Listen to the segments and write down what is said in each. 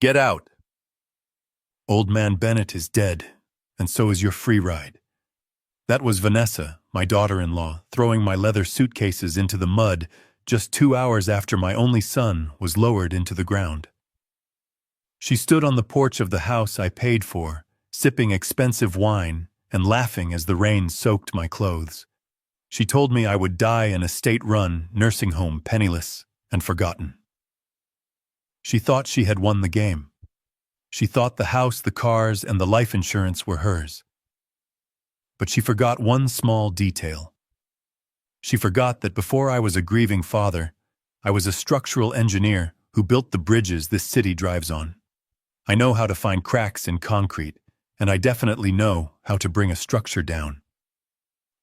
Get out! Old man Bennett is dead, and so is your free ride. That was Vanessa, my daughter-in-law, throwing my leather suitcases into the mud just 2 hours after my only son was lowered into the ground. She stood on the porch of the house I paid for, sipping expensive wine and laughing as the rain soaked my clothes. She told me I would die in a state-run nursing home, penniless and forgotten. She thought she had won the game. She thought the house, the cars, and the life insurance were hers. But she forgot one small detail. She forgot that before I was a grieving father, I was a structural engineer who built the bridges this city drives on. I know how to find cracks in concrete, and I definitely know how to bring a structure down.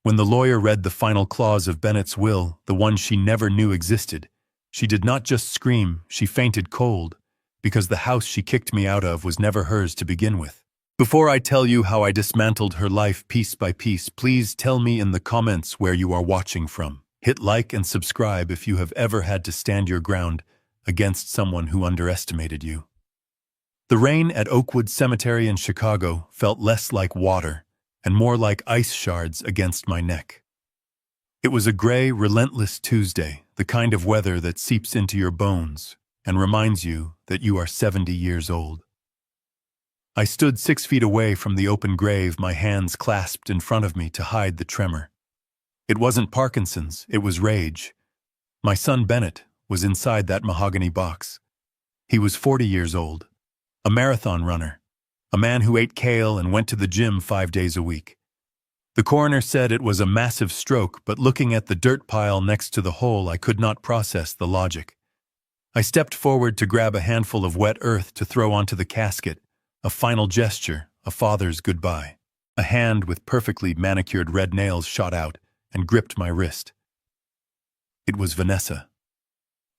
When the lawyer read the final clause of Bennett's will, the one she never knew existed, she did not just scream, she fainted cold, because the house she kicked me out of was never hers to begin with. Before I tell you how I dismantled her life piece by piece, please tell me in the comments where you are watching from. Hit like and subscribe if you have ever had to stand your ground against someone who underestimated you. The rain at Oakwood Cemetery in Chicago felt less like water and more like ice shards against my neck. It was a gray, relentless Tuesday, the kind of weather that seeps into your bones and reminds you that you are 70 years old. I stood 6 feet away from the open grave, my hands clasped in front of me to hide the tremor. It wasn't Parkinson's, it was rage. My son Bennett was inside that mahogany box. He was 40 years old, a marathon runner, a man who ate kale and went to the gym 5 days a week. The coroner said it was a massive stroke, but looking at the dirt pile next to the hole, I could not process the logic. I stepped forward to grab a handful of wet earth to throw onto the casket, a final gesture, a father's goodbye. A hand with perfectly manicured red nails shot out and gripped my wrist. It was Vanessa.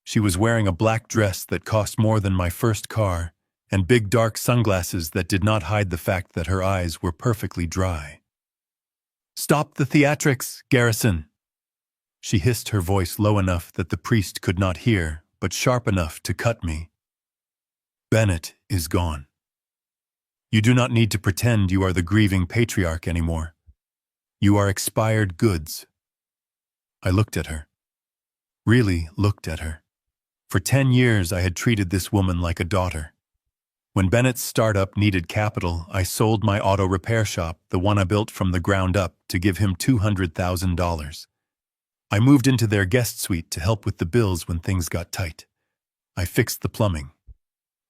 She was wearing a black dress that cost more than my first car and big dark sunglasses that did not hide the fact that her eyes were perfectly dry. "Stop the theatrics, Garrison!" She hissed, her voice low enough that the priest could not hear, but sharp enough to cut me. Bennett is gone. You do not need to pretend you are the grieving patriarch anymore. You are expired goods. I looked at her. Really looked at her. For 10 years I had treated this woman like a daughter. When Bennett's startup needed capital, I sold my auto repair shop, the one I built from the ground up, to give him $200,000. I moved into their guest suite to help with the bills when things got tight. I fixed the plumbing.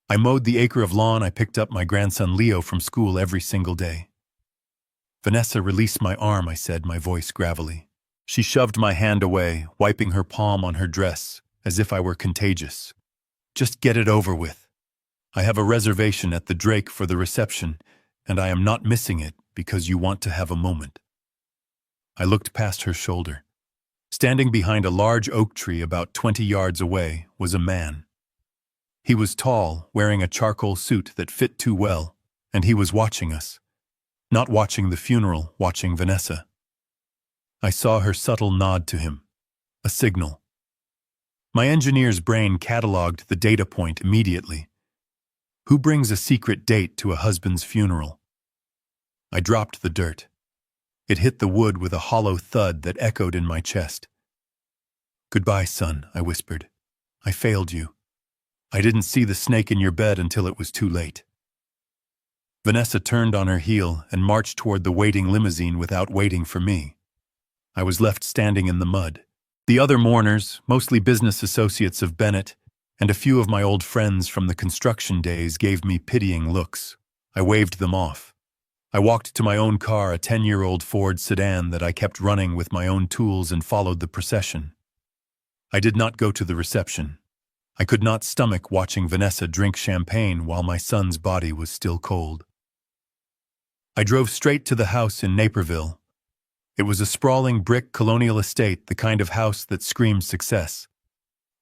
I mowed the acre of lawn. I picked up my grandson Leo from school every single day. "Vanessa, release my arm," I said, my voice gravelly. She shoved my hand away, wiping her palm on her dress, as if I were contagious. "Just get it over with. I have a reservation at the Drake for the reception, and I am not missing it because you want to have a moment." I looked past her shoulder. Standing behind a large oak tree about 20 yards away was a man. He was tall, wearing a charcoal suit that fit too well, and he was watching us. Not watching the funeral, watching Vanessa. I saw her subtle nod to him. A signal. My engineer's brain cataloged the data point immediately. Who brings a secret date to a husband's funeral? I dropped the dirt. It hit the wood with a hollow thud that echoed in my chest. "Goodbye, son," I whispered. "I failed you. I didn't see the snake in your bed until it was too late." Vanessa turned on her heel and marched toward the waiting limousine without waiting for me. I was left standing in the mud. The other mourners, mostly business associates of Bennett, and a few of my old friends from the construction days, gave me pitying looks. I waved them off. I walked to my own car, a 10-year-old Ford sedan that I kept running with my own tools, and followed the procession. I did not go to the reception. I could not stomach watching Vanessa drink champagne while my son's body was still cold. I drove straight to the house in Naperville. It was a sprawling brick colonial estate, the kind of house that screamed success.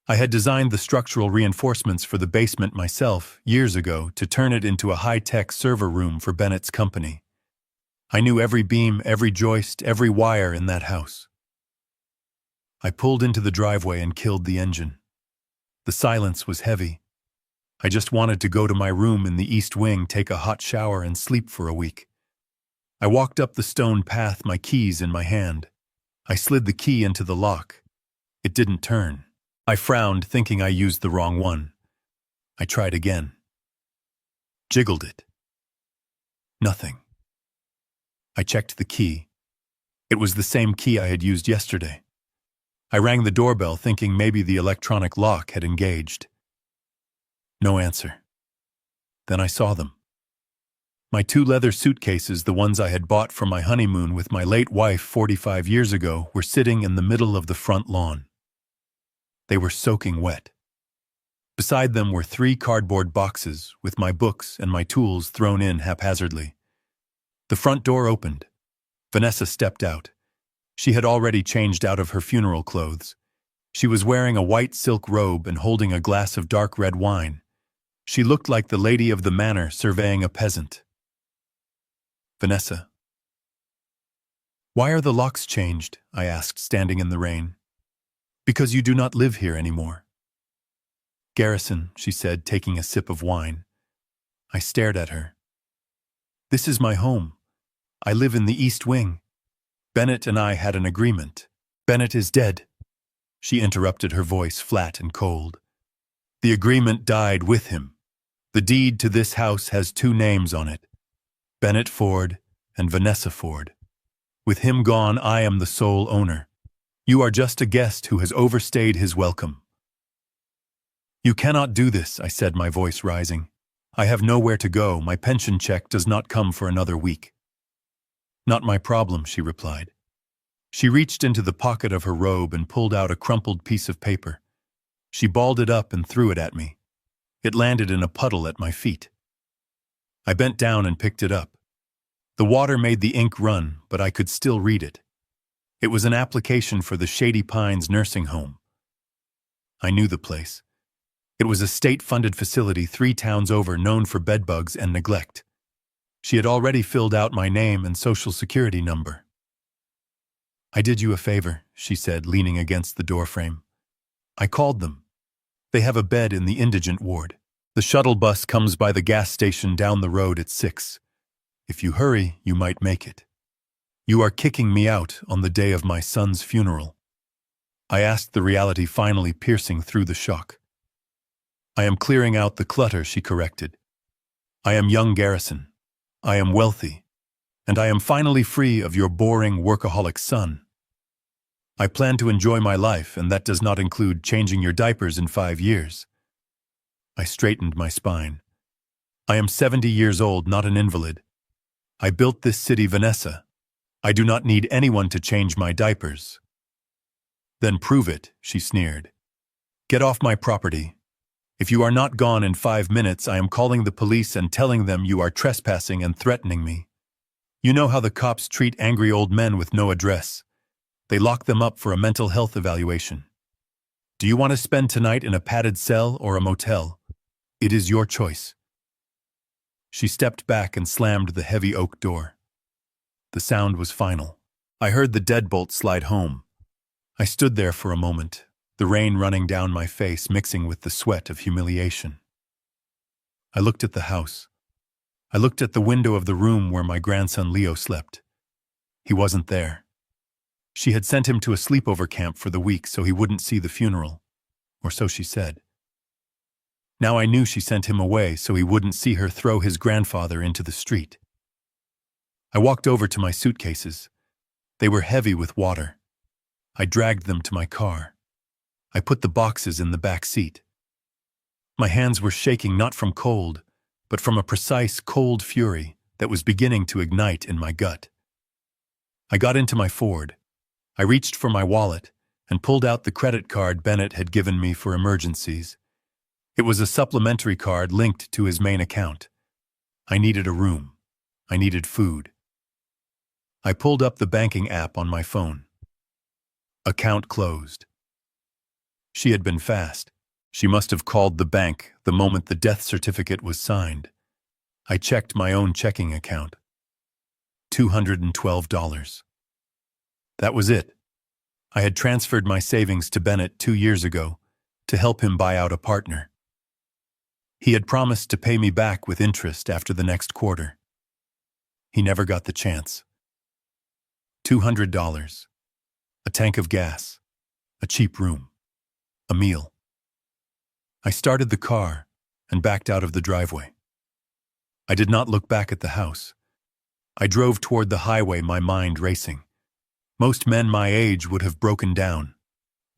I had designed the structural reinforcements for the basement myself years ago to turn it into a high-tech server room for Bennett's company. I knew every beam, every joist, every wire in that house. I pulled into the driveway and killed the engine. The silence was heavy. I just wanted to go to my room in the East Wing, take a hot shower, and sleep for a week. I walked up the stone path, my keys in my hand. I slid the key into the lock. It didn't turn. I frowned, thinking I used the wrong one. I tried again. Jiggled it. Nothing. I checked the key. It was the same key I had used yesterday. I rang the doorbell, thinking maybe the electronic lock had engaged. No answer. Then I saw them. My 2 leather suitcases, the ones I had bought for my honeymoon with my late wife 45 years ago, were sitting in the middle of the front lawn. They were soaking wet. Beside them were 3 cardboard boxes with my books and my tools thrown in haphazardly. The front door opened. Vanessa stepped out. She had already changed out of her funeral clothes. She was wearing a white silk robe and holding a glass of dark red wine. She looked like the lady of the manor surveying a peasant. Vanessa. Why are the locks changed? I asked, standing in the rain. Because you do not live here anymore. Garrison, she said, taking a sip of wine. I stared at her. This is my home. I live in the East Wing. Bennett and I had an agreement. Bennett is dead. She interrupted, her voice flat and cold. The agreement died with him. The deed to this house has 2 names on it. Bennett Ford and Vanessa Ford. With him gone, I am the sole owner. You are just a guest who has overstayed his welcome. You cannot do this, I said, my voice rising. I have nowhere to go. My pension check does not come for another week. Not my problem, she replied. She reached into the pocket of her robe and pulled out a crumpled piece of paper. She balled it up and threw it at me. It landed in a puddle at my feet. I bent down and picked it up. The water made the ink run, but I could still read it. It was an application for the Shady Pines nursing home. I knew the place. It was a state-funded facility 3 towns over, known for bedbugs and neglect. She had already filled out my name and social security number. I did you a favor, she said, leaning against the doorframe. I called them. They have a bed in the indigent ward. The shuttle bus comes by the gas station down the road at 6. If you hurry, you might make it. You are kicking me out on the day of my son's funeral. I asked, the reality finally piercing through the shock. I am clearing out the clutter, she corrected. I am young Garrison. I am wealthy. And I am finally free of your boring workaholic son. I plan to enjoy my life, and that does not include changing your diapers in 5 years. I straightened my spine. I am 70 years old, not an invalid. I built this city, Vanessa. I do not need anyone to change my diapers. Then prove it, she sneered. Get off my property. If you are not gone in 5 minutes, I am calling the police and telling them you are trespassing and threatening me. You know how the cops treat angry old men with no address. They lock them up for a mental health evaluation. Do you want to spend tonight in a padded cell or a motel? It is your choice. She stepped back and slammed the heavy oak door. The sound was final. I heard the deadbolt slide home. I stood there for a moment, the rain running down my face, mixing with the sweat of humiliation. I looked at the house. I looked at the window of the room where my grandson Leo slept. He wasn't there. She had sent him to a sleepover camp for the week so he wouldn't see the funeral, or so she said. Now I knew she sent him away so he wouldn't see her throw his grandfather into the street. I walked over to my suitcases. They were heavy with water. I dragged them to my car. I put the boxes in the back seat. My hands were shaking, not from cold, but from a precise cold fury that was beginning to ignite in my gut. I got into my Ford. I reached for my wallet and pulled out the credit card Bennett had given me for emergencies. It was a supplementary card linked to his main account. I needed a room. I needed food. I pulled up the banking app on my phone. Account closed. She had been fast. She must have called the bank the moment the death certificate was signed. I checked my own checking account. $212. That was it. I had transferred my savings to Bennett 2 years ago to help him buy out a partner. He had promised to pay me back with interest after the next quarter. He never got the chance. $200, a tank of gas, a cheap room, a meal. I started the car and backed out of the driveway. I did not look back at the house. I drove toward the highway, my mind racing. Most men my age would have broken down.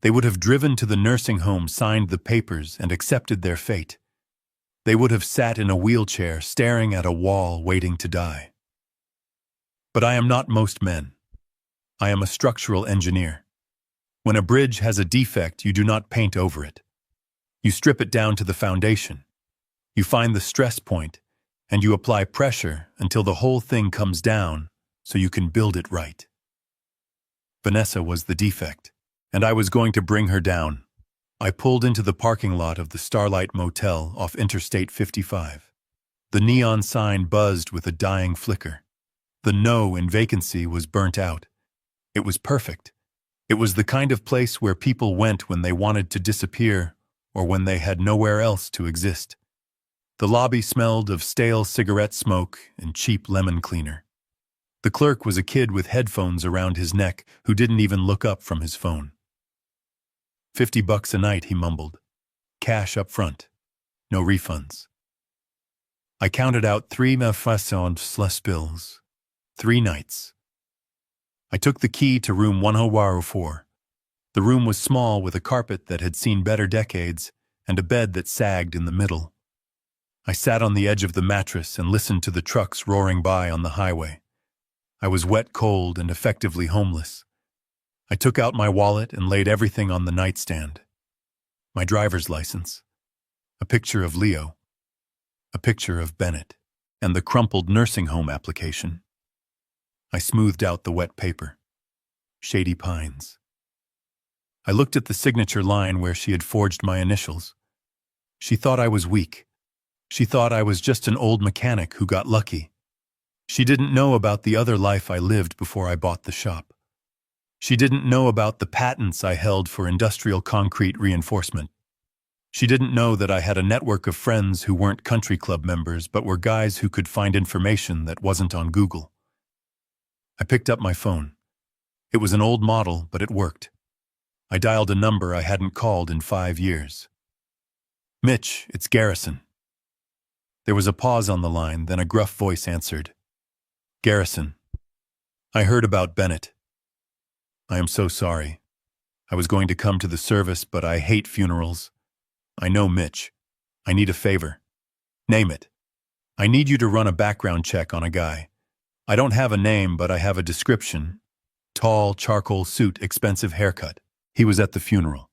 They would have driven to the nursing home, signed the papers, and accepted their fate. They would have sat in a wheelchair, staring at a wall, waiting to die. But I am not most men. I am a structural engineer. When a bridge has a defect, you do not paint over it. You strip it down to the foundation. You find the stress point, and you apply pressure until the whole thing comes down so you can build it right. Vanessa was the defect, and I was going to bring her down. I pulled into the parking lot of the Starlight Motel off Interstate 55. The neon sign buzzed with a dying flicker. The no in vacancy was burnt out. It was perfect. It was the kind of place where people went when they wanted to disappear or when they had nowhere else to exist. The lobby smelled of stale cigarette smoke and cheap lemon cleaner. The clerk was a kid with headphones around his neck who didn't even look up from his phone. $50 a night, he mumbled. Cash up front. No refunds. I counted out 3,000 bills. 3 nights. I took the key to room 1004. The room was small, with a carpet that had seen better decades and a bed that sagged in the middle. I sat on the edge of the mattress and listened to the trucks roaring by on the highway. I was wet, cold, and effectively homeless. I took out my wallet and laid everything on the nightstand. My driver's license, a picture of Leo, a picture of Bennett, and the crumpled nursing home application. I smoothed out the wet paper. Shady Pines. I looked at the signature line where she had forged my initials. She thought I was weak. She thought I was just an old mechanic who got lucky. She didn't know about the other life I lived before I bought the shop. She didn't know about the patents I held for industrial concrete reinforcement. She didn't know that I had a network of friends who weren't country club members but were guys who could find information that wasn't on Google. I picked up my phone. It was an old model, but it worked. I dialed a number I hadn't called in 5 years. Mitch, it's Garrison. There was a pause on the line, then a gruff voice answered. Garrison. I heard about Bennett. I am so sorry. I was going to come to the service, but I hate funerals. I know Mitch. I need a favor. Name it. I need you to run a background check on a guy. I don't have a name, but I have a description. Tall, charcoal suit, expensive haircut. He was at the funeral.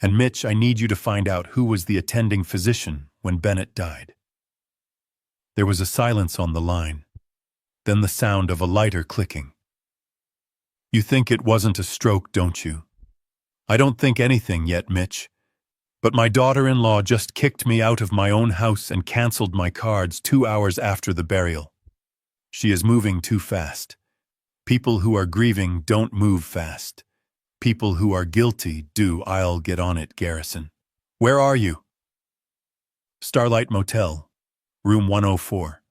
And Mitch, I need you to find out who was the attending physician when Bennett died. There was a silence on the line. Then the sound of a lighter clicking. You think it wasn't a stroke, don't you? I don't think anything yet, Mitch. But my daughter-in-law just kicked me out of my own house and canceled my cards 2 hours after the burial. She is moving too fast. People who are grieving don't move fast. People who are guilty do. I'll get on it, Garrison. Where are you? Starlight Motel, room 104.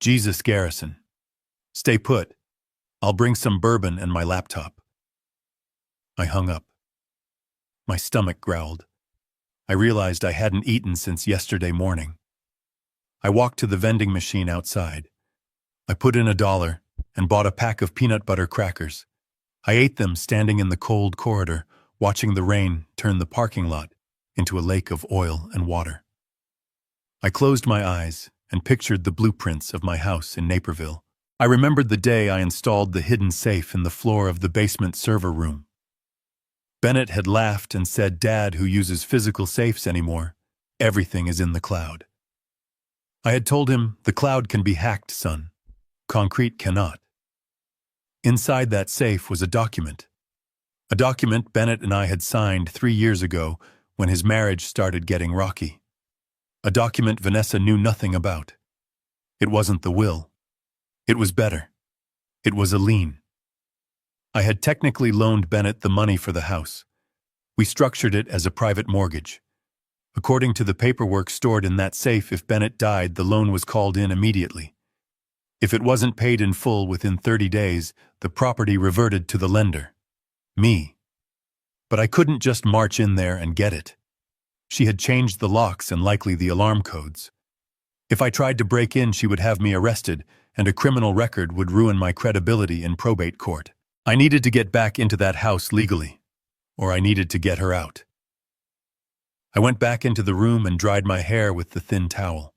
Jesus, Garrison. Stay put. I'll bring some bourbon and my laptop. I hung up. My stomach growled. I realized I hadn't eaten since yesterday morning. I walked to the vending machine outside. I put in $1 and bought a pack of peanut butter crackers. I ate them standing in the cold corridor, watching the rain turn the parking lot into a lake of oil and water. I closed my eyes and pictured the blueprints of my house in Naperville. I remembered the day I installed the hidden safe in the floor of the basement server room. Bennett had laughed and said, Dad, who uses physical safes anymore, everything is in the cloud. I had told him, the cloud can be hacked, son. Concrete cannot. Inside that safe was a document. A document Bennett and I had signed 3 years ago when his marriage started getting rocky. A document Vanessa knew nothing about. It wasn't the will. It was better. It was a lien. I had technically loaned Bennett the money for the house. We structured it as a private mortgage. According to the paperwork stored in that safe, if Bennett died, the loan was called in immediately. If it wasn't paid in full within 30 days, the property reverted to the lender. Me. But I couldn't just march in there and get it. She had changed the locks and likely the alarm codes. If I tried to break in, she would have me arrested, and a criminal record would ruin my credibility in probate court. I needed to get back into that house legally, or I needed to get her out. I went back into the room and dried my hair with the thin towel.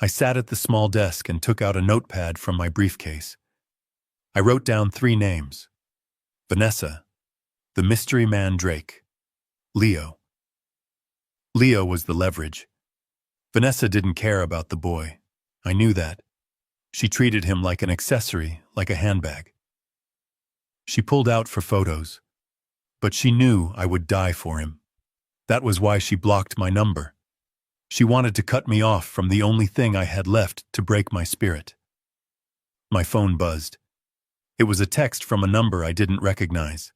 I sat at the small desk and took out a notepad from my briefcase. I wrote down 3 names: Vanessa, the mystery man Drake, Leo. Leo was the leverage. Vanessa didn't care about the boy. I knew that. She treated him like an accessory, like a handbag. She pulled out for photos, but she knew I would die for him. That was why she blocked my number. She wanted to cut me off from the only thing I had left to break my spirit. My phone buzzed. It was a text from a number I didn't recognize.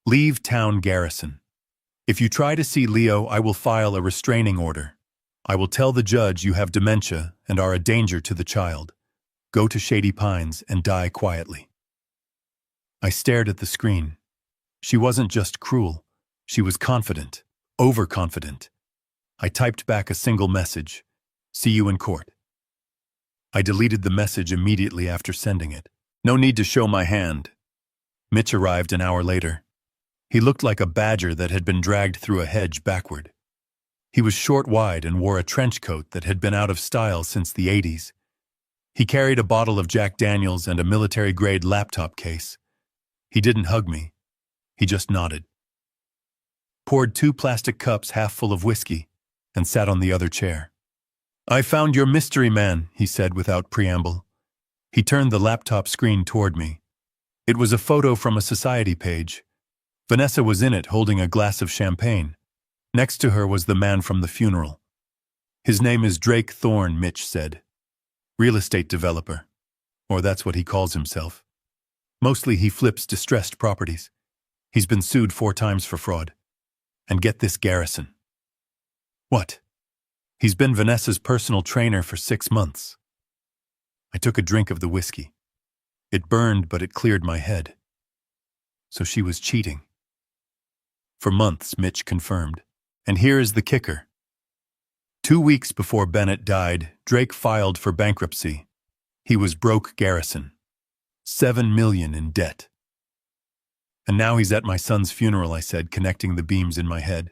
Leave town garrison. If you try to see Leo, I will file a restraining order. I will tell the judge you have dementia and are a danger to the child. Go to Shady Pines and die quietly. I stared at the screen. She wasn't just cruel. She was confident, overconfident. I typed back a single message: see you in court. I deleted the message immediately after sending it. No need to show my hand. Mitch arrived an hour later. He looked like a badger that had been dragged through a hedge backward. He was short-wide and wore a trench coat that had been out of style since the 80s. He carried a bottle of Jack Daniels and a military-grade laptop case. He didn't hug me. He just nodded. Poured 2 plastic cups half full of whiskey, and sat on the other chair. I found your mystery man, he said without preamble. He turned the laptop screen toward me. It was a photo from a society page. Vanessa was in it holding a glass of champagne. Next to her was the man from the funeral. His name is Drake Thorne, Mitch said. Real estate developer. Or that's what he calls himself. Mostly he flips distressed properties. He's been sued 4 times for fraud. And get this, Garrison. What? He's been Vanessa's personal trainer for 6 months. I took a drink of the whiskey. It burned, but it cleared my head. So she was cheating. For months, Mitch confirmed. And here is the kicker. 2 weeks before Bennett died, Drake filed for bankruptcy. He was broke, Garrison. $7 million in debt. And now he's at my son's funeral, I said, connecting the beams in my head.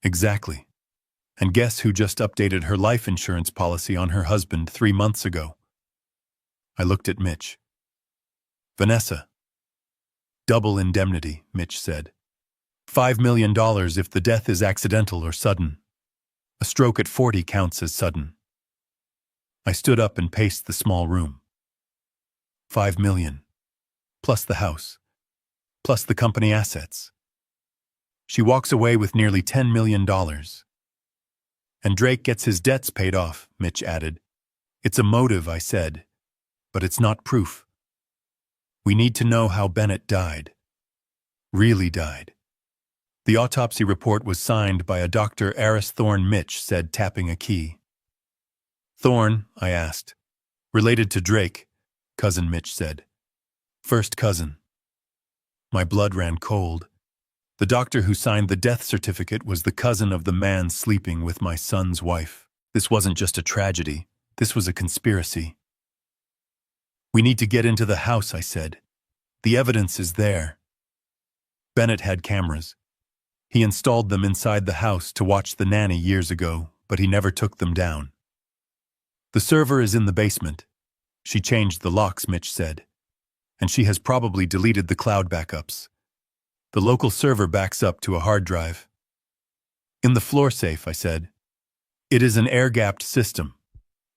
Exactly. And guess who just updated her life insurance policy on her husband 3 months ago? I looked at Mitch. Vanessa. Double indemnity, Mitch said. $5 million if the death is accidental or sudden. A stroke at 40 counts as sudden. I stood up and paced the small room. $5 million. Plus the house. Plus the company assets. She walks away with nearly $10 million. And Drake gets his debts paid off, Mitch added. It's a motive, I said, but it's not proof. We need to know how Bennett died. Really died. The autopsy report was signed by a Dr. Aris Thorne, Mitch said, tapping a key. Thorne, I asked. Related to Drake, cousin Mitch said. First cousin. My blood ran cold. The doctor who signed the death certificate was the cousin of the man sleeping with my son's wife. This wasn't just a tragedy. This was a conspiracy. We need to get into the house, I said. The evidence is there. Bennett had cameras. He installed them inside the house to watch the nanny years ago, but he never took them down. The server is in the basement. She changed the locks, Mitch said. And she has probably deleted the cloud backups. The local server backs up to a hard drive. In the floor safe, I said. It is an air-gapped system.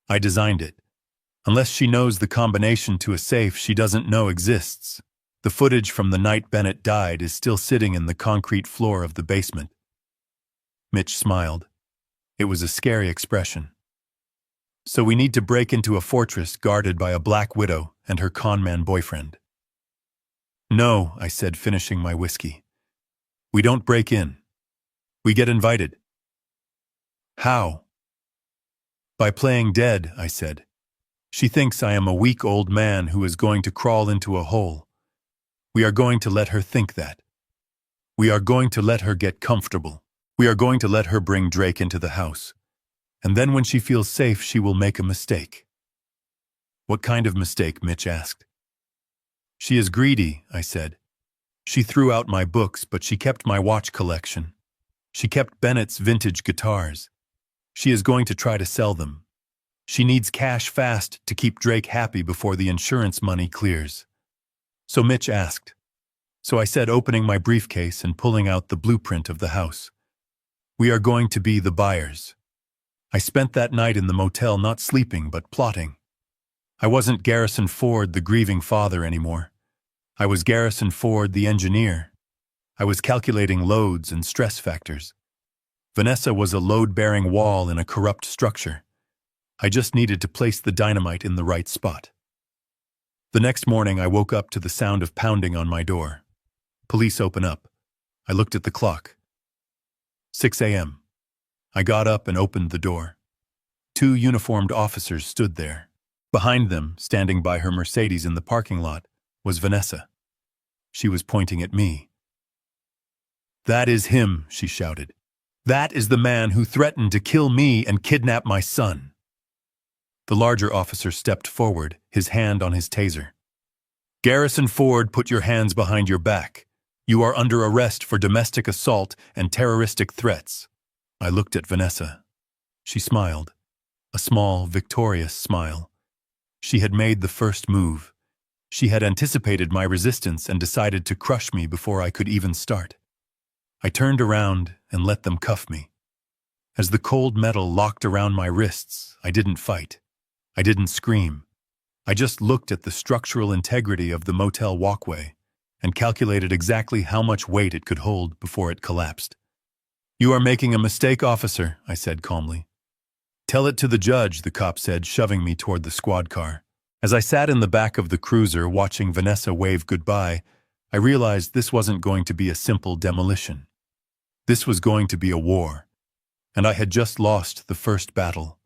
I designed it. Unless she knows the combination to a safe she doesn't know exists. The footage from the night Bennett died is still sitting in the concrete floor of the basement. Mitch smiled. It was a scary expression. So we need to break into a fortress guarded by a black widow and her conman boyfriend. No, I said, finishing my whiskey. We don't break in. We get invited. How? By playing dead, I said. She thinks I am a weak old man who is going to crawl into a hole. We are going to let her think that. We are going to let her get comfortable. We are going to let her bring Drake into the house. And then when she feels safe, she will make a mistake. What kind of mistake? Mitch asked. She is greedy, I said. She threw out my books, but she kept my watch collection. She kept Bennett's vintage guitars. She is going to try to sell them. She needs cash fast to keep Drake happy before the insurance money clears. So Mitch asked. So I said, opening my briefcase and pulling out the blueprint of the house. We are going to be the buyers. I spent that night in the motel not sleeping but plotting. I wasn't Garrison Ford, the grieving father, anymore. I was Garrison Ford, the engineer. I was calculating loads and stress factors. Vanessa was a load-bearing wall in a corrupt structure. I just needed to place the dynamite in the right spot. The next morning I woke up to the sound of pounding on my door. Police open up. I looked at the clock. 6 a.m. I got up and opened the door. 2 uniformed officers stood there. Behind them, standing by her Mercedes in the parking lot, was Vanessa. She was pointing at me. "That is him," she shouted. "That is the man who threatened to kill me and kidnap my son." The larger officer stepped forward, his hand on his taser. "Garrison Ford, put your hands behind your back. You are under arrest for domestic assault and terroristic threats." I looked at Vanessa. She smiled, a small, victorious smile. She had made the first move. She had anticipated my resistance and decided to crush me before I could even start. I turned around and let them cuff me. As the cold metal locked around my wrists, I didn't fight. I didn't scream. I just looked at the structural integrity of the motel walkway and calculated exactly how much weight it could hold before it collapsed. "You are making a mistake, officer," I said calmly. "Tell it to the judge," the cop said, shoving me toward the squad car. As I sat in the back of the cruiser watching Vanessa wave goodbye, I realized this wasn't going to be a simple demolition. This was going to be a war, and I had just lost the first battle.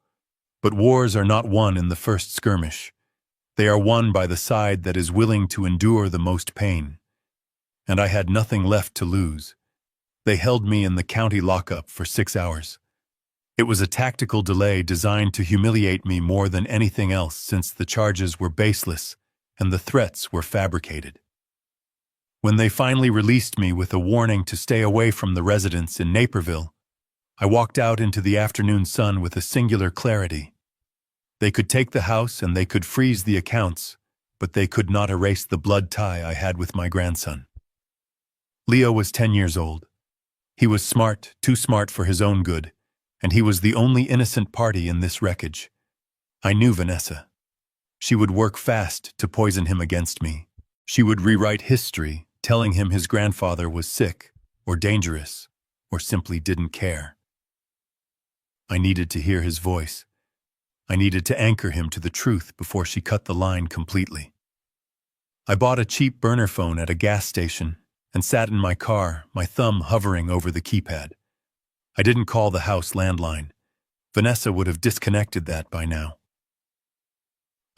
But wars are not won in the first skirmish. They are won by the side that is willing to endure the most pain. And I had nothing left to lose. They held me in the county lockup for 6 hours. It was a tactical delay designed to humiliate me more than anything else, since the charges were baseless and the threats were fabricated. When they finally released me with a warning to stay away from the residence in Naperville, I walked out into the afternoon sun with a singular clarity. They could take the house and they could freeze the accounts, but they could not erase the blood tie I had with my grandson. Leo was 10 years old. He was smart, too smart for his own good, and he was the only innocent party in this wreckage. I knew Vanessa. She would work fast to poison him against me. She would rewrite history, telling him his grandfather was sick, or dangerous, or simply didn't care. I needed to hear his voice. I needed to anchor him to the truth before she cut the line completely. I bought a cheap burner phone at a gas station and sat in my car, my thumb hovering over the keypad. I didn't call the house landline. Vanessa would have disconnected that by now.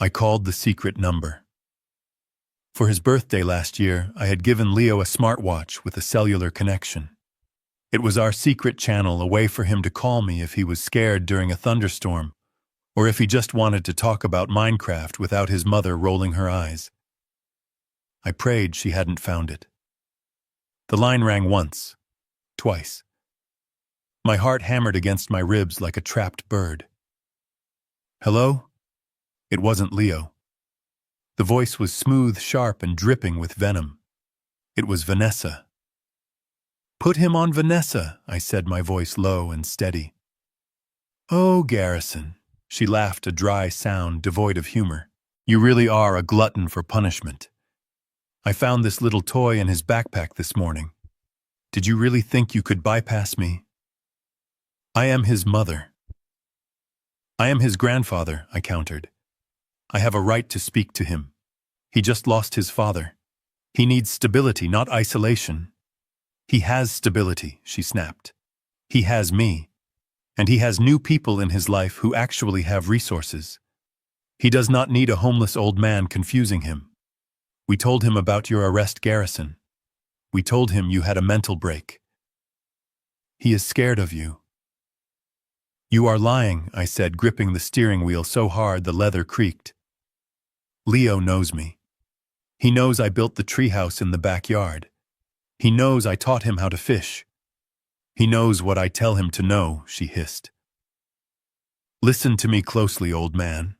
I called the secret number. For his birthday last year, I had given Leo a smartwatch with a cellular connection. It was our secret channel, a way for him to call me if he was scared during a thunderstorm, or if he just wanted to talk about Minecraft without his mother rolling her eyes. I prayed she hadn't found it. The line rang once, twice. My heart hammered against my ribs like a trapped bird. "Hello?" It wasn't Leo. The voice was smooth, sharp, and dripping with venom. It was Vanessa. "Put him on Vanessa," I said, my voice low and steady. "Oh, Garrison," she laughed, a dry sound devoid of humor. "You really are a glutton for punishment. I found this little toy in his backpack this morning. Did you really think you could bypass me? I am his mother." "I am his grandfather," I countered. "I have a right to speak to him. He just lost his father. He needs stability, not isolation." "He has stability," she snapped. He has me, and he has new people in his life who actually have resources. He does not need a homeless old man confusing him. We told him about your arrest, Garrison. We told him you had a mental break. He is scared of you. You are lying, I said, gripping the steering wheel so hard the leather creaked. Leo knows me. He knows I built the treehouse in the backyard. He knows I taught him how to fish. He knows what I tell him to know, she hissed. Listen to me closely, old man.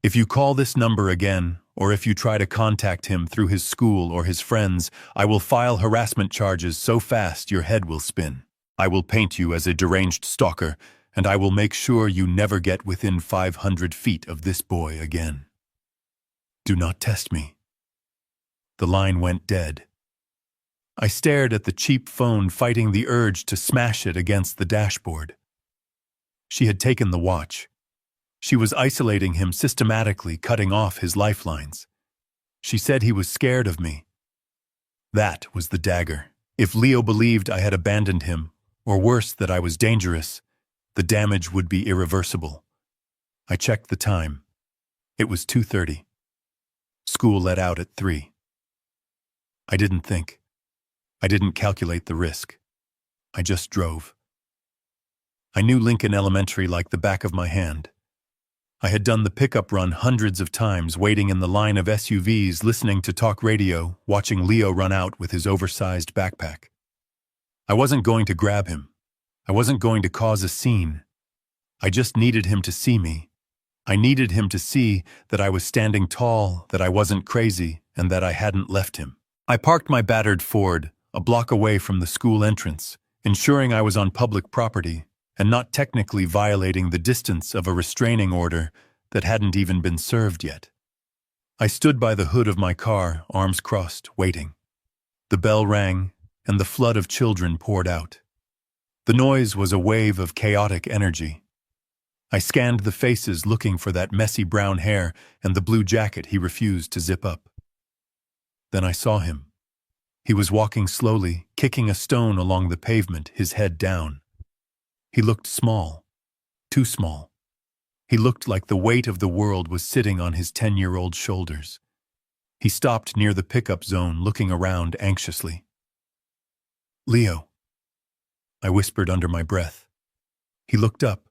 If you call this number again, or if you try to contact him through his school or his friends, I will file harassment charges so fast your head will spin. I will paint you as a deranged stalker, and I will make sure you never get within 500 feet of this boy again. Do not test me. The line went dead. I stared at the cheap phone, fighting the urge to smash it against the dashboard. She had taken the watch. She was isolating him systematically, cutting off his lifelines. She said he was scared of me. That was the dagger. If Leo believed I had abandoned him, or worse, that I was dangerous, the damage would be irreversible. I checked the time. It was 2:30. School let out at 3. I didn't think. I didn't calculate the risk. I just drove. I knew Lincoln Elementary like the back of my hand. I had done the pickup run hundreds of times, waiting in the line of SUVs, listening to talk radio, watching Leo run out with his oversized backpack. I wasn't going to grab him. I wasn't going to cause a scene. I just needed him to see me. I needed him to see that I was standing tall, that I wasn't crazy, and that I hadn't left him. I parked my battered Ford a block away from the school entrance, ensuring I was on public property and not technically violating the distance of a restraining order that hadn't even been served yet. I stood by the hood of my car, arms crossed, waiting. The bell rang, and the flood of children poured out. The noise was a wave of chaotic energy. I scanned the faces, looking for that messy brown hair and the blue jacket he refused to zip up. Then I saw him. He was walking slowly, kicking a stone along the pavement, his head down. He looked small, too small. He looked like the weight of the world was sitting on his 10-year-old shoulders. He stopped near the pickup zone, looking around anxiously. Leo, I whispered under my breath. He looked up.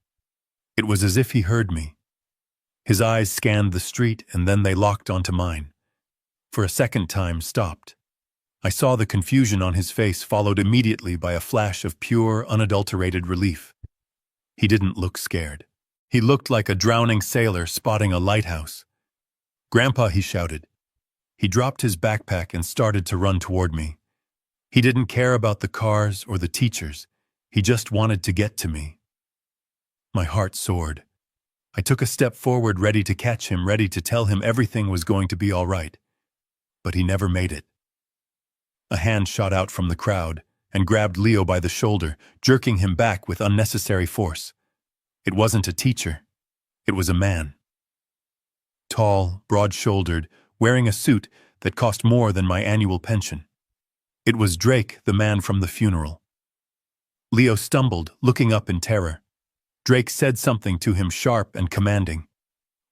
It was as if he heard me. His eyes scanned the street, and then they locked onto mine. For a second time, stopped. I saw the confusion on his face, followed immediately by a flash of pure, unadulterated relief. He didn't look scared. He looked like a drowning sailor spotting a lighthouse. "Grandpa," he shouted. He dropped his backpack and started to run toward me. He didn't care about the cars or the teachers. He just wanted to get to me. My heart soared. I took a step forward, ready to catch him, ready to tell him everything was going to be all right. But he never made it. A hand shot out from the crowd and grabbed Leo by the shoulder, jerking him back with unnecessary force. It wasn't a teacher. It was a man. Tall, broad-shouldered, wearing a suit that cost more than my annual pension. It was Drake, the man from the funeral. Leo stumbled, looking up in terror. Drake said something to him, sharp and commanding.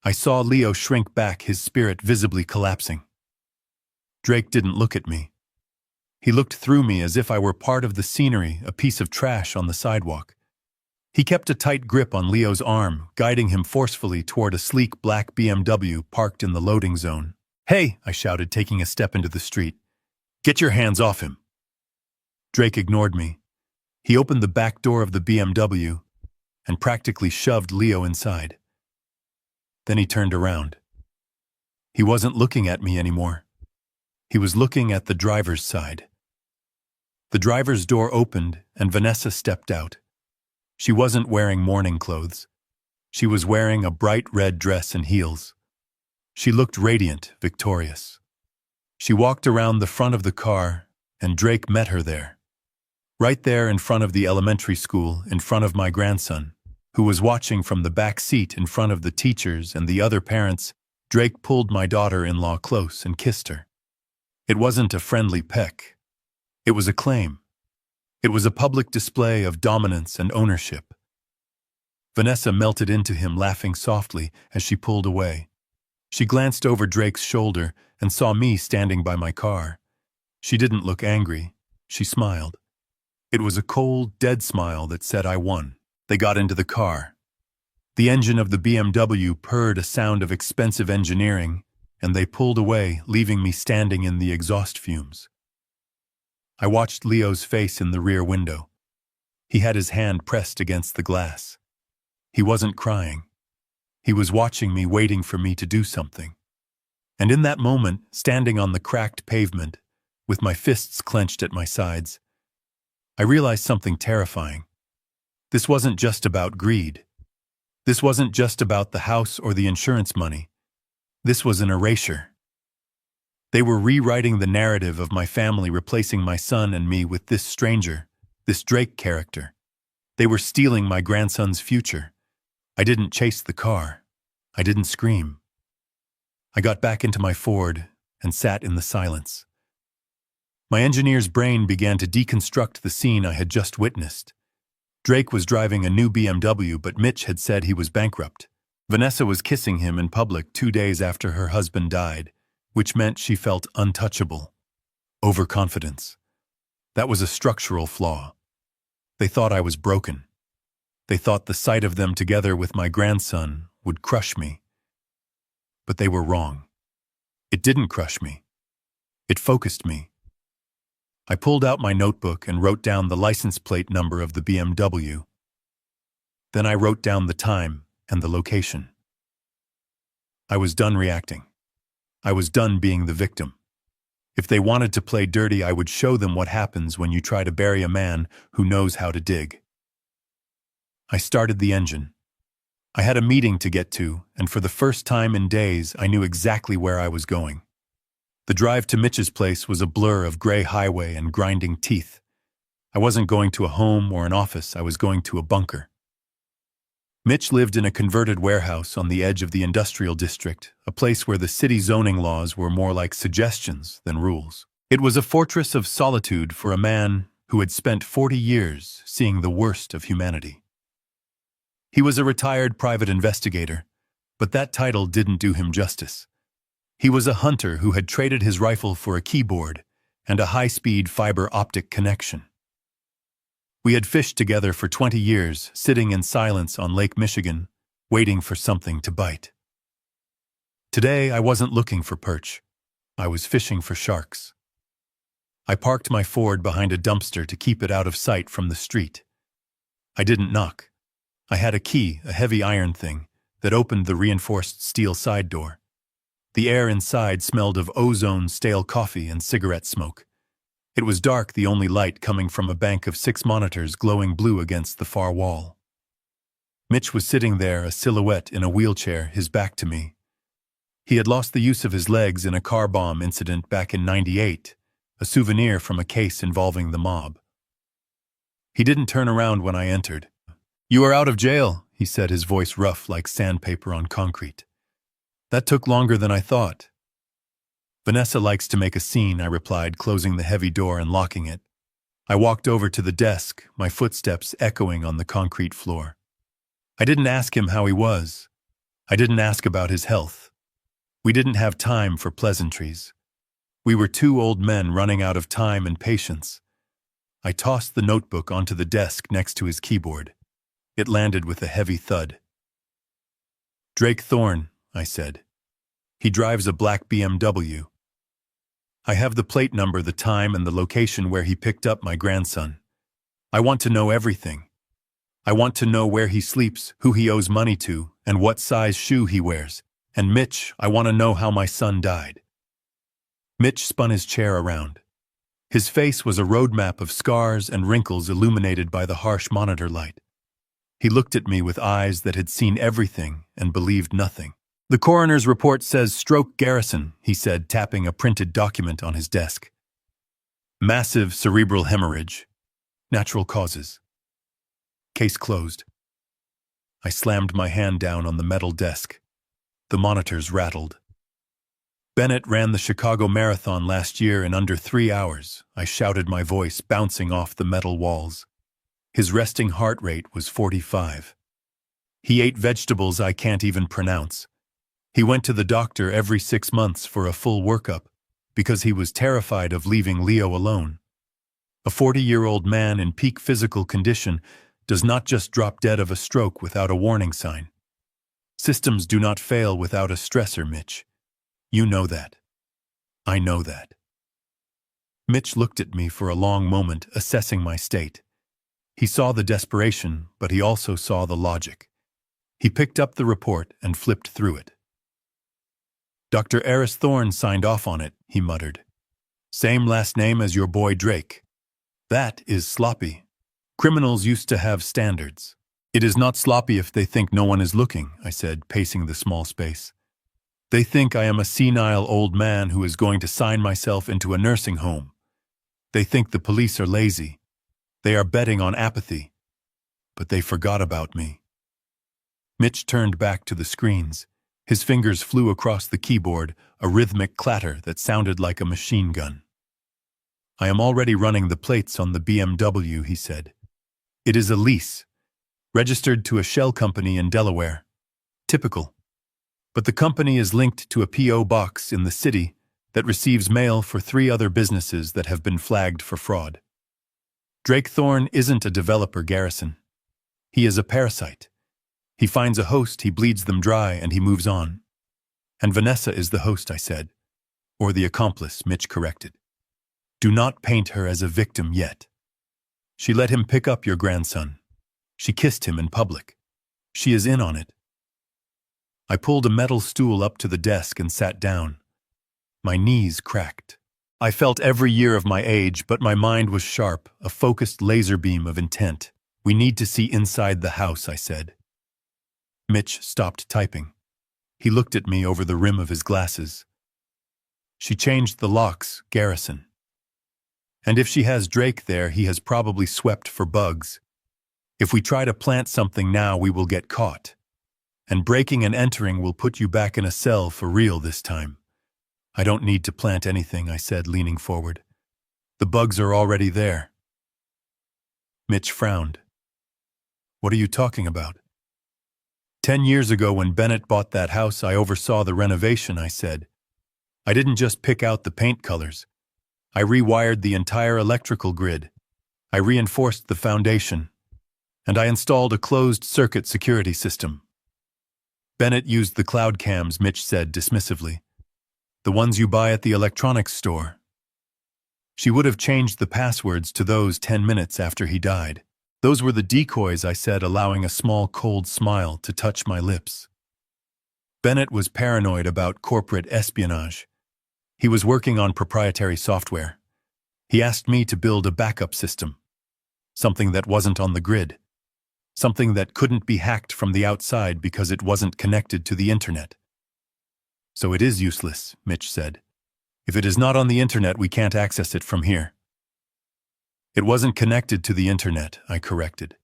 I saw Leo shrink back, his spirit visibly collapsing. Drake didn't look at me. He looked through me as if I were part of the scenery, a piece of trash on the sidewalk. He kept a tight grip on Leo's arm, guiding him forcefully toward a sleek black BMW parked in the loading zone. "Hey!" I shouted, taking a step into the street. "Get your hands off him!" Drake ignored me. He opened the back door of the BMW and practically shoved Leo inside. Then he turned around. He wasn't looking at me anymore. He was looking at the driver's side. The driver's door opened and Vanessa stepped out. She wasn't wearing morning clothes. She was wearing a bright red dress and heels. She looked radiant, victorious. She walked around the front of the car, and Drake met her there. Right there in front of the elementary school, in front of my grandson, who was watching from the back seat in front of the teachers and the other parents. Drake pulled my daughter-in-law close and kissed her. It wasn't a friendly peck. It was a claim. It was a public display of dominance and ownership. Vanessa melted into him, laughing softly as she pulled away. She glanced over Drake's shoulder and saw me standing by my car. She didn't look angry. She smiled. It was a cold, dead smile that said, "I won." They got into the car. The engine of the BMW purred a sound of expensive engineering, and they pulled away, leaving me standing in the exhaust fumes. I watched Leo's face in the rear window. He had his hand pressed against the glass. He wasn't crying. He was watching me, waiting for me to do something. And in that moment, standing on the cracked pavement, with my fists clenched at my sides, I realized something terrifying. This wasn't just about greed. This wasn't just about the house or the insurance money. This was an erasure. They were rewriting the narrative of my family, replacing my son and me with this stranger, this Drake character. They were stealing my grandson's future. I didn't chase the car. I didn't scream. I got back into my Ford and sat in the silence. My engineer's brain began to deconstruct the scene I had just witnessed. Drake was driving a new BMW, but Mitch had said he was bankrupt. Vanessa was kissing him in public 2 days after her husband died, which meant she felt untouchable. Overconfidence. That was a structural flaw. They thought I was broken. They thought the sight of them together with my grandson would crush me. But they were wrong. It didn't crush me. It focused me. I pulled out my notebook and wrote down the license plate number of the BMW. Then I wrote down the time and the location. I was done reacting. I was done being the victim. If they wanted to play dirty, I would show them what happens when you try to bury a man who knows how to dig. I started the engine. I had a meeting to get to, and for the first time in days, I knew exactly where I was going. The drive to Mitch's place was a blur of gray highway and grinding teeth. I wasn't going to a home or an office, I was going to a bunker. Mitch lived in a converted warehouse on the edge of the industrial district, a place where the city zoning laws were more like suggestions than rules. It was a fortress of solitude for a man who had spent 40 years seeing the worst of humanity. He was a retired private investigator, but that title didn't do him justice. He was a hunter who had traded his rifle for a keyboard and a high-speed fiber optic connection. We had fished together for 20 years, sitting in silence on Lake Michigan, waiting for something to bite. Today, I wasn't looking for perch. I was fishing for sharks. I parked my Ford behind a dumpster to keep it out of sight from the street. I didn't knock. I had a key, a heavy iron thing, that opened the reinforced steel side door. The air inside smelled of ozone, stale coffee, and cigarette smoke. It was dark, the only light coming from a bank of 6 monitors glowing blue against the far wall. Mitch was sitting there, a silhouette in a wheelchair, his back to me. He had lost the use of his legs in a car bomb incident back in '98, a souvenir from a case involving the mob. He didn't turn around when I entered. "You are out of jail," he said, his voice rough like sandpaper on concrete. "That took longer than I thought." "Vanessa likes to make a scene," I replied, closing the heavy door and locking it. I walked over to the desk, my footsteps echoing on the concrete floor. I didn't ask him how he was. I didn't ask about his health. We didn't have time for pleasantries. We were 2 old men running out of time and patience. I tossed the notebook onto the desk next to his keyboard. It landed with a heavy thud. "Drake Thorne," I said. "He drives a black BMW. I have the plate number, the time, and the location where he picked up my grandson. I want to know everything. I want to know where he sleeps, who he owes money to, and what size shoe he wears. And Mitch, I want to know how my son died." Mitch spun his chair around. His face was a roadmap of scars and wrinkles illuminated by the harsh monitor light. He looked at me with eyes that had seen everything and believed nothing. "The coroner's report says stroke Garrison," he said, tapping a printed document on his desk. "Massive cerebral hemorrhage. Natural causes. Case closed." I slammed my hand down on the metal desk. The monitors rattled. Bennett ran the Chicago Marathon last year in under 3 hours, I shouted, my voice bouncing off the metal walls. His resting heart rate was 45. He ate vegetables I can't even pronounce. He went to the doctor every 6 months for a full workup because he was terrified of leaving Leo alone. A 40-year-old man in peak physical condition does not just drop dead of a stroke without a warning sign. Systems do not fail without a stressor, Mitch. You know that. I know that. Mitch looked at me for a long moment, assessing my state. He saw the desperation, but he also saw the logic. He picked up the report and flipped through it. Dr. Eris Thorne signed off on it, he muttered. Same last name as your boy Drake. That is sloppy. Criminals used to have standards. It is not sloppy if they think no one is looking, I said, pacing the small space. They think I am a senile old man who is going to sign myself into a nursing home. They think the police are lazy. They are betting on apathy. But they forgot about me. Mitch turned back to the screens. His fingers flew across the keyboard, a rhythmic clatter that sounded like a machine gun. I am already running the plates on the BMW, he said. It is a lease, registered to a shell company in Delaware. Typical. But the company is linked to a P.O. box in the city that receives mail for 3 other businesses that have been flagged for fraud. Drake Thorne isn't a developer, Garrison. He is a parasite. He finds a host, he bleeds them dry, and he moves on. And Vanessa is the host, I said. Or the accomplice, Mitch corrected. Do not paint her as a victim yet. She let him pick up your grandson. She kissed him in public. She is in on it. I pulled a metal stool up to the desk and sat down. My knees cracked. I felt every year of my age, but my mind was sharp, a focused laser beam of intent. We need to see inside the house, I said. Mitch stopped typing. He looked at me over the rim of his glasses. She changed the locks, Garrison. And if she has Drake there, he has probably swept for bugs. If we try to plant something now, we will get caught. And breaking and entering will put you back in a cell for real this time. I don't need to plant anything, I said, leaning forward. The bugs are already there. Mitch frowned. What are you talking about? 10 years ago when Bennett bought that house, I oversaw the renovation, I said. I didn't just pick out the paint colors. I rewired the entire electrical grid. I reinforced the foundation. And I installed a closed-circuit security system. Bennett used the cloud cams, Mitch said dismissively. The ones you buy at the electronics store. She would have changed the passwords to those 10 minutes after he died. Those were the decoys, I said, allowing a small cold smile to touch my lips. Bennett was paranoid about corporate espionage. He was working on proprietary software. He asked me to build a backup system. Something that wasn't on the grid. Something that couldn't be hacked from the outside because it wasn't connected to the internet. So it is useless, Mitch said. If it is not on the internet, we can't access it from here. It wasn't connected to the internet, I corrected.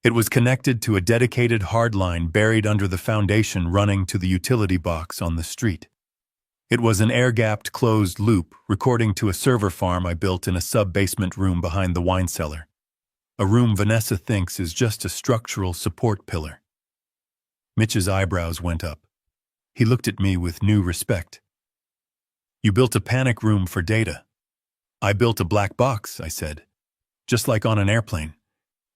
It was connected to a dedicated hard line buried under the foundation running to the utility box on the street. It was an air-gapped closed loop recording to a server farm I built in a sub-basement room behind the wine cellar. A room Vanessa thinks is just a structural support pillar. Mitch's eyebrows went up. He looked at me with new respect. You built a panic room for data. I built a black box, I said. Just like on an airplane.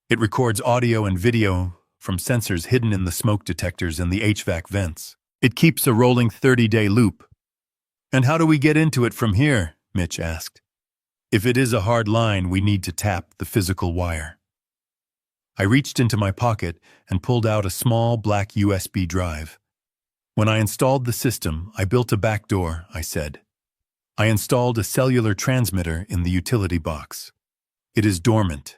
It records audio and video from sensors hidden in the smoke detectors and the HVAC vents. It keeps a rolling 30-day loop. And how do we get into it from here? Mitch asked. If it is a hard line, we need to tap the physical wire. I reached into my pocket and pulled out a small black USB drive. When I installed the system, I built a back door, I said. I installed a cellular transmitter in the utility box. It is dormant.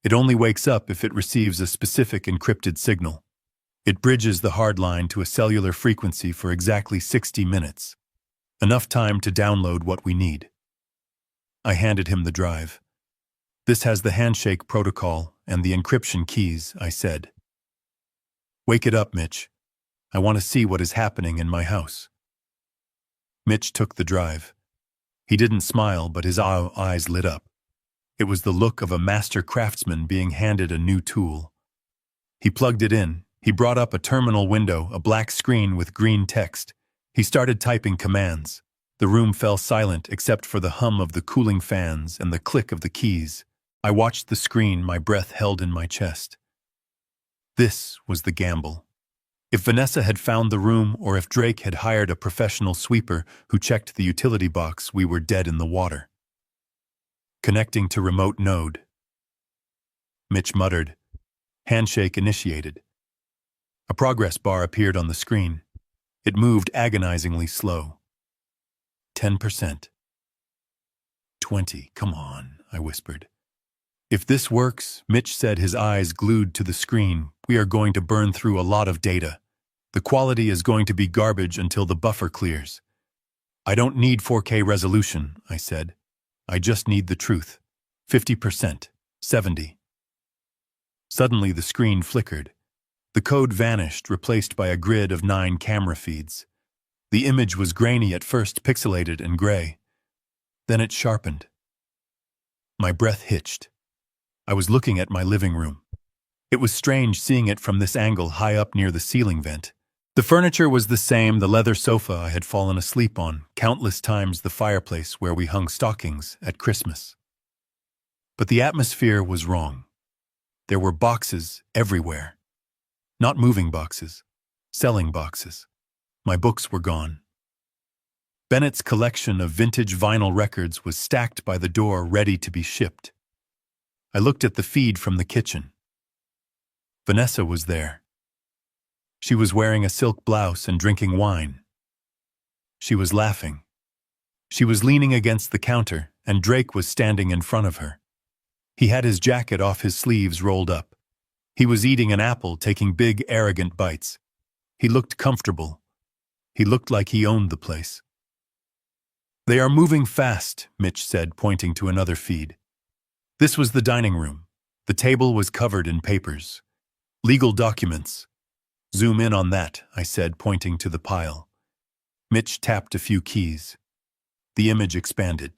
It only wakes up if it receives a specific encrypted signal. It bridges the hard line to a cellular frequency for exactly 60 minutes. Enough time to download what we need. I handed him the drive. This has the handshake protocol and the encryption keys, I said. Wake it up, Mitch. I want to see what is happening in my house. Mitch took the drive. He didn't smile, but his eyes lit up. It was the look of a master craftsman being handed a new tool. He plugged it in. He brought up a terminal window, a black screen with green text. He started typing commands. The room fell silent except for the hum of the cooling fans and the click of the keys. I watched the screen, my breath held in my chest. This was the gamble. If Vanessa had found the room, or if Drake had hired a professional sweeper who checked the utility box, we were dead in the water. Connecting to remote node. Mitch muttered. Handshake initiated. A progress bar appeared on the screen. It moved agonizingly slow. 10%. 20, come on, I whispered. If this works, Mitch said, his eyes glued to the screen, we are going to burn through a lot of data. The quality is going to be garbage until the buffer clears. I don't need 4K resolution, I said. I just need the truth. 50%. 70. Suddenly the screen flickered. The code vanished, replaced by a grid of 9 camera feeds. The image was grainy at first, pixelated and gray. Then it sharpened. My breath hitched. I was looking at my living room. It was strange seeing it from this angle high up near the ceiling vent. The furniture was the same, the leather sofa I had fallen asleep on, countless times the fireplace where we hung stockings at Christmas. But the atmosphere was wrong. There were boxes everywhere. Not moving boxes, selling boxes. My books were gone. Bennett's collection of vintage vinyl records was stacked by the door, ready to be shipped. I looked at the feed from the kitchen. Vanessa was there. She was wearing a silk blouse and drinking wine. She was laughing. She was leaning against the counter, and Drake was standing in front of her. He had his jacket off, his sleeves rolled up. He was eating an apple, taking big, arrogant bites. He looked comfortable. He looked like he owned the place. They are moving fast, Mitch said, pointing to another feed. This was the dining room. The table was covered in papers. Legal documents. Zoom in on that, I said, pointing to the pile. Mitch tapped a few keys. The image expanded.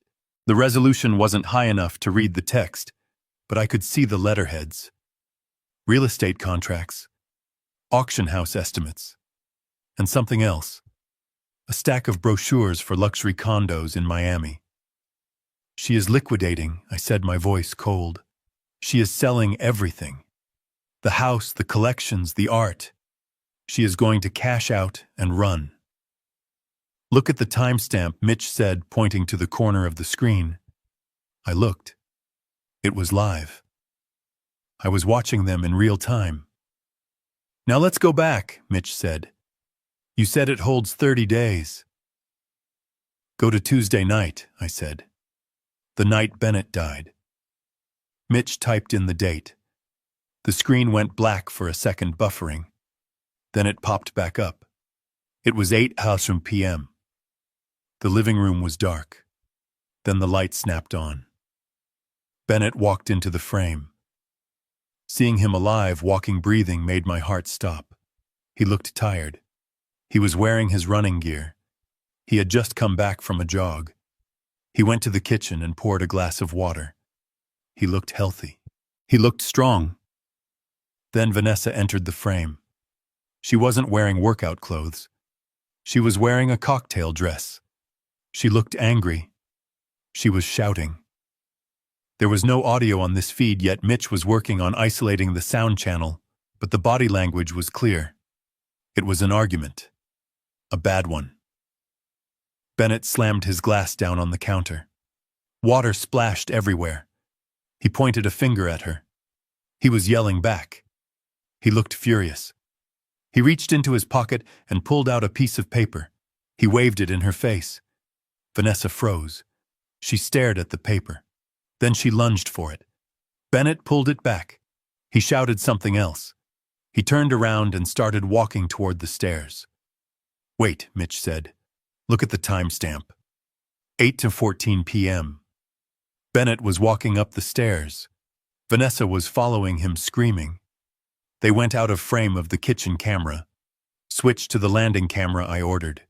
The resolution wasn't high enough to read the text, but I could see the letterheads. Real estate contracts, auction house estimates, and something else. A stack of brochures for luxury condos in Miami. She is liquidating, I said, my voice cold. She is selling everything. The house, the collections, the art. She is going to cash out and run. Look at the timestamp, Mitch said, pointing to the corner of the screen. I looked. It was live. I was watching them in real time. Now let's go back, Mitch said. You said it holds 30 days. Go to Tuesday night, I said. The night Bennett died. Mitch typed in the date. The screen went black for a second, buffering. Then it popped back up. It was 8 p.m. The living room was dark. Then the light snapped on. Bennett walked into the frame. Seeing him alive, walking, breathing, made my heart stop. He looked tired. He was wearing his running gear. He had just come back from a jog. He went to the kitchen and poured a glass of water. He looked healthy. He looked strong. Then Vanessa entered the frame. She wasn't wearing workout clothes. She was wearing a cocktail dress. She looked angry. She was shouting. There was no audio on this feed, yet Mitch was working on isolating the sound channel, but the body language was clear. It was an argument. A bad one. Bennett slammed his glass down on the counter. Water splashed everywhere. He pointed a finger at her. He was yelling back. He looked furious. He reached into his pocket and pulled out a piece of paper. He waved it in her face. Vanessa froze. She stared at the paper. Then she lunged for it. Bennett pulled it back. He shouted something else. He turned around and started walking toward the stairs. Wait, Mitch said. Look at the timestamp. 8:14 p.m. Bennett was walking up the stairs. Vanessa was following him, screaming. They went out of frame of the kitchen camera. Switch to the landing camera, I ordered.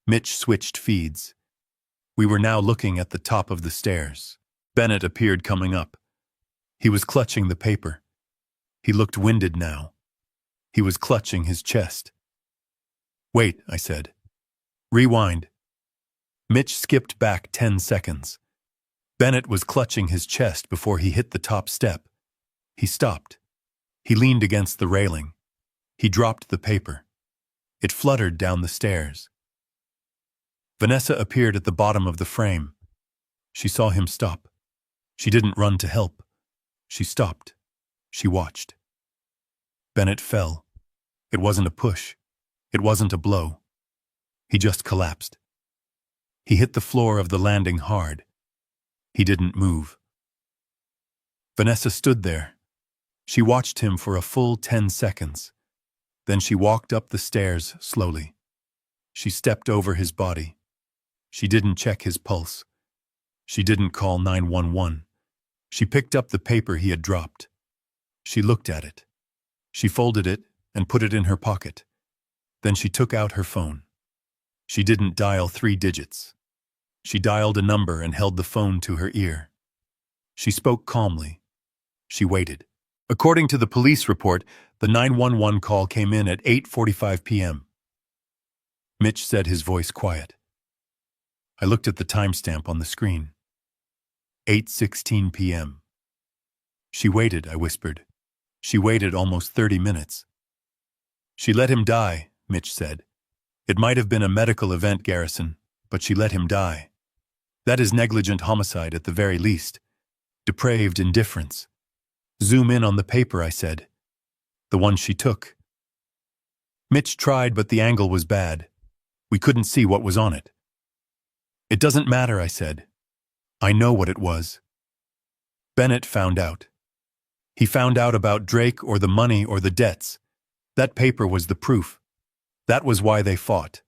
Mitch switched feeds. We were now looking at the top of the stairs. Bennett appeared coming up. He was clutching the paper. He looked winded now. He was clutching his chest. "Wait," I said. "Rewind." Mitch skipped back 10 seconds. Bennett was clutching his chest before he hit the top step. He stopped. He leaned against the railing. He dropped the paper. It fluttered down the stairs. Vanessa appeared at the bottom of the frame. She saw him stop. She didn't run to help. She stopped. She watched. Bennett fell. It wasn't a push. It wasn't a blow. He just collapsed. He hit the floor of the landing hard. He didn't move. Vanessa stood there. She watched him for a full 10 seconds. Then she walked up the stairs slowly. She stepped over his body. She didn't check his pulse. She didn't call 911. She picked up the paper he had dropped. She looked at it. She folded it and put it in her pocket. Then she took out her phone. She didn't dial 3 digits. She dialed a number and held the phone to her ear. She spoke calmly. She waited. According to the police report, the 911 call came in at 8:45 p.m. Mitch said, his voice quiet. I looked at the timestamp on the screen. 8:16 p.m. She waited, I whispered. She waited almost 30 minutes. She let him die, Mitch said. It might have been a medical event, Garrison, but she let him die. That is negligent homicide at the very least. Depraved indifference. Zoom in on the paper, I said. The one she took. Mitch tried, but the angle was bad. We couldn't see what was on it. It doesn't matter, I said. I know what it was. Bennett found out. He found out about Drake or the money or the debts. That paper was the proof. That was why they fought.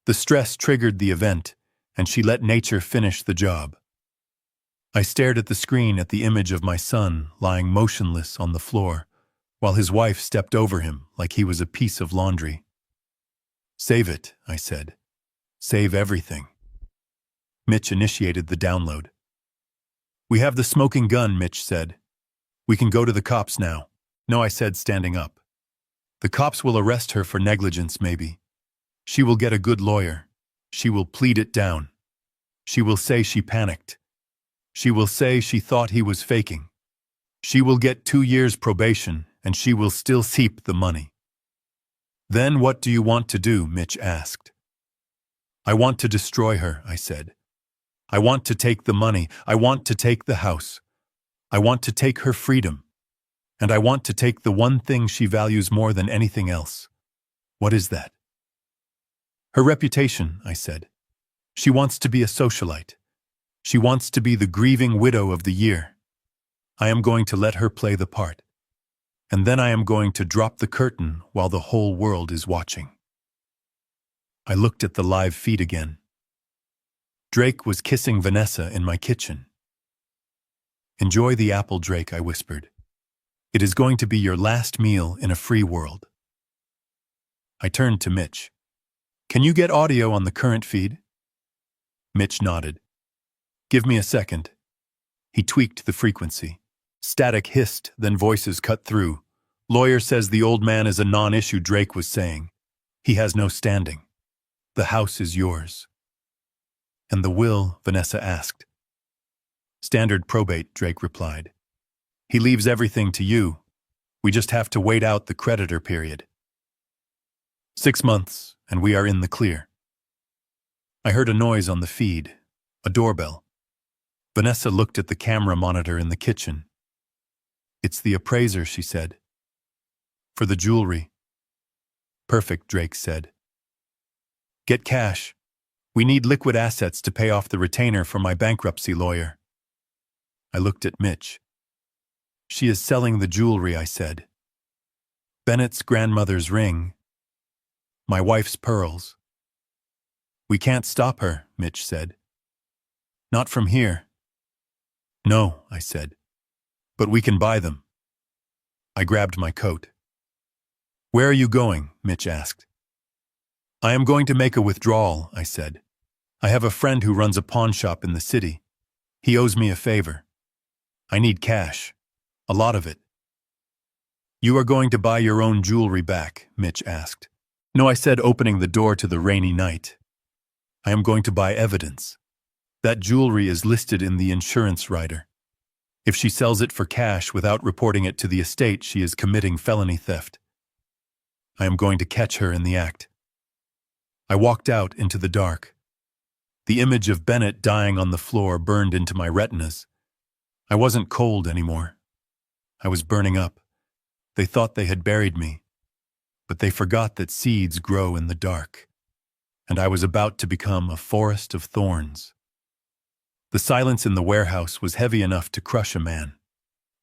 The stress triggered the event, and she let nature finish the job. I stared at the screen at the image of my son lying motionless on the floor, while his wife stepped over him like he was a piece of laundry. Save it, I said. Save everything. Mitch initiated the download. We have the smoking gun, Mitch said. We can go to the cops now. No, I said, standing up. The cops will arrest her for negligence, maybe. She will get a good lawyer. She will plead it down. She will say she panicked. She will say she thought he was faking. She will get 2 years probation, and she will still keep the money. Then what do you want to do? Mitch asked. I want to destroy her, I said. I want to take the money. I want to take the house. I want to take her freedom. And I want to take the one thing she values more than anything else. What is that? Her reputation, I said. She wants to be a socialite. She wants to be the grieving widow of the year. I am going to let her play the part. And then I am going to drop the curtain while the whole world is watching. I looked at the live feed again. Drake was kissing Vanessa in my kitchen. Enjoy the apple, Drake, I whispered. It is going to be your last meal in a free world. I turned to Mitch. Can you get audio on the current feed? Mitch nodded. Give me a second. He tweaked the frequency. Static hissed, then voices cut through. Lawyer says the old man is a non-issue, Drake was saying. He has no standing. The house is yours. And the will? Vanessa asked. Standard probate, Drake replied. He leaves everything to you. We just have to wait out the creditor period. 6 months, and we are in the clear. I heard a noise on the feed, a doorbell. Vanessa looked at the camera monitor in the kitchen. It's the appraiser, she said. For the jewelry. Perfect, Drake said. Get cash. We need liquid assets to pay off the retainer for my bankruptcy lawyer. I looked at Mitch. She is selling the jewelry, I said. Bennett's grandmother's ring. My wife's pearls. We can't stop her, Mitch said. Not from here. No, I said. But we can buy them. I grabbed my coat. Where are you going? Mitch asked. I am going to make a withdrawal, I said. I have a friend who runs a pawn shop in the city. He owes me a favor. I need cash. A lot of it. You are going to buy your own jewelry back, Mitch asked. No, I said, opening the door to the rainy night. I am going to buy evidence. That jewelry is listed in the insurance rider. If she sells it for cash without reporting it to the estate, she is committing felony theft. I am going to catch her in the act. I walked out into the dark. The image of Bennett dying on the floor burned into my retinas. I wasn't cold anymore. I was burning up. They thought they had buried me, but they forgot that seeds grow in the dark, and I was about to become a forest of thorns. The silence in the warehouse was heavy enough to crush a man.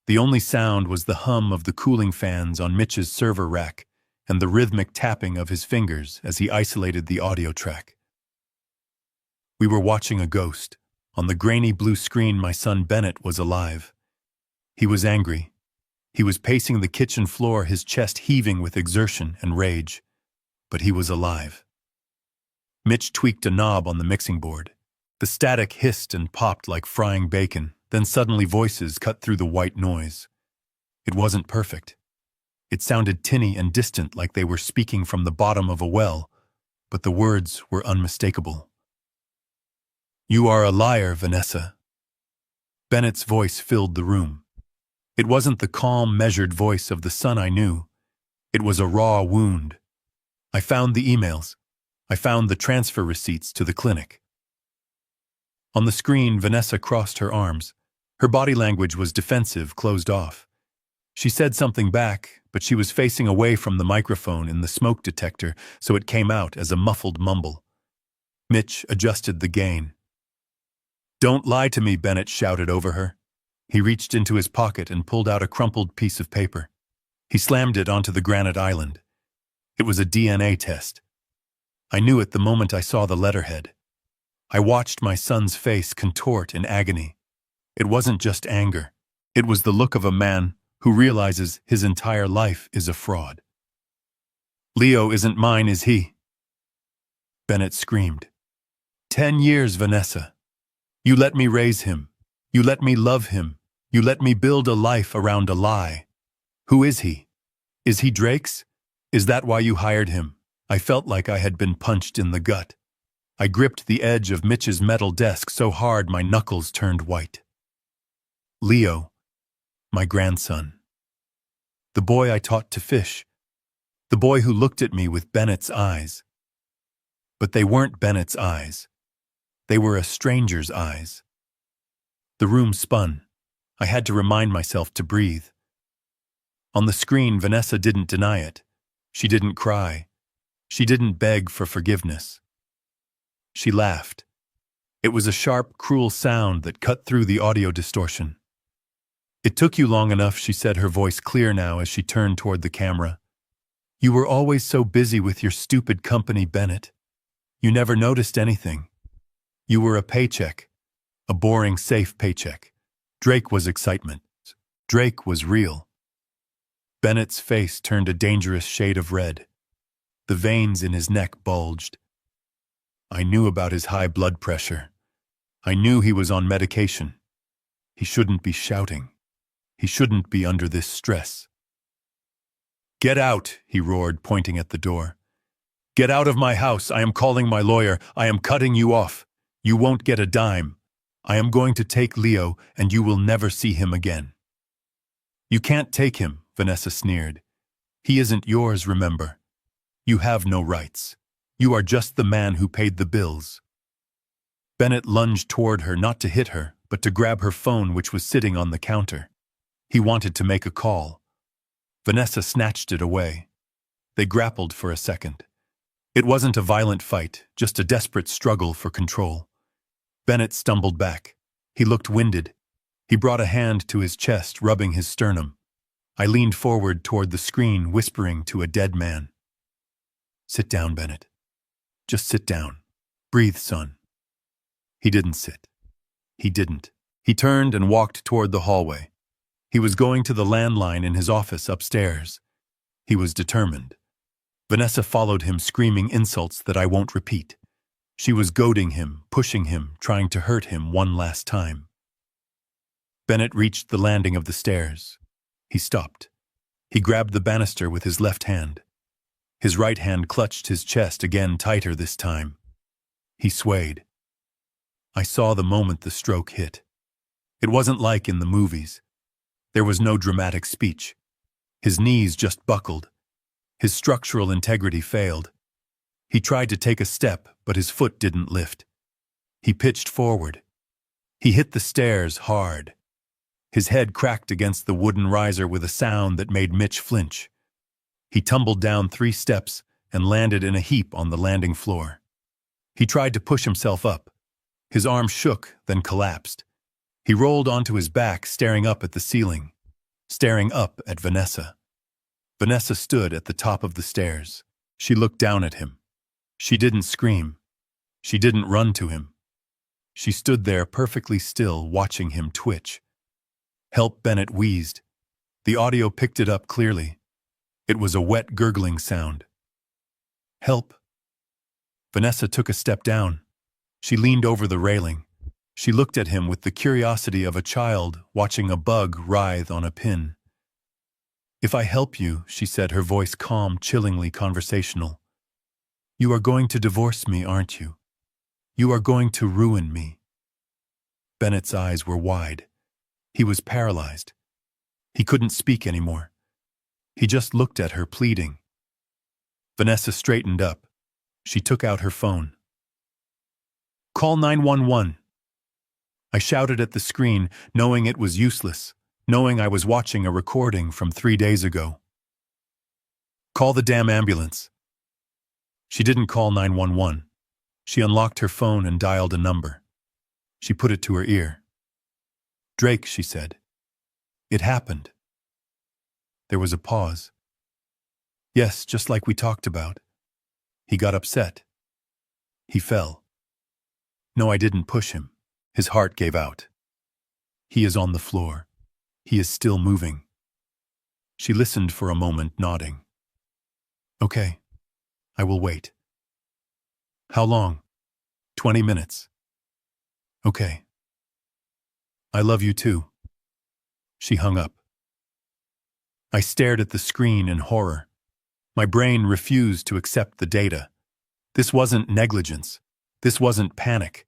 The only sound was the hum of the cooling fans on Mitch's server rack and the rhythmic tapping of his fingers as he isolated the audio track. We were watching a ghost. On the grainy blue screen, my son Bennett was alive. He was angry. He was pacing the kitchen floor, his chest heaving with exertion and rage. But he was alive. Mitch tweaked a knob on the mixing board. The static hissed and popped like frying bacon, then suddenly voices cut through the white noise. It wasn't perfect. It sounded tinny and distant, like they were speaking from the bottom of a well, but the words were unmistakable. You are a liar, Vanessa. Bennett's voice filled the room. It wasn't the calm, measured voice of the son I knew. It was a raw wound. I found the emails. I found the transfer receipts to the clinic. On the screen, Vanessa crossed her arms. Her body language was defensive, closed off. She said something back, but she was facing away from the microphone in the smoke detector, so it came out as a muffled mumble. Mitch adjusted the gain. Don't lie to me, Bennett shouted over her. He reached into his pocket and pulled out a crumpled piece of paper. He slammed it onto the granite island. It was a DNA test. I knew it the moment I saw the letterhead. I watched my son's face contort in agony. It wasn't just anger. It was the look of a man who realizes his entire life is a fraud. Leo isn't mine, is he? Bennett screamed. 10 years, Vanessa. You let me raise him. You let me love him. You let me build a life around a lie. Who is he? Is he Drake's? Is that why you hired him? I felt like I had been punched in the gut. I gripped the edge of Mitch's metal desk so hard my knuckles turned white. Leo, my grandson. The boy I taught to fish. The boy who looked at me with Bennett's eyes. But they weren't Bennett's eyes. They were a stranger's eyes. The room spun. I had to remind myself to breathe. On the screen, Vanessa didn't deny it. She didn't cry. She didn't beg for forgiveness. She laughed. It was a sharp, cruel sound that cut through the audio distortion. It took you long enough, she said, her voice clear now as she turned toward the camera. You were always so busy with your stupid company, Bennett. You never noticed anything. You were a paycheck. A boring, safe paycheck. Drake was excitement. Drake was real. Bennett's face turned a dangerous shade of red. The veins in his neck bulged. I knew about his high blood pressure. I knew he was on medication. He shouldn't be shouting. He shouldn't be under this stress. Get out, he roared, pointing at the door. Get out of my house. I am calling my lawyer. I am cutting you off. You won't get a dime. I am going to take Leo, and you will never see him again. You can't take him, Vanessa sneered. He isn't yours, remember. You have no rights. You are just the man who paid the bills. Bennett lunged toward her, not to hit her, but to grab her phone, which was sitting on the counter. He wanted to make a call. Vanessa snatched it away. They grappled for a second. It wasn't a violent fight, just a desperate struggle for control. Bennett stumbled back. He looked winded. He brought a hand to his chest, rubbing his sternum. I leaned forward toward the screen, whispering to a dead man. Sit down, Bennett. Just sit down. Breathe, son. He didn't sit. He didn't. He turned and walked toward the hallway. He was going to the landline in his office upstairs. He was determined. Vanessa followed him, screaming insults that I won't repeat. She was goading him, pushing him, trying to hurt him one last time. Bennett reached the landing of the stairs. He stopped. He grabbed the banister with his left hand. His right hand clutched his chest again, tighter this time. He swayed. I saw the moment the stroke hit. It wasn't like in the movies. There was no dramatic speech. His knees just buckled. His structural integrity failed. He tried to take a step, but his foot didn't lift. He pitched forward. He hit the stairs hard. His head cracked against the wooden riser with a sound that made Mitch flinch. He tumbled down 3 steps and landed in a heap on the landing floor. He tried to push himself up. His arm shook, then collapsed. He rolled onto his back, staring up at the ceiling, staring up at Vanessa. Vanessa stood at the top of the stairs. She looked down at him. She didn't scream. She didn't run to him. She stood there perfectly still, watching him twitch. "Help," Bennett wheezed. The audio picked it up clearly. It was a wet, gurgling sound. "Help." Vanessa took a step down. She leaned over the railing. She looked at him with the curiosity of a child watching a bug writhe on a pin. "If I help you," she said, her voice calm, chillingly conversational, "you are going to divorce me, aren't you? You are going to ruin me." Bennett's eyes were wide. He was paralyzed. He couldn't speak anymore. He just looked at her, pleading. Vanessa straightened up. She took out her phone. "Call 911. I shouted at the screen, knowing it was useless, knowing I was watching a recording from 3 days ago. "Call the damn ambulance." She didn't call 911. She unlocked her phone and dialed a number. She put it to her ear. "Drake," she said. "It happened." There was a pause. "Yes, just like we talked about." He got upset. He fell. "No, I didn't push him." His heart gave out. "He is on the floor. He is still moving." She listened for a moment, nodding. "Okay, I will wait." "How long?" 20 minutes. "Okay. I love you too." She hung up. I stared at the screen in horror. My brain refused to accept the data. This wasn't negligence. This wasn't panic.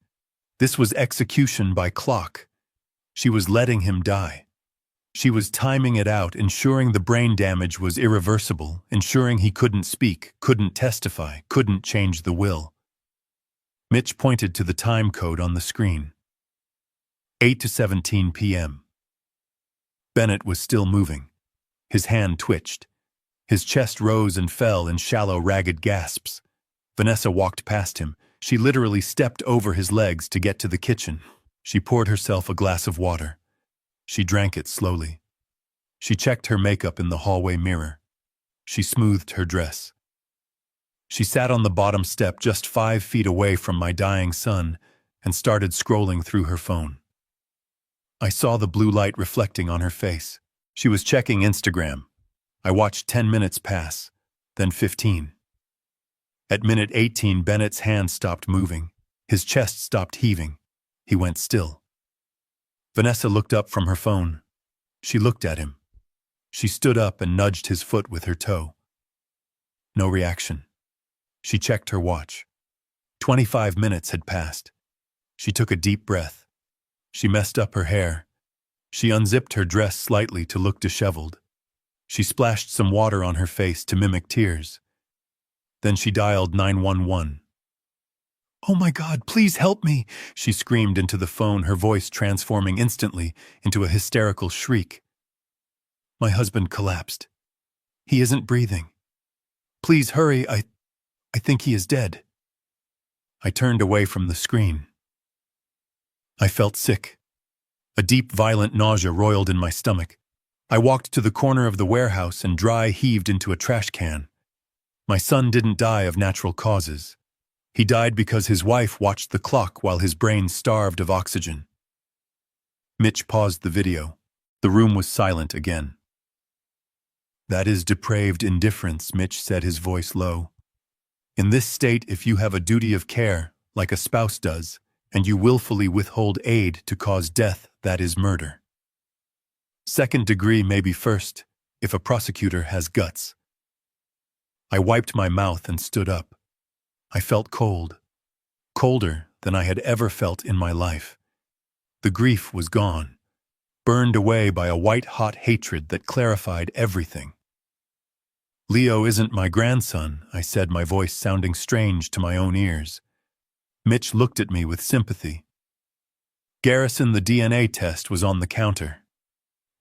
This was execution by clock. She was letting him die. She was timing it out, ensuring the brain damage was irreversible, ensuring he couldn't speak, couldn't testify, couldn't change the will. Mitch pointed to the time code on the screen. 8 to 17 p.m. Bennett was still moving. His hand twitched. His chest rose and fell in shallow, ragged gasps. Vanessa walked past him. She literally stepped over his legs to get to the kitchen. She poured herself a glass of water. She drank it slowly. She checked her makeup in the hallway mirror. She smoothed her dress. She sat on the bottom step just 5 feet away from my dying son and started scrolling through her phone. I saw the blue light reflecting on her face. She was checking Instagram. I watched 10 minutes pass, then 15. At minute 18, Bennett's hand stopped moving. His chest stopped heaving. He went still. Vanessa looked up from her phone. She looked at him. She stood up and nudged his foot with her toe. No reaction. She checked her watch. 25 minutes had passed. She took a deep breath. She messed up her hair. She unzipped her dress slightly to look disheveled. She splashed some water on her face to mimic tears. Then she dialed 911. "Oh my God, please help me," she screamed into the phone, her voice transforming instantly into a hysterical shriek. "My husband collapsed. He isn't breathing. Please hurry, I think he is dead." I turned away from the screen. I felt sick. A deep, violent nausea roiled in my stomach. I walked to the corner of the warehouse and dry heaved into a trash can. My son didn't die of natural causes. He died because his wife watched the clock while his brain starved of oxygen. Mitch paused the video. The room was silent again. That is depraved indifference, Mitch said, his voice low. In this state, if you have a duty of care, like a spouse does, and you willfully withhold aid to cause death, that is murder. Second degree may be first, if a prosecutor has guts. I wiped my mouth and stood up. I felt cold, colder than I had ever felt in my life. The grief was gone, burned away by a white-hot hatred that clarified everything. Leo isn't my grandson, I said, my voice sounding strange to my own ears. Mitch looked at me with sympathy. Garrison, the DNA test was on the counter.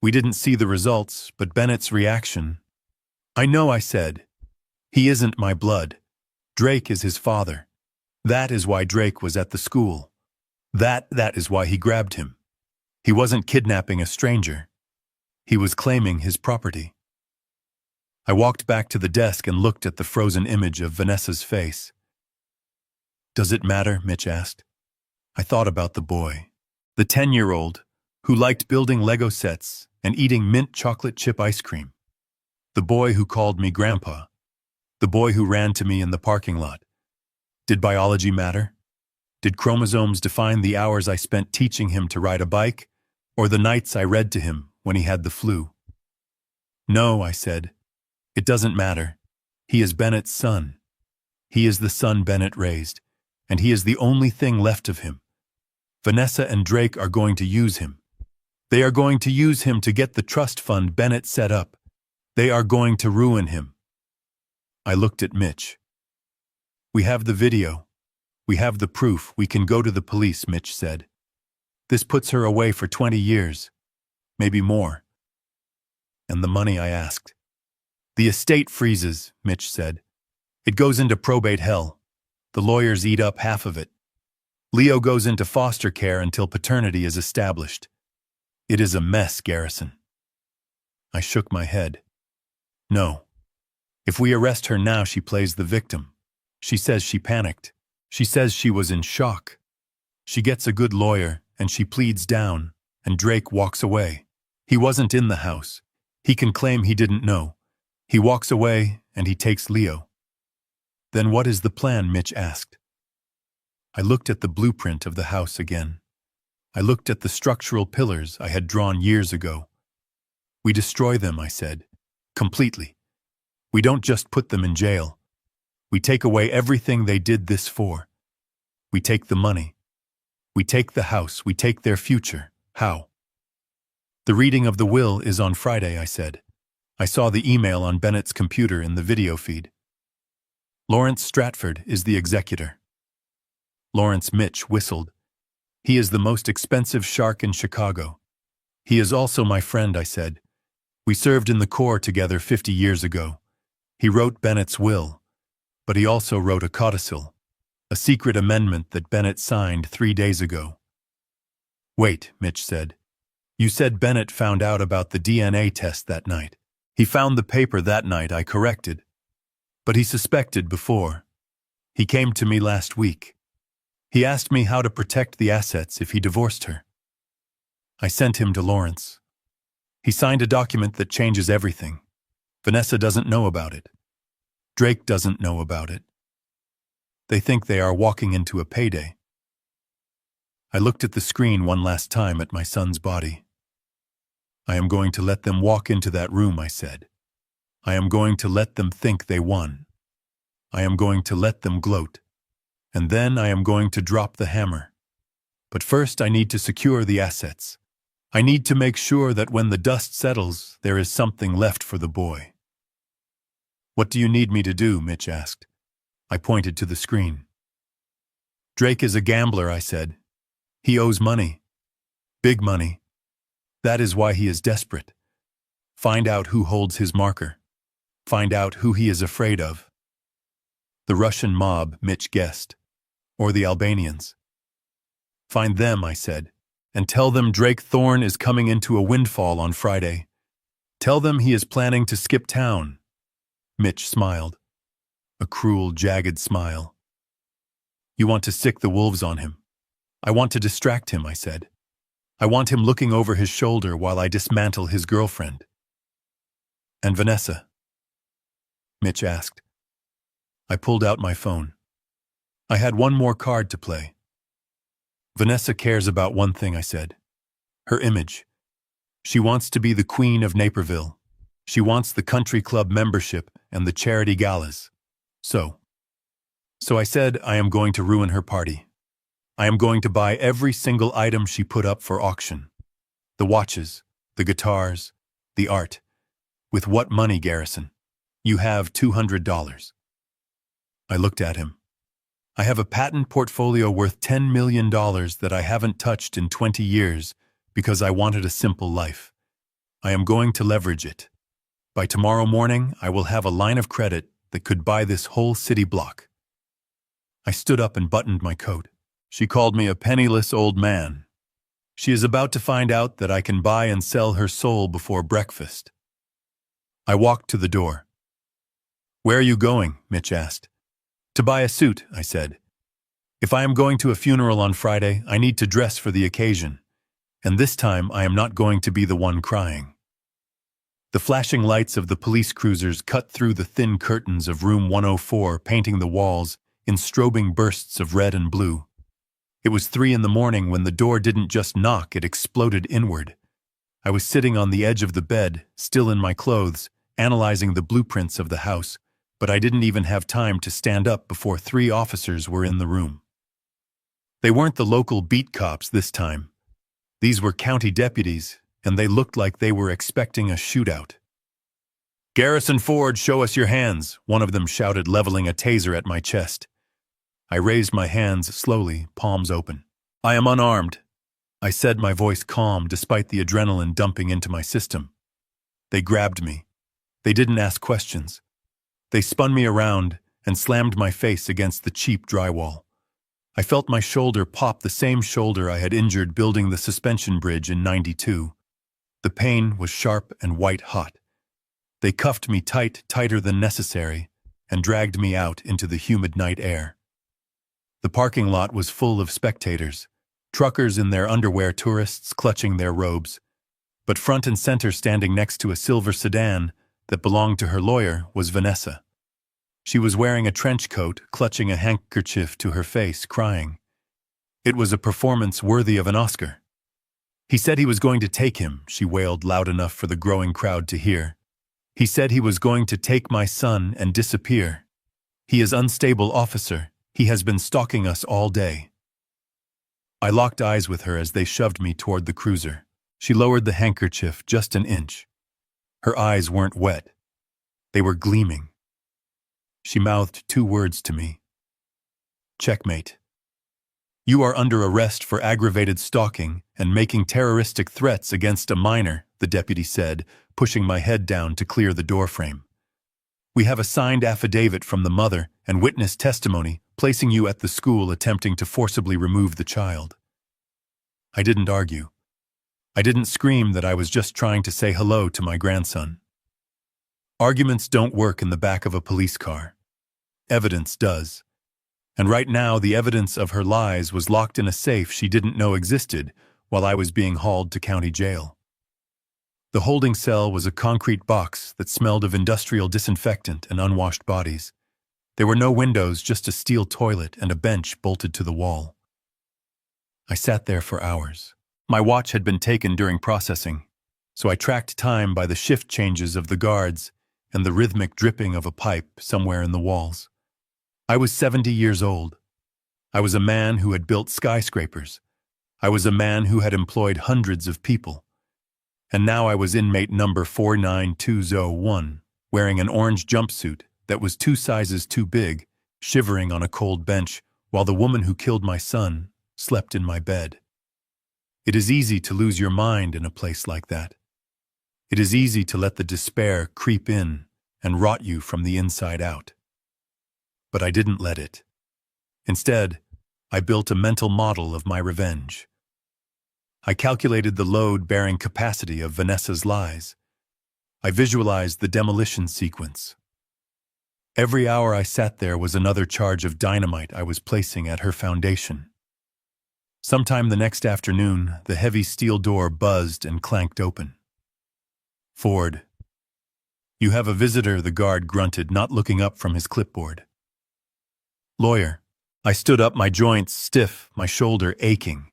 We didn't see the results, but Bennett's reaction. I know, I said. He isn't my blood. Drake is his father. That is why Drake was at the school. That is why he grabbed him. He wasn't kidnapping a stranger. He was claiming his property. I walked back to the desk and looked at the frozen image of Vanessa's face. Does it matter? Mitch asked. I thought about the boy, the 10-year-old, who liked building Lego sets and eating mint chocolate chip ice cream. The boy who called me Grandpa. The boy who ran to me in the parking lot. Did biology matter? Did chromosomes define the hours I spent teaching him to ride a bike, or the nights I read to him when he had the flu? No, I said. It doesn't matter. He is Bennett's son. He is the son Bennett raised, and he is the only thing left of him. Vanessa and Drake are going to use him. They are going to use him to get the trust fund Bennett set up. They are going to ruin him. I looked at Mitch. We have the video. We have the proof. We can go to the police, Mitch said. This puts her away for 20 years. Maybe more. And the money, I asked. The estate freezes, Mitch said. It goes into probate hell. The lawyers eat up half of it. Leo goes into foster care until paternity is established. It is a mess, Garrison. I shook my head. No. If we arrest her now, she plays the victim. She says she panicked. She says she was in shock. She gets a good lawyer, and she pleads down, and Drake walks away. He wasn't in the house. He can claim he didn't know. He walks away, and he takes Leo. Then what is the plan? Mitch asked. I looked at the blueprint of the house again. I looked at the structural pillars I had drawn years ago. We destroy them, I said, completely. We don't just put them in jail. We take away everything they did this for. We take the money. We take the house. We take their future. How? The reading of the will is on Friday, I said. I saw the email on Bennett's computer in the video feed. Lawrence Stratford is the executor. Lawrence. Mitch whistled. He is the most expensive shark in Chicago. He is also my friend, I said. We served in the Corps together 50 years ago. He wrote Bennett's will, but he also wrote a codicil, a secret amendment that Bennett signed 3 days ago. Wait, Mitch said. You said Bennett found out about the DNA test that night. He found the paper that night, I corrected. But he suspected before. He came to me last week. He asked me how to protect the assets if he divorced her. I sent him to Lawrence. He signed a document that changes everything. Vanessa doesn't know about it. Drake doesn't know about it. They think they are walking into a payday. I looked at the screen one last time at my son's body. I am going to let them walk into that room, I said. I am going to let them think they won. I am going to let them gloat. And then I am going to drop the hammer. But first I need to secure the assets. I need to make sure that when the dust settles, there is something left for the boy. What do you need me to do? Mitch asked. I pointed to the screen. Drake is a gambler, I said. He owes money. Big money. That is why he is desperate. Find out who holds his marker. Find out who he is afraid of. The Russian mob, Mitch guessed. Or the Albanians. Find them, I said, and tell them Drake Thorne is coming into a windfall on Friday. Tell them he is planning to skip town. Mitch smiled. A cruel, jagged smile. You want to sick the wolves on him. I want to distract him, I said. I want him looking over his shoulder while I dismantle his girlfriend. And Vanessa? Mitch asked. I pulled out my phone. I had one more card to play. Vanessa cares about one thing, I said. Her image. She wants to be the queen of Naperville. She wants the country club membership and the charity galas. So I said I am going to ruin her party. I am going to buy every single item she put up for auction. The watches, the guitars, the art. With what money, Garrison? You have $200. I looked at him. I have a patent portfolio worth $10 million that I haven't touched in 20 years because I wanted a simple life. I am going to leverage it. By tomorrow morning, I will have a line of credit that could buy this whole city block. I stood up and buttoned my coat. She called me a penniless old man. She is about to find out that I can buy and sell her soul before breakfast. I walked to the door. Where are you going? Mitch asked. To buy a suit, I said. If I am going to a funeral on Friday, I need to dress for the occasion. And this time I am not going to be the one crying. The flashing lights of the police cruisers cut through the thin curtains of room 104, painting the walls in strobing bursts of red and blue. It was 3 a.m. when the door didn't just knock, it exploded inward. I was sitting on the edge of the bed, still in my clothes, analyzing the blueprints of the house, but I didn't even have time to stand up before 3 officers were in the room. They weren't the local beat cops this time. These were county deputies, and they looked like they were expecting a shootout. Garrison Ford, show us your hands, one of them shouted, leveling a taser at my chest. I raised my hands slowly, palms open. I am unarmed, I said, my voice calm despite the adrenaline dumping into my system. They grabbed me. They didn't ask questions. They spun me around and slammed my face against the cheap drywall. I felt my shoulder pop, the same shoulder I had injured building the suspension bridge in '92. The pain was sharp and white-hot. They cuffed me tight, tighter than necessary, and dragged me out into the humid night air. The parking lot was full of spectators, truckers in their underwear, tourists clutching their robes. But front and center, standing next to a silver sedan that belonged to her lawyer, was Vanessa. She was wearing a trench coat, clutching a handkerchief to her face, crying. It was a performance worthy of an Oscar. He said he was going to take him, she wailed loud enough for the growing crowd to hear. He said he was going to take my son and disappear. He is unstable, officer. He has been stalking us all day. I locked eyes with her as they shoved me toward the cruiser. She lowered the handkerchief just an inch. Her eyes weren't wet. They were gleaming. She mouthed 2 words to me. Checkmate. You are under arrest for aggravated stalking and making terroristic threats against a minor, the deputy said, pushing my head down to clear the doorframe. We have a signed affidavit from the mother and witness testimony placing you at the school attempting to forcibly remove the child. I didn't argue. I didn't scream that I was just trying to say hello to my grandson. Arguments don't work in the back of a police car. Evidence does. And right now, the evidence of her lies was locked in a safe she didn't know existed while I was being hauled to county jail. The holding cell was a concrete box that smelled of industrial disinfectant and unwashed bodies. There were no windows, just a steel toilet and a bench bolted to the wall. I sat there for hours. My watch had been taken during processing, so I tracked time by the shift changes of the guards and the rhythmic dripping of a pipe somewhere in the walls. I was 70 years old. I was a man who had built skyscrapers. I was a man who had employed hundreds of people. And now I was inmate number 49201, wearing an orange jumpsuit that was 2 sizes too big, shivering on a cold bench while the woman who killed my son slept in my bed. It is easy to lose your mind in a place like that. It is easy to let the despair creep in and rot you from the inside out. But I didn't let it. Instead, I built a mental model of my revenge. I calculated the load-bearing capacity of Vanessa's lies. I visualized the demolition sequence. Every hour I sat there was another charge of dynamite I was placing at her foundation. Sometime the next afternoon, the heavy steel door buzzed and clanked open. Ford. You have a visitor, the guard grunted, not looking up from his clipboard. Lawyer. I stood up, my joints stiff, my shoulder aching.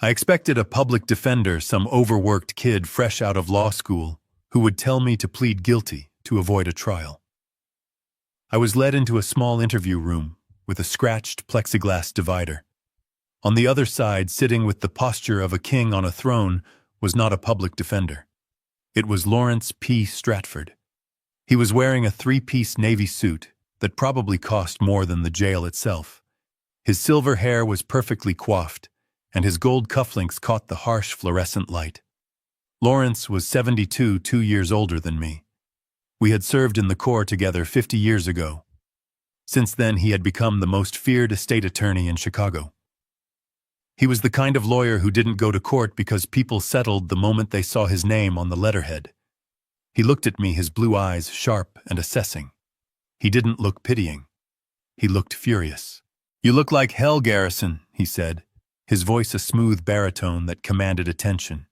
I expected a public defender, some overworked kid fresh out of law school, who would tell me to plead guilty to avoid a trial. I was led into a small interview room with a scratched plexiglass divider. On the other side, sitting with the posture of a king on a throne, was not a public defender. It was Lawrence P. Stratford. He was wearing a three-piece navy suit that probably cost more than the jail itself. His silver hair was perfectly coiffed, and his gold cufflinks caught the harsh fluorescent light. Lawrence was 72, 2 years older than me. We had served in the Corps together 50 years ago. Since then, he had become the most feared estate attorney in Chicago. He was the kind of lawyer who didn't go to court because people settled the moment they saw his name on the letterhead. He looked at me, his blue eyes sharp and assessing. He didn't look pitying. He looked furious. "You look like hell, Garrison," he said, his voice a smooth baritone that commanded attention.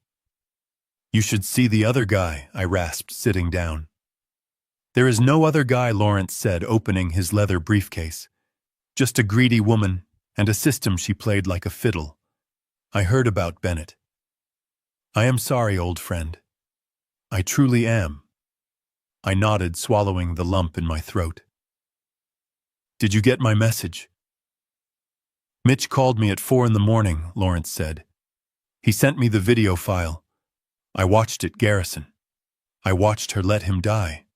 "You should see the other guy," I rasped, sitting down. "There is no other guy," Lawrence said, opening his leather briefcase. "Just a greedy woman and a system she played like a fiddle. I heard about Bennett. I am sorry, old friend. I truly am." I nodded, swallowing the lump in my throat. "Did you get my message?" "Mitch called me at 4 a.m, Lawrence said. "He sent me the video file. I watched it, Garrison. I watched her let him die."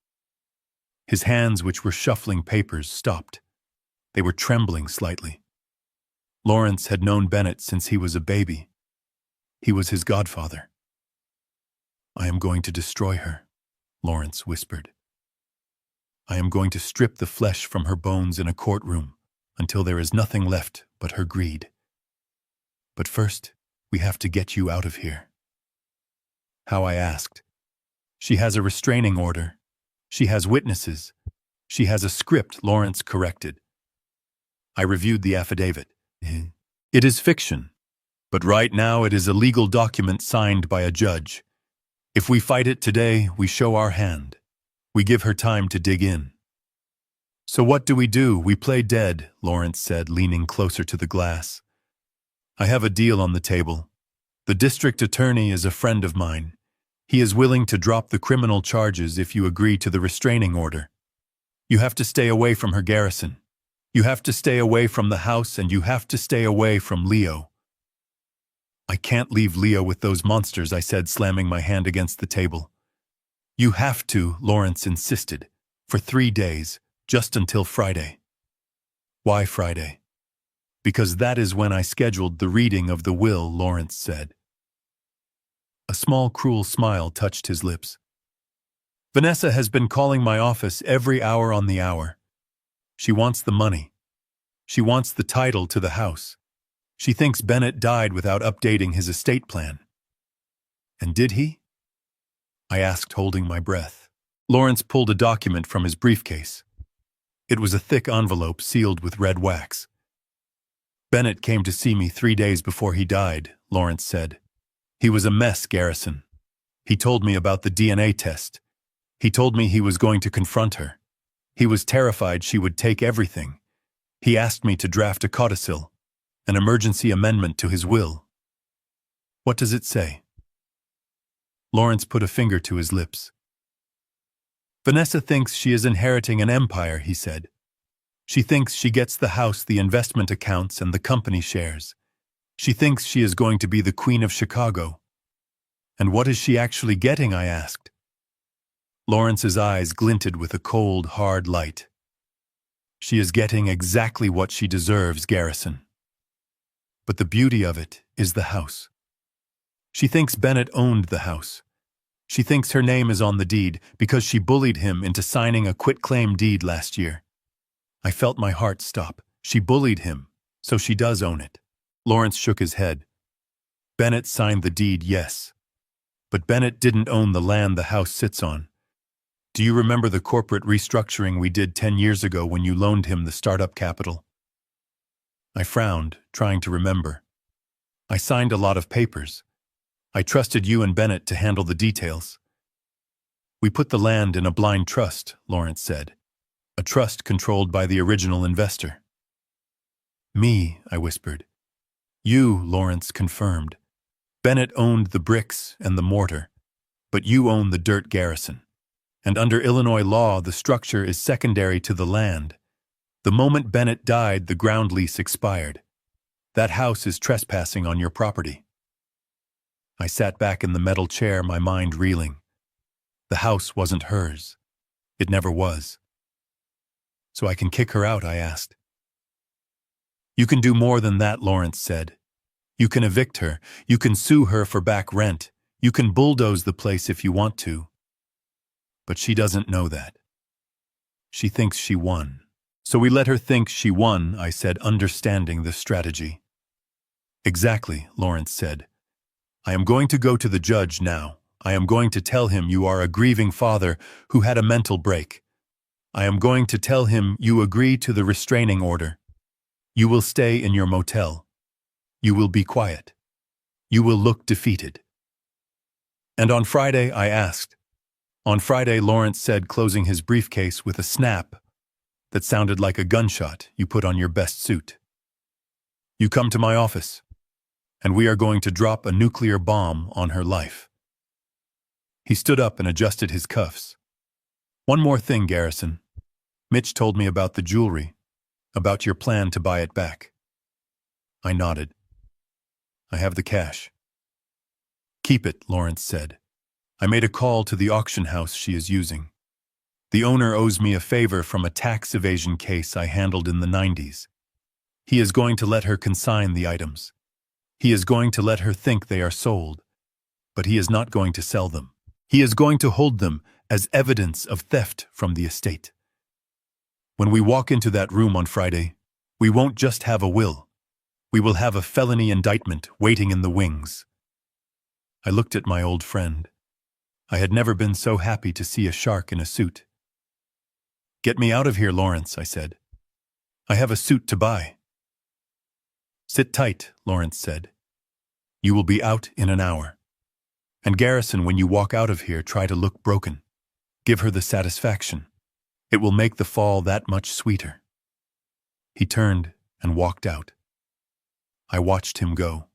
His hands, which were shuffling papers, stopped. They were trembling slightly. Lawrence had known Bennett since he was a baby. He was his godfather. "I am going to destroy her," Lawrence whispered. "I am going to strip the flesh from her bones in a courtroom until there is nothing left but her greed. But first, we have to get you out of here." "How?" I asked. "She has a restraining order. She has witnesses. She has a script," Lawrence corrected. I reviewed the affidavit. "It is fiction, but right now it is a legal document signed by a judge. If we fight it today, we show our hand. We give her time to dig in." "So what do? We play dead," Lawrence said, leaning closer to the glass. "I have a deal on the table. The district attorney is a friend of mine. He is willing to drop the criminal charges if you agree to the restraining order. You have to stay away from her, Garrison. You have to stay away from the house, and you have to stay away from Leo." "I can't leave Leo with those monsters," I said, slamming my hand against the table. "You have to," Lawrence insisted, "for 3 days, just until Friday." "Why Friday?" "Because that is when I scheduled the reading of the will," Lawrence said. A small, cruel smile touched his lips. "Vanessa has been calling my office every hour on the hour. She wants the money. She wants the title to the house. She thinks Bennett died without updating his estate plan." "And did he?" I asked, holding my breath. Lawrence pulled a document from his briefcase. It was a thick envelope sealed with red wax. "Bennett came to see me 3 days before he died," Lawrence said. "He was a mess, Garrison. He told me about the DNA test. He told me he was going to confront her. He was terrified she would take everything. He asked me to draft a codicil, an emergency amendment to his will." "What does it say?" Lawrence put a finger to his lips. "Vanessa thinks she is inheriting an empire," he said. "She thinks she gets the house, the investment accounts, and the company shares. She thinks she is going to be the Queen of Chicago." "And what is she actually getting?" I asked. Lawrence's eyes glinted with a cold, hard light. "She is getting exactly what she deserves, Garrison. But the beauty of it is the house. She thinks Bennett owned the house. She thinks her name is on the deed because she bullied him into signing a quitclaim deed last year." I felt my heart stop. She bullied him, so she does own it. Lawrence shook his head. "Bennett signed the deed, yes. But Bennett didn't own the land the house sits on. Do you remember the corporate restructuring we did 10 years ago when you loaned him the startup capital?" I frowned, trying to remember. "I signed a lot of papers. I trusted you and Bennett to handle the details." We put the land in a blind trust, Lawrence said. A trust controlled by the original investor. Me, I whispered. You, Lawrence confirmed. Bennett owned the bricks and the mortar, but you own the dirt, Garrison. And under Illinois law, the structure is secondary to the land. The moment Bennett died, the ground lease expired. That house is trespassing on your property. I sat back in the metal chair, my mind reeling. The house wasn't hers. It never was. So I can kick her out, I asked. You can do more than that, Lawrence said. You can evict her. You can sue her for back rent. You can bulldoze the place if you want to. But she doesn't know that. She thinks she won. So we let her think she won, I said, understanding the strategy. Exactly, Lawrence said. I am going to go to the judge now. I am going to tell him you are a grieving father who had a mental break. I am going to tell him you agree to the restraining order. You will stay in your motel. You will be quiet. You will look defeated. And on Friday, I asked. On Friday, Lawrence said, closing his briefcase with a snap that sounded like a gunshot you put on your best suit. You come to my office, and we are going to drop a nuclear bomb on her life. He stood up and adjusted his cuffs. One more thing, Garrison. Mitch told me about the jewelry, about your plan to buy it back. I nodded. I have the cash. Keep it, Lawrence said. I made a call to the auction house she is using. The owner owes me a favor from a tax evasion case I handled in the 90s. He is going to let her consign the items. He is going to let her think they are sold, but he is not going to sell them. He is going to hold them as evidence of theft from the estate. When we walk into that room on Friday, we won't just have a will. We will have a felony indictment waiting in the wings. I looked at my old friend. I had never been so happy to see a shark in a suit. Get me out of here, Lawrence, I said. I have a suit to buy. Sit tight, Lawrence said. You will be out in an hour. And Garrison, when you walk out of here, try to look broken. Give her the satisfaction. It will make the fall that much sweeter. He turned and walked out. I watched him go.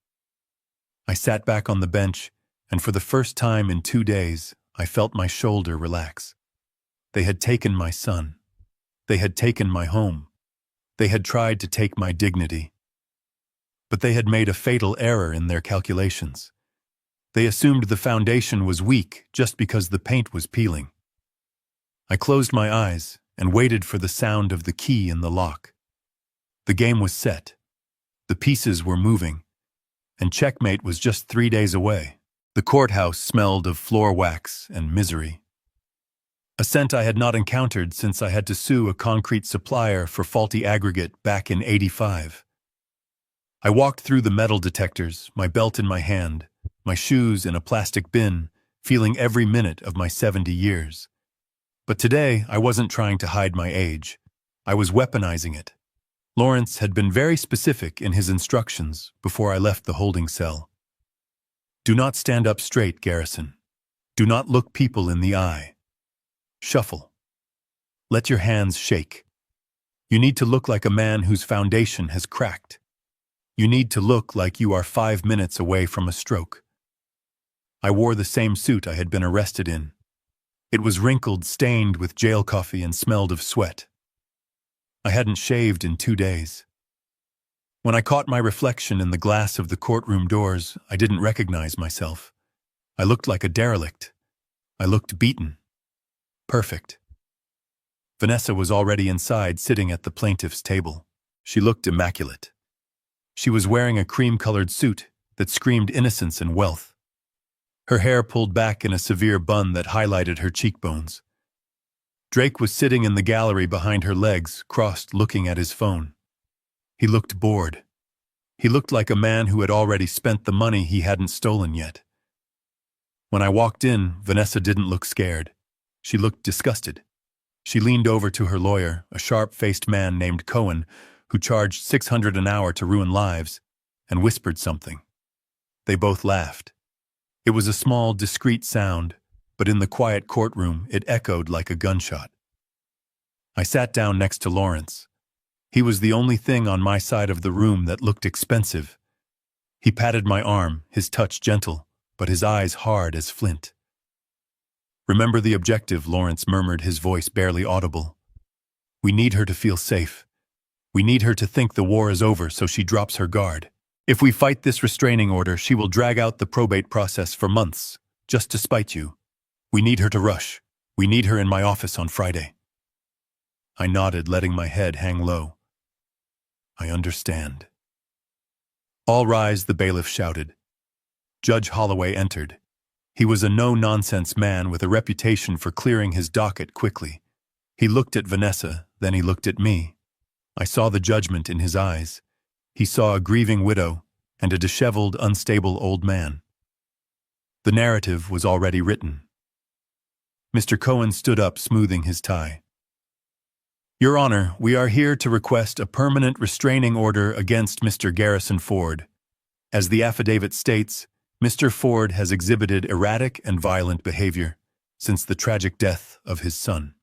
I sat back on the bench, and for the first time in 2 days, I felt my shoulder relax. They had taken my son. They had taken my home. They had tried to take my dignity. But they had made a fatal error in their calculations. They assumed the foundation was weak just because the paint was peeling. I closed my eyes and waited for the sound of the key in the lock. The game was set. The pieces were moving, and checkmate was just 3 days away. The courthouse smelled of floor wax and misery. A scent I had not encountered since I had to sue a concrete supplier for faulty aggregate back in '85. I walked through the metal detectors, my belt in my hand, my shoes in a plastic bin, feeling every minute of my 70 years. But today, I wasn't trying to hide my age. I was weaponizing it. Lawrence had been very specific in his instructions before I left the holding cell. Do not stand up straight, Garrison. Do not look people in the eye. Shuffle. Let your hands shake. You need to look like a man whose foundation has cracked. You need to look like you are 5 minutes away from a stroke. I wore the same suit I had been arrested in. It was wrinkled, stained with jail coffee, and smelled of sweat. I hadn't shaved in 2 days. When I caught my reflection in the glass of the courtroom doors, I didn't recognize myself. I looked like a derelict. I looked beaten. Perfect. Vanessa was already inside, sitting at the plaintiff's table. She looked immaculate. She was wearing a cream-colored suit that screamed innocence and wealth. Her hair pulled back in a severe bun that highlighted her cheekbones. Drake was sitting in the gallery behind her legs, crossed, looking at his phone. He looked bored. He looked like a man who had already spent the money he hadn't stolen yet. When I walked in, Vanessa didn't look scared. She looked disgusted. She leaned over to her lawyer, a sharp-faced man named Cohen, who charged $600 an hour to ruin lives, and whispered something. They both laughed. It was a small, discreet sound, but in the quiet courtroom it echoed like a gunshot. I sat down next to Lawrence. He was the only thing on my side of the room that looked expensive. He patted my arm, his touch gentle, but his eyes hard as flint. "Remember the objective," Lawrence murmured, his voice barely audible. "We need her to feel safe. We need her to think the war is over so she drops her guard. If we fight this restraining order, she will drag out the probate process for months, just to spite you. We need her to rush. We need her in my office on Friday." I nodded, letting my head hang low. "I understand." "All rise," the bailiff shouted. Judge Holloway entered. He was a no-nonsense man with a reputation for clearing his docket quickly. He looked at Vanessa, then he looked at me. I saw the judgment in his eyes. He saw a grieving widow and a disheveled, unstable old man. The narrative was already written. Mr. Cohen stood up, smoothing his tie. "Your Honor, we are here to request a permanent restraining order against Mr. Garrison Ford. As the affidavit states, Mr. Ford has exhibited erratic and violent behavior since the tragic death of his son.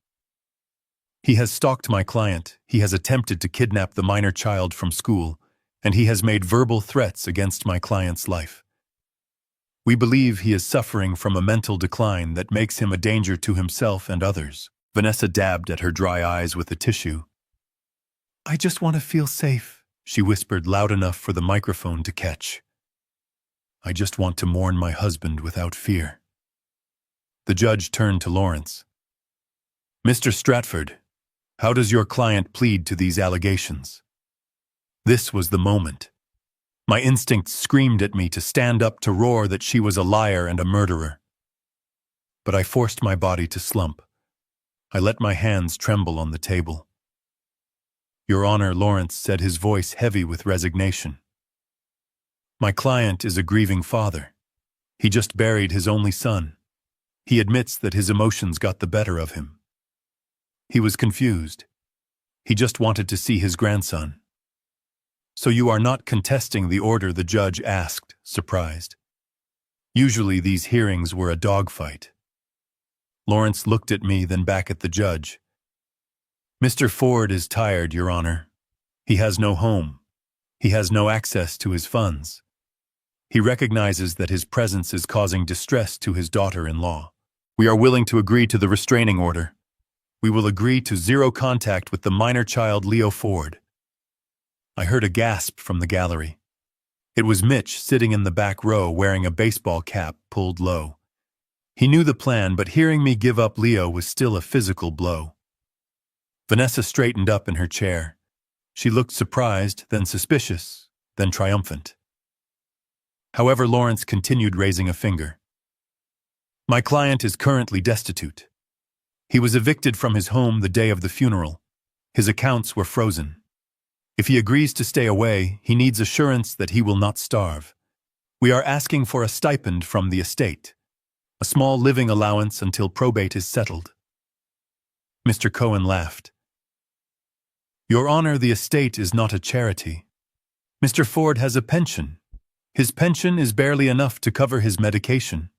He has stalked my client, he has attempted to kidnap the minor child from school, and he has made verbal threats against my client's life. We believe he is suffering from a mental decline that makes him a danger to himself and others." Vanessa dabbed at her dry eyes with a tissue. "I just want to feel safe," she whispered loud enough for the microphone to catch. "I just want to mourn my husband without fear." The judge turned to Lawrence. "Mr. Stratford, how does your client plead to these allegations?" This was the moment. My instincts screamed at me to stand up, to roar that she was a liar and a murderer. But I forced my body to slump. I let my hands tremble on the table. "Your Honor," Lawrence said, his voice heavy with resignation. "My client is a grieving father. He just buried his only son. He admits that his emotions got the better of him. He was confused. He just wanted to see his grandson." "So you are not contesting the order?" the judge asked, surprised. Usually these hearings were a dogfight. Lawrence looked at me, then back at the judge. "Mr. Ford is tired, Your Honor. He has no home. He has no access to his funds. He recognizes that his presence is causing distress to his daughter-in-law. We are willing to agree to the restraining order. We will agree to zero contact with the minor child, Leo Ford." I heard a gasp from the gallery. It was Mitch, sitting in the back row wearing a baseball cap pulled low. He knew the plan, but hearing me give up Leo was still a physical blow. Vanessa straightened up in her chair. She looked surprised, then suspicious, then triumphant. However, Lawrence continued, raising a finger. "My client is currently destitute. He was evicted from his home the day of the funeral. His accounts were frozen. If he agrees to stay away, he needs assurance that he will not starve. We are asking for a stipend from the estate, a small living allowance until probate is settled." Mr. Cohen laughed. "Your Honor, the estate is not a charity. Mr. Ford has a pension. His pension is barely enough to cover his medication."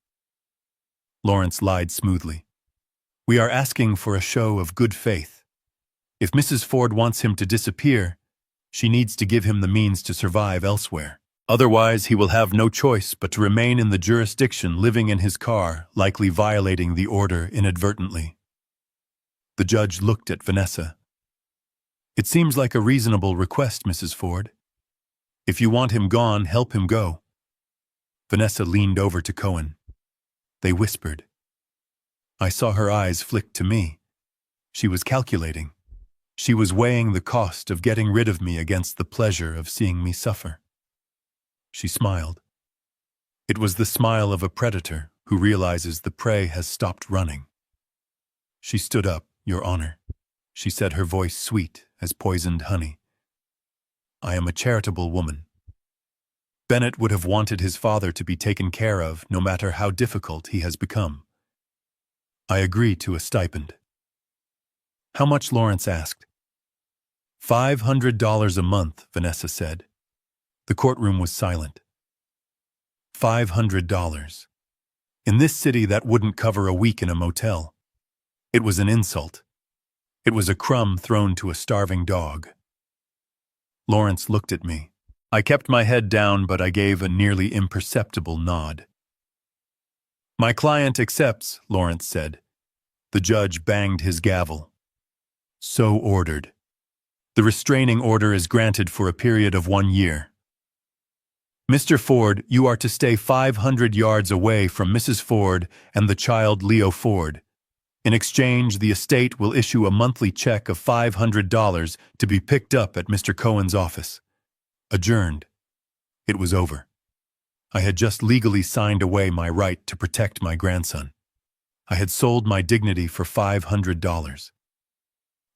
Lawrence lied smoothly. "We are asking for a show of good faith. If Mrs. Ford wants him to disappear, she needs to give him the means to survive elsewhere. Otherwise, he will have no choice but to remain in the jurisdiction, living in his car, likely violating the order inadvertently." The judge looked at Vanessa. "It seems like a reasonable request, Mrs. Ford. If you want him gone, help him go." Vanessa leaned over to Cohen. They whispered. I saw her eyes flick to me. She was calculating. She was weighing the cost of getting rid of me against the pleasure of seeing me suffer. She smiled. It was the smile of a predator who realizes the prey has stopped running. She stood up. "Your Honor," she said, her voice sweet as poisoned honey. "I am a charitable woman. Bennett would have wanted his father to be taken care of, no matter how difficult he has become. I agree to a stipend." "How much?" Lawrence asked. $500 a month, Vanessa said. The courtroom was silent. $500. In this city, that wouldn't cover a week in a motel. It was an insult. It was a crumb thrown to a starving dog. Lawrence looked at me. I kept my head down, but I gave a nearly imperceptible nod. "My client accepts," Lawrence said. The judge banged his gavel. "So ordered. The restraining order is granted for a period of 1 year. Mr. Ford, you are to stay 500 yards away from Mrs. Ford and the child Leo Ford. In exchange, the estate will issue a monthly check of $500 to be picked up at Mr. Cohen's office." Adjourned. It was over. I had just legally signed away my right to protect my grandson. I had sold my dignity for $500.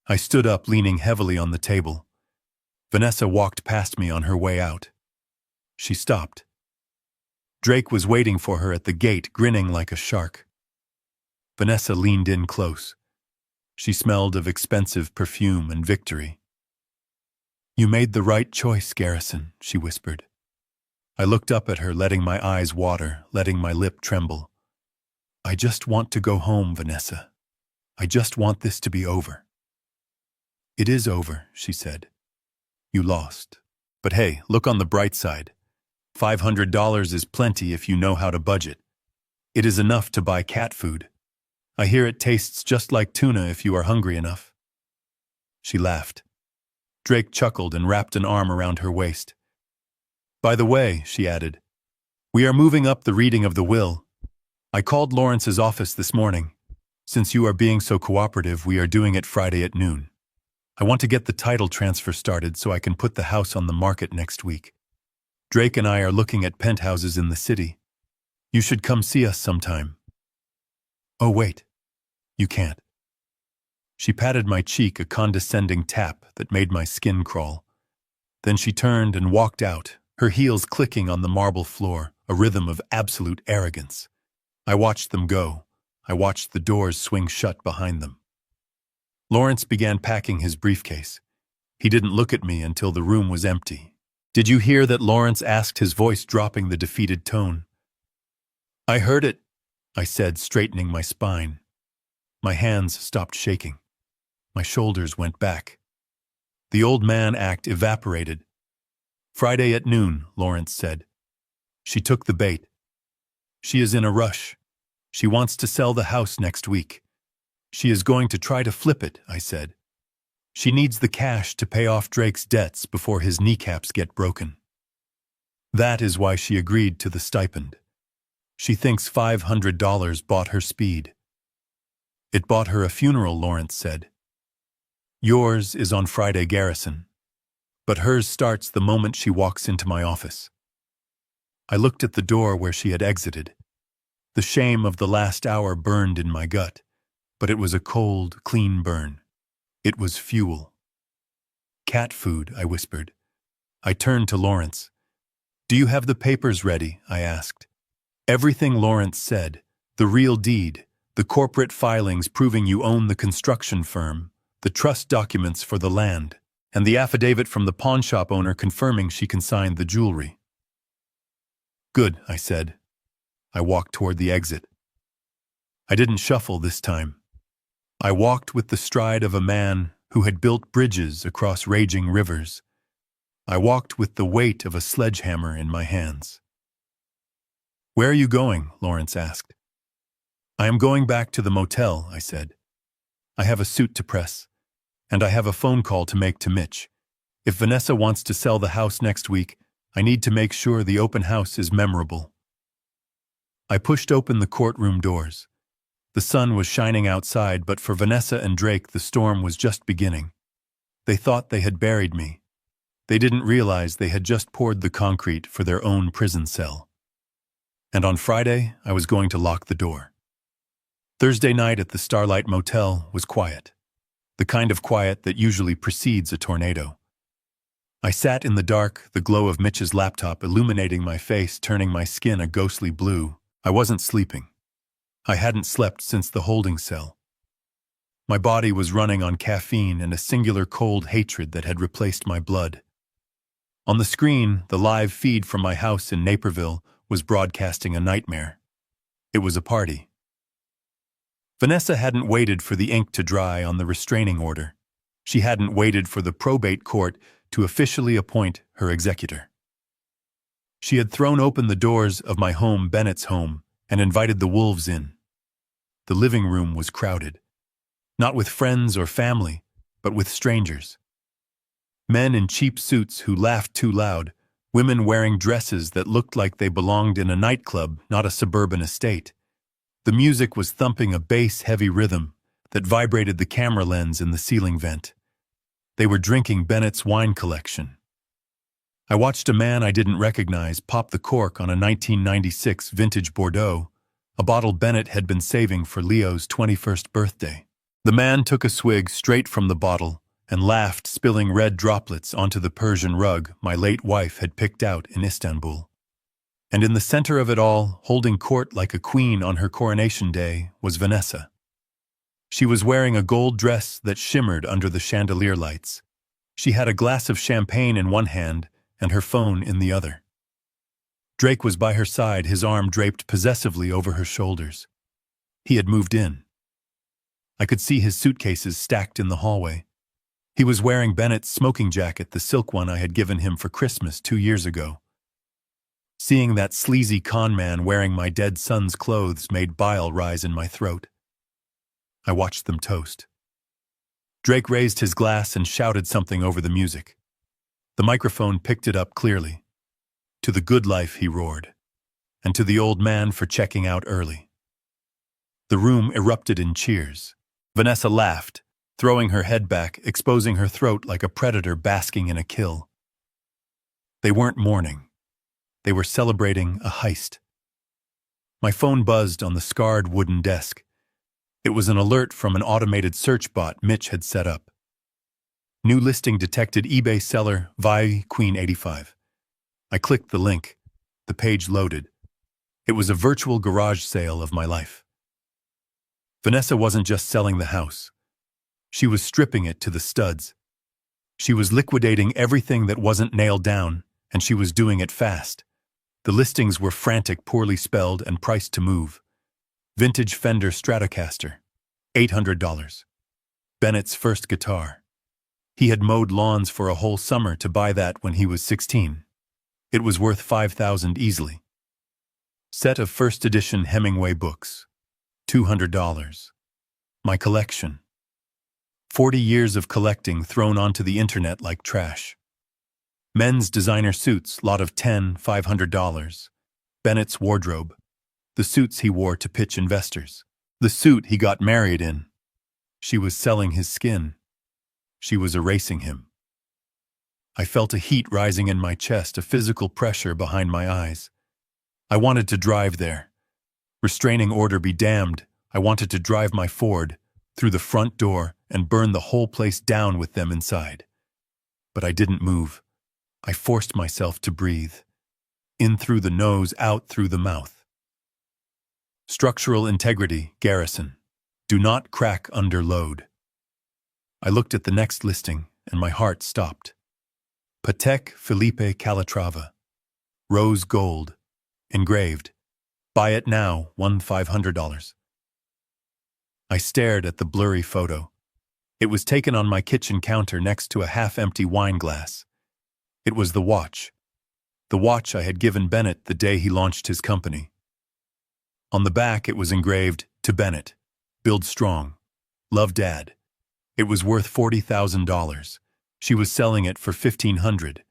I stood up, leaning heavily on the table. Vanessa walked past me on her way out. She stopped. Drake was waiting for her at the gate, grinning like a shark. Vanessa leaned in close. She smelled of expensive perfume and victory. "You made the right choice, Garrison," she whispered. I looked up at her, letting my eyes water, letting my lip tremble. "I just want to go home, Vanessa. I just want this to be over." "It is over," she said. "You lost. But hey, look on the bright side. $500 is plenty if you know how to budget. It is enough to buy cat food. I hear it tastes just like tuna if you are hungry enough." She laughed. Drake chuckled and wrapped an arm around her waist. "By the way," she added, "we are moving up the reading of the will. I called Lawrence's office this morning. Since you are being so cooperative, we are doing it Friday at noon. I want to get the title transfer started so I can put the house on the market next week. Drake and I are looking at penthouses in the city. You should come see us sometime." "Oh, wait. You can't." She patted my cheek, a condescending tap that made my skin crawl. Then she turned and walked out, her heels clicking on the marble floor, a rhythm of absolute arrogance. I watched them go. I watched the doors swing shut behind them. Lawrence began packing his briefcase. He didn't look at me until the room was empty. "Did you hear that?" Lawrence asked, his voice dropping the defeated tone. "I heard it," I said, straightening my spine. My hands stopped shaking. My shoulders went back. The old man act evaporated. "Friday at noon," Lawrence said. She took the bait. "She is in a rush. She wants to sell the house next week. She is going to try to flip it," I said. "She needs the cash to pay off Drake's debts before his kneecaps get broken." That is why she agreed to the stipend. She thinks $500 bought her speed. "It bought her a funeral," Lawrence said. "Yours is on Friday, Garrison. But hers starts the moment she walks into my office." I looked at the door where she had exited. The shame of the last hour burned in my gut, but it was a cold, clean burn. It was fuel. "Cat food," I whispered. I turned to Lawrence. "Do you have the papers ready?" I asked. Everything Lawrence said, the real deed, the corporate filings proving you own the construction firm, the trust documents for the land, and the affidavit from the pawnshop owner confirming she consigned the jewelry. "Good," I said. I walked toward the exit. I didn't shuffle this time. I walked with the stride of a man who had built bridges across raging rivers. I walked with the weight of a sledgehammer in my hands. "Where are you going?" Lawrence asked. "I am going back to the motel," I said. "I have a suit to press, and I have a phone call to make to Mitch. If Vanessa wants to sell the house next week, I need to make sure the open house is memorable." I pushed open the courtroom doors. The sun was shining outside, but for Vanessa and Drake, the storm was just beginning. They thought they had buried me. They didn't realize they had just poured the concrete for their own prison cell. And on Friday, I was going to lock the door. Thursday night at the Starlight Motel was quiet. The kind of quiet that usually precedes a tornado. I sat in the dark, the glow of Mitch's laptop illuminating my face, turning my skin a ghostly blue. I wasn't sleeping. I hadn't slept since the holding cell. My body was running on caffeine and a singular cold hatred that had replaced my blood. On the screen, the live feed from my house in Naperville was broadcasting a nightmare. It was a party. Vanessa hadn't waited for the ink to dry on the restraining order. She hadn't waited for the probate court to officially appoint her executor. She had thrown open the doors of my home, Bennett's home, and invited the wolves in. The living room was crowded, not with friends or family, but with strangers. Men in cheap suits who laughed too loud, women wearing dresses that looked like they belonged in a nightclub, not a suburban estate. The music was thumping a bass-heavy rhythm that vibrated the camera lens in the ceiling vent. They were drinking Bennett's wine collection. I watched a man I didn't recognize pop the cork on a 1996 vintage Bordeaux, a bottle Bennett had been saving for Leo's 21st birthday. The man took a swig straight from the bottle and laughed, spilling red droplets onto the Persian rug my late wife had picked out in Istanbul. And in the center of it all, holding court like a queen on her coronation day, was Vanessa. She was wearing a gold dress that shimmered under the chandelier lights. She had a glass of champagne in one hand and her phone in the other. Drake was by her side, his arm draped possessively over her shoulders. He had moved in. I could see his suitcases stacked in the hallway. He was wearing Bennett's smoking jacket, the silk one I had given him for Christmas 2 years ago. Seeing that sleazy con man wearing my dead son's clothes made bile rise in my throat. I watched them toast. Drake raised his glass and shouted something over the music. The microphone picked it up clearly. "To the good life," he roared, "and to the old man for checking out early." The room erupted in cheers. Vanessa laughed, throwing her head back, exposing her throat like a predator basking in a kill. They weren't mourning. They were celebrating a heist. My phone buzzed on the scarred wooden desk. It was an alert from an automated search bot Mitch had set up. New listing detected, eBay seller, Vi Queen 85. I clicked the link. The page loaded. It was a virtual garage sale of my life. Vanessa wasn't just selling the house. She was stripping it to the studs. She was liquidating everything that wasn't nailed down, and she was doing it fast. The listings were frantic, poorly spelled, and priced to move. Vintage Fender Stratocaster, $800. Bennett's first guitar. He had mowed lawns for a whole summer to buy that when he was 16. It was worth $5,000 easily. Set of first edition Hemingway books, $200. My collection. 40 years of collecting thrown onto the internet like trash. Men's designer suits, lot of $500. Bennett's wardrobe. The suits he wore to pitch investors. The suit he got married in. She was selling his skin. She was erasing him. I felt a heat rising in my chest, a physical pressure behind my eyes. I wanted to drive there. Restraining order be damned, I wanted to drive my Ford through the front door and burn the whole place down with them inside. But I didn't move. I forced myself to breathe. In through the nose, out through the mouth. Structural integrity, Garrison. Do not crack under load. I looked at the next listing, and my heart stopped. Patek Philippe Calatrava. Rose gold. Engraved. Buy it now, $1,500. I stared at the blurry photo. It was taken on my kitchen counter next to a half-empty wine glass. It was the watch I had given Bennett the day he launched his company. On the back it was engraved, "To Bennett, build strong, love Dad." It was worth $40,000. She was selling it for $1,500,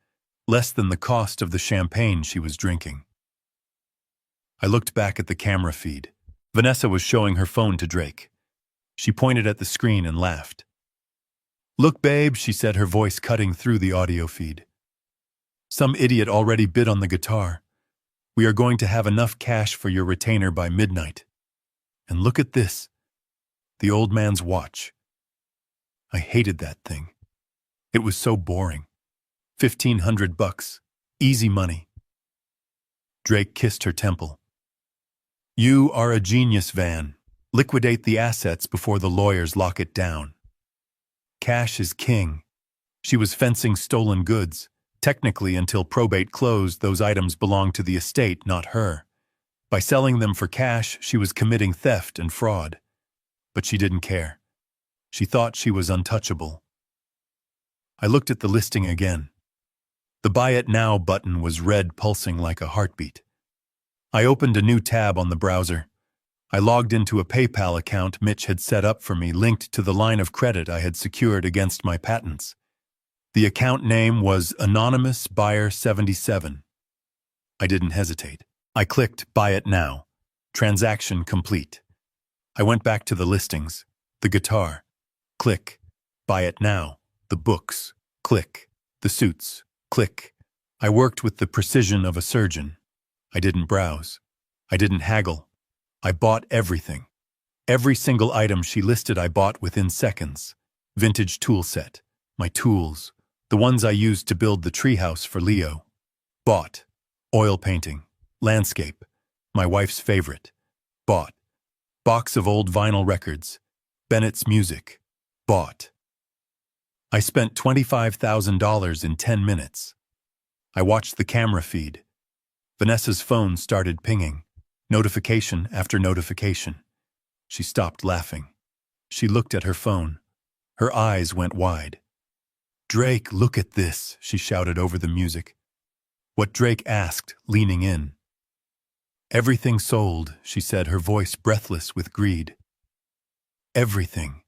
less than the cost of the champagne she was drinking. I looked back at the camera feed. Vanessa was showing her phone to Drake. She pointed at the screen and laughed. "Look, babe," she said, her voice cutting through the audio feed. "Some idiot already bid on the guitar. We are going to have enough cash for your retainer by midnight. And look at this. The old man's watch. I hated that thing. It was so boring. $1,500. Easy money." Drake kissed her temple. "You are a genius, Van. Liquidate the assets before the lawyers lock it down. Cash is king." She was fencing stolen goods. Technically, until probate closed, those items belonged to the estate, not her. By selling them for cash, she was committing theft and fraud. But she didn't care. She thought she was untouchable. I looked at the listing again. The Buy It Now button was red, pulsing like a heartbeat. I opened a new tab on the browser. I logged into a PayPal account Mitch had set up for me, linked to the line of credit I had secured against my patents. The account name was Anonymous Buyer 77. I didn't hesitate. I clicked Buy It Now. Transaction complete. I went back to the listings. The guitar. Click. Buy It Now. The books. Click. The suits. Click. I worked with the precision of a surgeon. I didn't browse. I didn't haggle. I bought everything. Every single item she listed I bought within seconds. Vintage tool set. My tools. The ones I used to build the treehouse for Leo. Bought. Oil painting. Landscape. My wife's favorite. Bought. Box of old vinyl records. Bennett's music. Bought. I spent $25,000 in 10 minutes. I watched the camera feed. Vanessa's phone started pinging. Notification after notification. She stopped laughing. She looked at her phone. Her eyes went wide. "Drake, look at this," she shouted over the music. What Drake asked, leaning in. "Everything sold," she said, her voice breathless with greed. "Everything.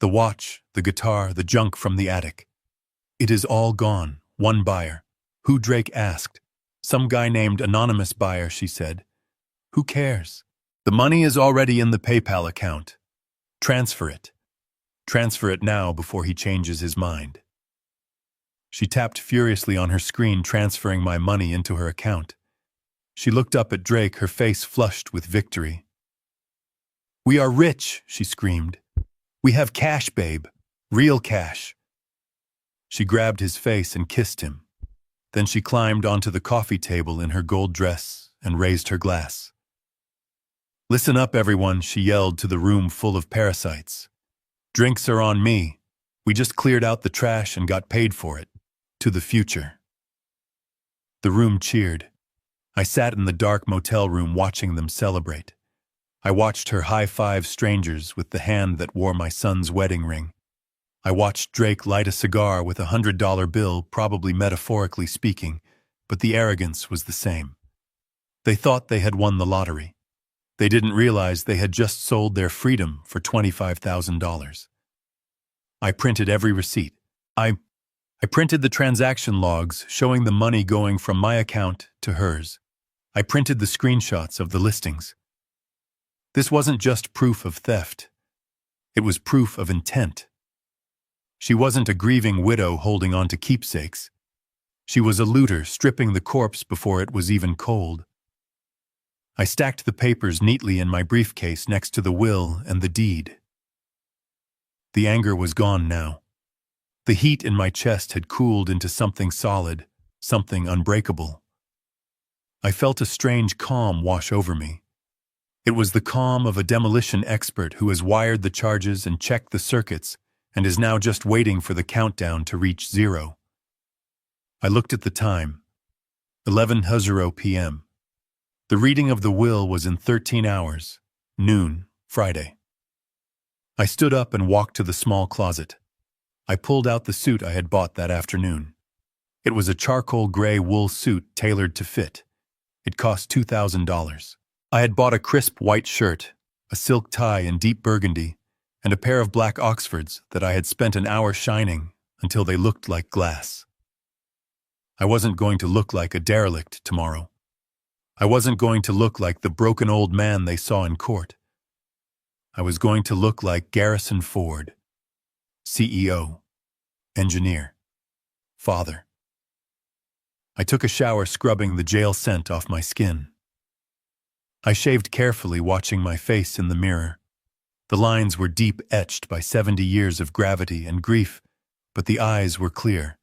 The watch, the guitar, the junk from the attic. It is all gone. One buyer." "Who?" Drake asked. "Some guy named Anonymous Buyer," she said. "Who cares? The money is already in the PayPal account. Transfer it. Transfer it now before he changes his mind." She tapped furiously on her screen, transferring my money into her account. She looked up at Drake, her face flushed with victory. "We are rich," she screamed. "We have cash, babe. Real cash." She grabbed his face and kissed him. Then she climbed onto the coffee table in her gold dress and raised her glass. "Listen up, everyone," she yelled to the room full of parasites. "Drinks are on me. We just cleared out the trash and got paid for it. To the future." The room cheered. I sat in the dark motel room watching them celebrate. I watched her high-five strangers with the hand that wore my son's wedding ring. I watched Drake light a cigar with a $100 bill, probably metaphorically speaking, but the arrogance was the same. They thought they had won the lottery. They didn't realize they had just sold their freedom for $25,000. I printed every receipt. I printed the transaction logs showing the money going from my account to hers. I printed the screenshots of the listings. This wasn't just proof of theft. It was proof of intent. She wasn't a grieving widow holding on to keepsakes. She was a looter stripping the corpse before it was even cold. I stacked the papers neatly in my briefcase next to the will and the deed. The anger was gone now. The heat in my chest had cooled into something solid, something unbreakable. I felt a strange calm wash over me. It was the calm of a demolition expert who has wired the charges and checked the circuits and is now just waiting for the countdown to reach 0. I looked at the time. 11:00 p.m. The reading of the will was in 13 hours, noon, Friday. I stood up and walked to the small closet. I pulled out the suit I had bought that afternoon. It was a charcoal gray wool suit tailored to fit. It cost $2,000. I had bought a crisp white shirt, a silk tie in deep burgundy, and a pair of black Oxfords that I had spent an hour shining until they looked like glass. I wasn't going to look like a derelict tomorrow. I wasn't going to look like the broken old man they saw in court. I was going to look like Garrison Ford, CEO, engineer, father. I took a shower, scrubbing the jail scent off my skin. I shaved carefully, watching my face in the mirror. The lines were deep etched by 70 years of gravity and grief, but the eyes were clear.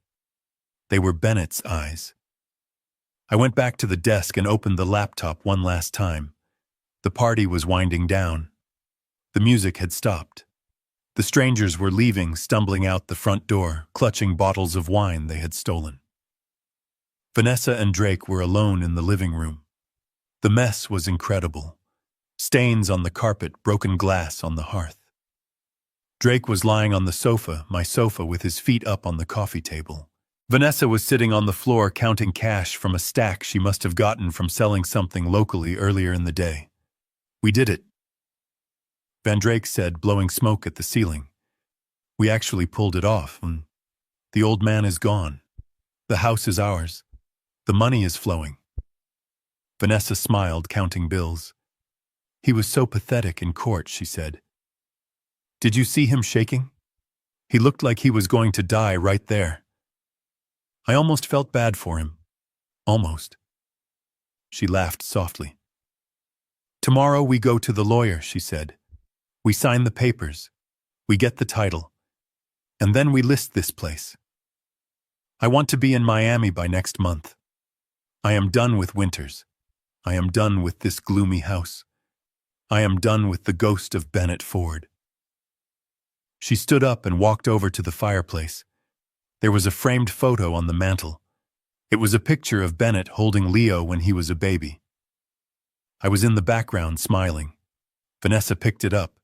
They were Bennett's eyes. I went back to the desk and opened the laptop one last time. The party was winding down. The music had stopped. The strangers were leaving, stumbling out the front door, clutching bottles of wine they had stolen. Vanessa and Drake were alone in the living room. The mess was incredible. Stains on the carpet, broken glass on the hearth. Drake was lying on the sofa, my sofa, with his feet up on the coffee table. Vanessa was sitting on the floor counting cash from a stack she must have gotten from selling something locally earlier in the day. "We did it," Van Drake said, blowing smoke at the ceiling. "We actually pulled it off, and the old man is gone. The house is ours. The money is flowing." Vanessa smiled, counting bills. "He was so pathetic in court," she said. "Did you see him shaking? He looked like he was going to die right there. I almost felt bad for him. Almost." She laughed softly. "Tomorrow we go to the lawyer," she said. "We sign the papers. We get the title. And then we list this place. I want to be in Miami by next month. I am done with winters. I am done with this gloomy house. I am done with the ghost of Bennett Ford." She stood up and walked over to the fireplace. There was a framed photo on the mantel. It was a picture of Bennett holding Leo when he was a baby. I was in the background smiling. Vanessa picked it up.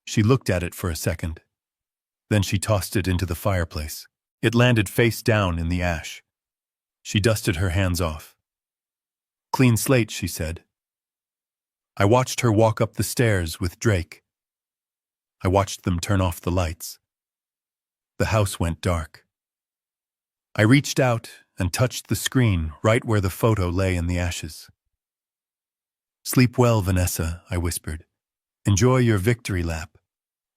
She looked at it for a second. Then she tossed it into the fireplace. It landed face down in the ash. She dusted her hands off. "Clean slate," she said. I watched her walk up the stairs with Drake. I watched them turn off the lights. The house went dark. I reached out and touched the screen right where the photo lay in the ashes. "Sleep well, Vanessa," I whispered. "Enjoy your victory lap.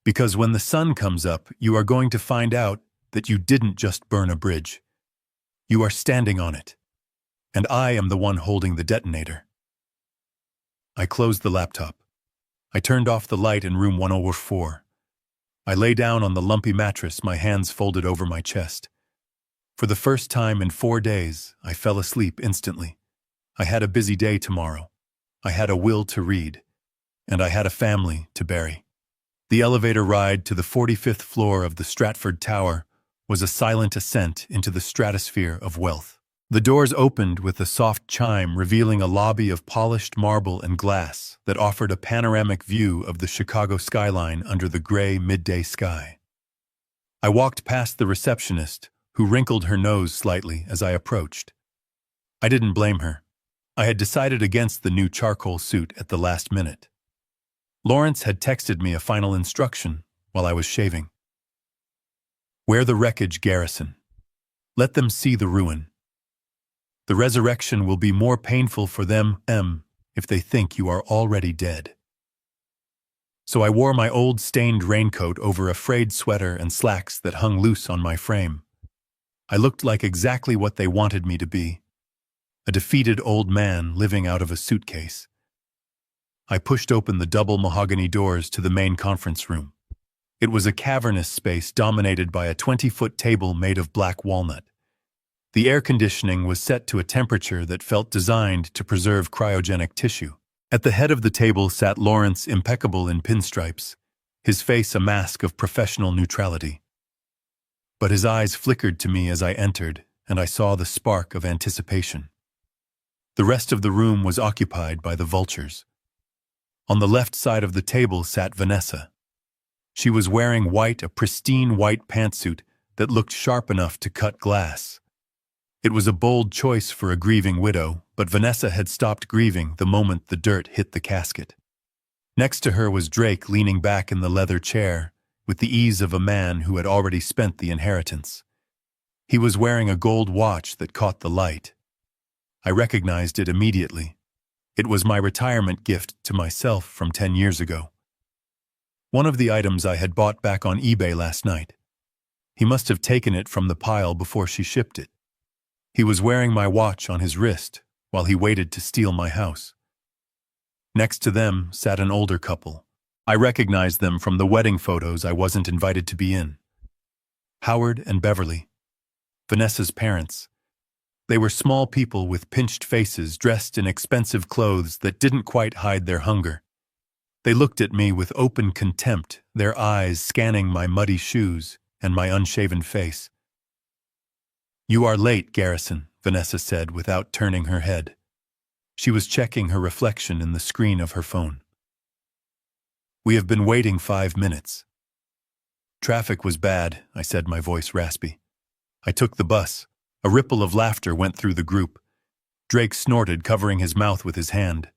Because when the sun comes up, you are going to find out that you didn't just burn a bridge. You are standing on it. And I am the one holding the detonator." I closed the laptop. I turned off the light in room 104. I lay down on the lumpy mattress, my hands folded over my chest. For the first time in 4 days, I fell asleep instantly. I had a busy day tomorrow. I had a will to read. And I had a family to bury. The elevator ride to the 45th floor of the Stratford Tower was a silent ascent into the stratosphere of wealth. The doors opened with a soft chime, revealing a lobby of polished marble and glass that offered a panoramic view of the Chicago skyline under the gray midday sky. I walked past the receptionist, who wrinkled her nose slightly as I approached. I didn't blame her. I had decided against the new charcoal suit at the last minute. Lawrence had texted me a final instruction while I was shaving. "Wear the wreckage, Garrison. Let them see the ruin. The resurrection will be more painful for them, if they think you are already dead." So I wore my old stained raincoat over a frayed sweater and slacks that hung loose on my frame. I looked like exactly what they wanted me to be. A defeated old man living out of a suitcase. I pushed open the double mahogany doors to the main conference room. It was a cavernous space dominated by a 20-foot table made of black walnut. The air conditioning was set to a temperature that felt designed to preserve cryogenic tissue. At the head of the table sat Lawrence, impeccable in pinstripes, his face a mask of professional neutrality. But his eyes flickered to me as I entered, and I saw the spark of anticipation. The rest of the room was occupied by the vultures. On the left side of the table sat Vanessa. She was wearing white, a pristine white pantsuit that looked sharp enough to cut glass. It was a bold choice for a grieving widow, but Vanessa had stopped grieving the moment the dirt hit the casket. Next to her was Drake, leaning back in the leather chair, with the ease of a man who had already spent the inheritance. He was wearing a gold watch that caught the light. I recognized it immediately. It was my retirement gift to myself from 10 years ago. One of the items I had bought back on eBay last night. He must have taken it from the pile before she shipped it. He was wearing my watch on his wrist while he waited to steal my house. Next to them sat an older couple. I recognized them from the wedding photos I wasn't invited to be in. Howard and Beverly, Vanessa's parents. They were small people with pinched faces, dressed in expensive clothes that didn't quite hide their hunger. They looked at me with open contempt, their eyes scanning my muddy shoes and my unshaven face. "You are late, Garrison," Vanessa said without turning her head. She was checking her reflection in the screen of her phone. We have been waiting 5 minutes. Traffic was bad, I said, my voice raspy. I took the bus. A ripple of laughter went through the group. Drake snorted, covering his mouth with his hand.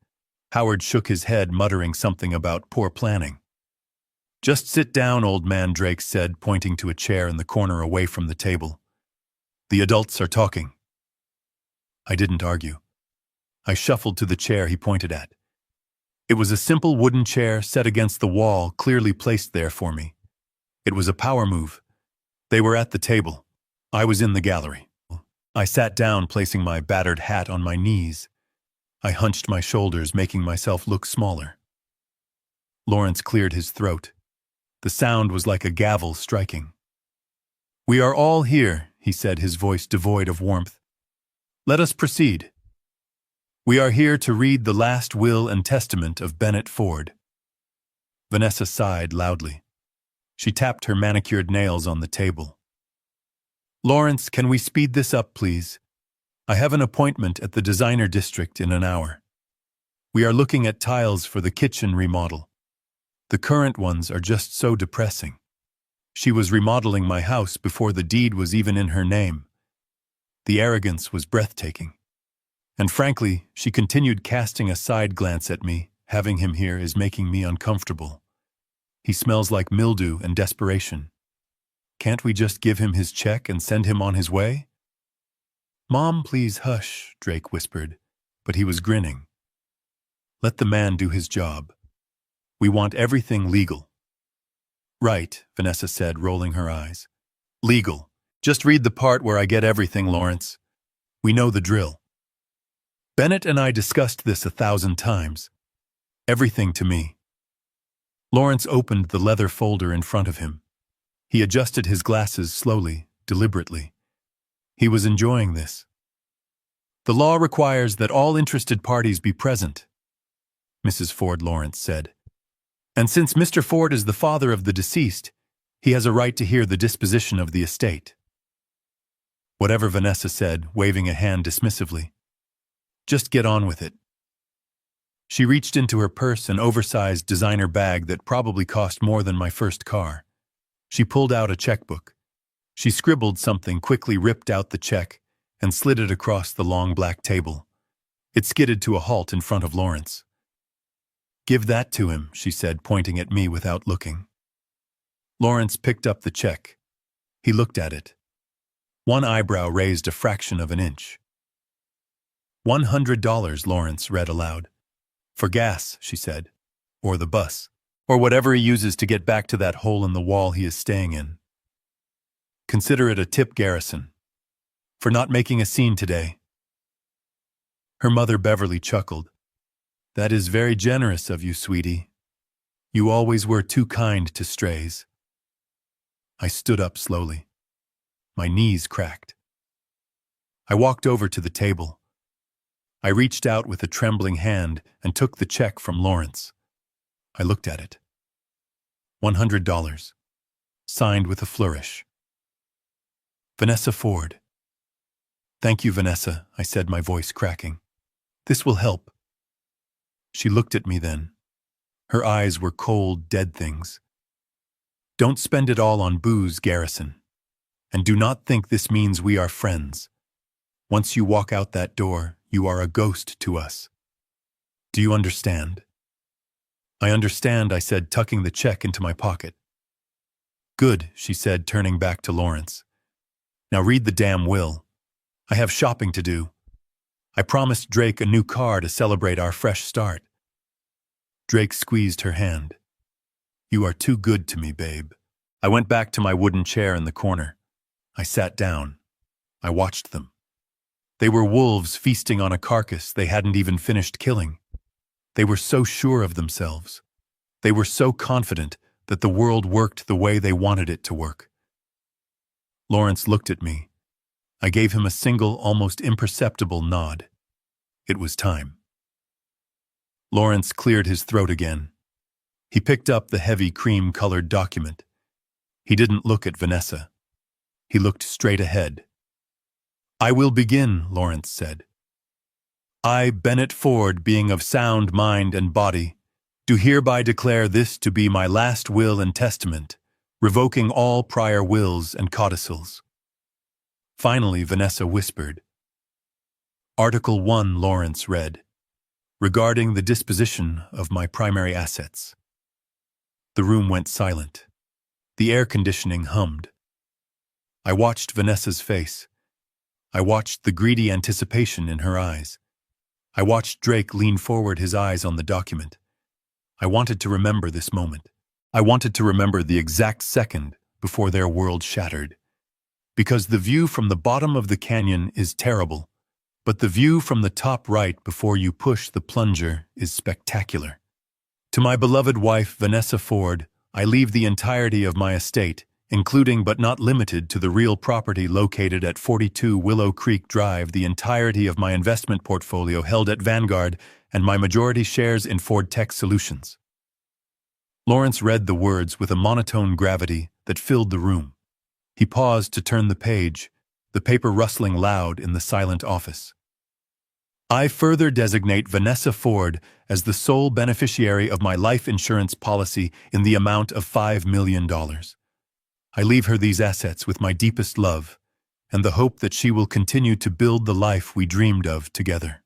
Howard shook his head, muttering something about poor planning. Just sit down, old man, Drake said, pointing to a chair in the corner away from the table. The adults are talking. I didn't argue. I shuffled to the chair he pointed at. It was a simple wooden chair set against the wall, clearly placed there for me. It was a power move. They were at the table. I was in the gallery. I sat down, placing my battered hat on my knees. I hunched my shoulders, making myself look smaller. Lawrence cleared his throat. The sound was like a gavel striking. We are all here, he said, his voice devoid of warmth. Let us proceed. We are here to read the last will and testament of Bennett Ford. Vanessa sighed loudly. She tapped her manicured nails on the table. Lawrence, can we speed this up, please? I have an appointment at the designer district in an hour. We are looking at tiles for the kitchen remodel. The current ones are just so depressing. She was remodeling my house before the deed was even in her name. The arrogance was breathtaking. And frankly, she continued casting a side glance at me. Having him here is making me uncomfortable. He smells like mildew and desperation. Can't we just give him his check and send him on his way? Mom, please hush, Drake whispered, but he was grinning. Let the man do his job. We want everything legal. Right, Vanessa said, rolling her eyes. Legal. Just read the part where I get everything, Lawrence. We know the drill. Bennett and I discussed this 1,000 times. Everything to me. Lawrence opened the leather folder in front of him. He adjusted his glasses slowly, deliberately. He was enjoying this. The law requires that all interested parties be present, Mrs. Ford Lawrence said. And since Mr. Ford is the father of the deceased, he has a right to hear the disposition of the estate. Whatever Vanessa said, waving a hand dismissively. Just get on with it. She reached into her purse an oversized designer bag that probably cost more than my first car. She pulled out a checkbook. She scribbled something, quickly ripped out the check, and slid it across the long black table. It skidded to a halt in front of Lawrence. Give that to him, she said, pointing at me without looking. Lawrence picked up the check. He looked at it. One eyebrow raised a fraction of an inch. $100, Lawrence read aloud. For gas, she said. Or the bus. Or whatever he uses to get back to that hole in the wall he is staying in. Consider it a tip, Garrison. For not making a scene today. Her mother, Beverly, chuckled. That is very generous of you, sweetie. You always were too kind to strays. I stood up slowly. My knees cracked. I walked over to the table. I reached out with a trembling hand and took the check from Lawrence. I looked at it. $100. Signed with a flourish. Vanessa Ford. Thank you, Vanessa, I said, my voice cracking. This will help. She looked at me then. Her eyes were cold, dead things. Don't spend it all on booze, Garrison. And do not think this means we are friends. Once you walk out that door, you are a ghost to us. Do you understand? I understand, I said, tucking the check into my pocket. Good, she said, turning back to Lawrence. Now read the damn will. I have shopping to do. I promised Drake a new car to celebrate our fresh start. Drake squeezed her hand. You are too good to me, babe. I went back to my wooden chair in the corner. I sat down. I watched them. They were wolves feasting on a carcass they hadn't even finished killing. They were so sure of themselves. They were so confident that the world worked the way they wanted it to work. Lawrence looked at me. I gave him a single, almost imperceptible nod. It was time. Lawrence cleared his throat again. He picked up the heavy cream-colored document. He didn't look at Vanessa. He looked straight ahead. I will begin, Lawrence said. I, Bennett Ford, being of sound mind and body, do hereby declare this to be my last will and testament, revoking all prior wills and codicils. Finally, Vanessa whispered. Article 1, Lawrence read, regarding the disposition of my primary assets. The room went silent. The air conditioning hummed. I watched Vanessa's face. I watched the greedy anticipation in her eyes. I watched Drake lean forward, his eyes on the document. I wanted to remember this moment. I wanted to remember the exact second before their world shattered. Because the view from the bottom of the canyon is terrible, but the view from the top right before you push the plunger is spectacular. To my beloved wife, Vanessa Ford, I leave the entirety of my estate, including but not limited to the real property located at 42 Willow Creek Drive, the entirety of my investment portfolio held at Vanguard, and my majority shares in Ford Tech Solutions. Lawrence read the words with a monotone gravity that filled the room. He paused to turn the page, the paper rustling loud in the silent office. I further designate Vanessa Ford as the sole beneficiary of my life insurance policy in the amount of $5 million. I leave her these assets with my deepest love and the hope that she will continue to build the life we dreamed of together.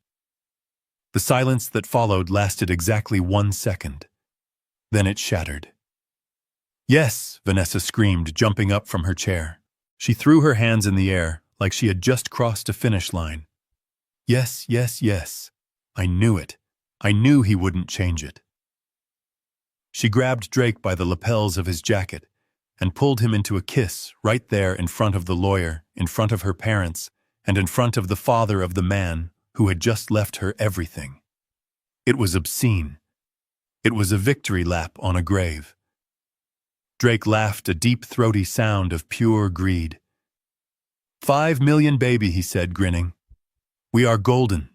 The silence that followed lasted exactly 1 second. Then it shattered. Yes, Vanessa screamed, jumping up from her chair. She threw her hands in the air like she had just crossed a finish line. Yes, yes, yes. I knew it. I knew he wouldn't change it. She grabbed Drake by the lapels of his jacket and pulled him into a kiss right there in front of the lawyer, in front of her parents, and in front of the father of the man who had just left her everything. It was obscene. It was a victory lap on a grave. Drake laughed, a deep, throaty sound of pure greed. $5 million, baby, he said, grinning. We are golden.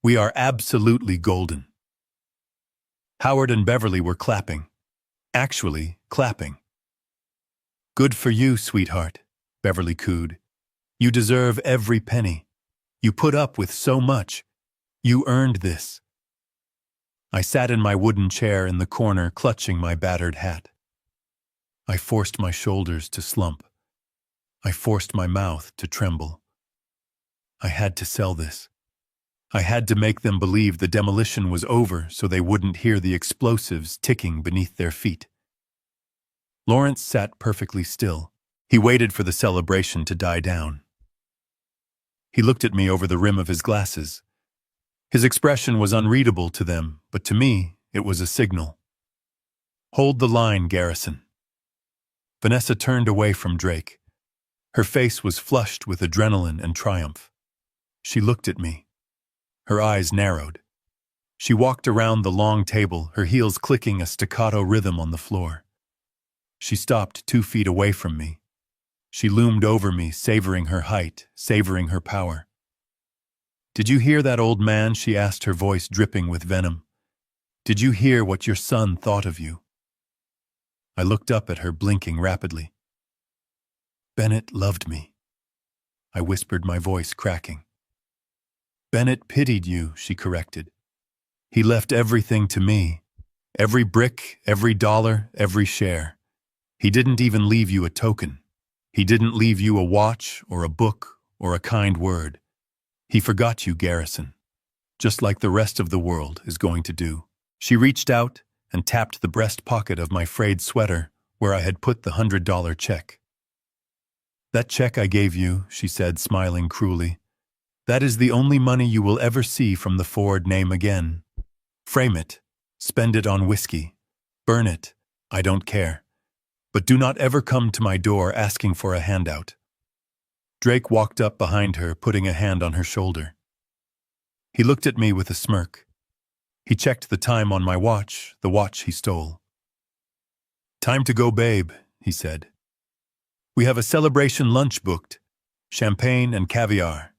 We are absolutely golden. Howard and Beverly were clapping. Actually, clapping. Good for you, sweetheart, Beverly cooed. You deserve every penny. You put up with so much. You earned this. I sat in my wooden chair in the corner, clutching my battered hat. I forced my shoulders to slump. I forced my mouth to tremble. I had to sell this. I had to make them believe the demolition was over so they wouldn't hear the explosives ticking beneath their feet. Lawrence sat perfectly still. He waited for the celebration to die down. He looked at me over the rim of his glasses. His expression was unreadable to them, but to me, it was a signal. Hold the line, Garrison. Vanessa turned away from Drake. Her face was flushed with adrenaline and triumph. She looked at me. Her eyes narrowed. She walked around the long table, her heels clicking a staccato rhythm on the floor. She stopped 2 feet away from me. She loomed over me, savoring her height, savoring her power. Did you hear that, old man? She asked, her voice dripping with venom. Did you hear what your son thought of you? I looked up at her, blinking rapidly. Bennett loved me. I whispered, my voice cracking. Bennett pitied you, she corrected. He left everything to me. Every brick, every dollar, every share. He didn't even leave you a token. He didn't leave you a watch or a book or a kind word. He forgot you, Garrison, just like the rest of the world is going to do. She reached out and tapped the breast pocket of my frayed sweater where I had put the $100 check. That check I gave you, she said, smiling cruelly. That is the only money you will ever see from the Ford name again. Frame it, spend it on whiskey, burn it, I don't care. But do not ever come to my door asking for a handout. Drake walked up behind her, putting a hand on her shoulder. He looked at me with a smirk. He checked the time on my watch, the watch he stole. Time to go, babe, he said. We have a celebration lunch booked, champagne and caviar.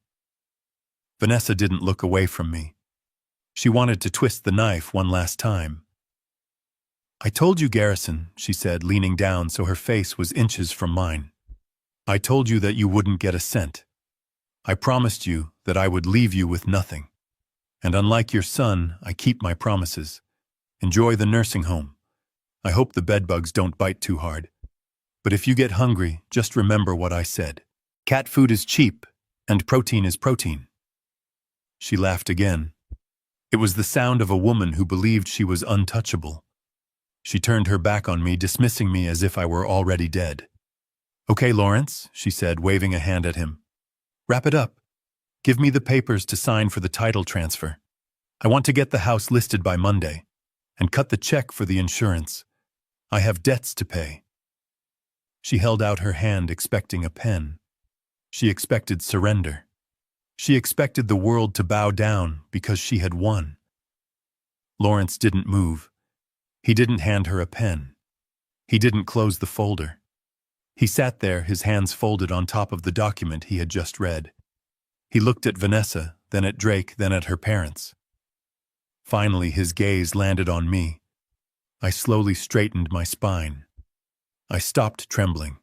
Vanessa didn't look away from me. She wanted to twist the knife one last time. I told you, Garrison, she said, leaning down so her face was inches from mine. I told you that you wouldn't get a cent. I promised you that I would leave you with nothing. And unlike your son, I keep my promises. Enjoy the nursing home. I hope the bedbugs don't bite too hard. But if you get hungry, just remember what I said. Cat food is cheap, and protein is protein. She laughed again. It was the sound of a woman who believed she was untouchable. She turned her back on me, dismissing me as if I were already dead. Okay, Lawrence, she said, waving a hand at him. Wrap it up. Give me the papers to sign for the title transfer. I want to get the house listed by Monday, and cut the check for the insurance. I have debts to pay. She held out her hand, expecting a pen. She expected surrender. She expected the world to bow down because she had won. Lawrence didn't move. He didn't hand her a pen. He didn't close the folder. He sat there, his hands folded on top of the document he had just read. He looked at Vanessa, then at Drake, then at her parents. Finally, his gaze landed on me. I slowly straightened my spine. I stopped trembling.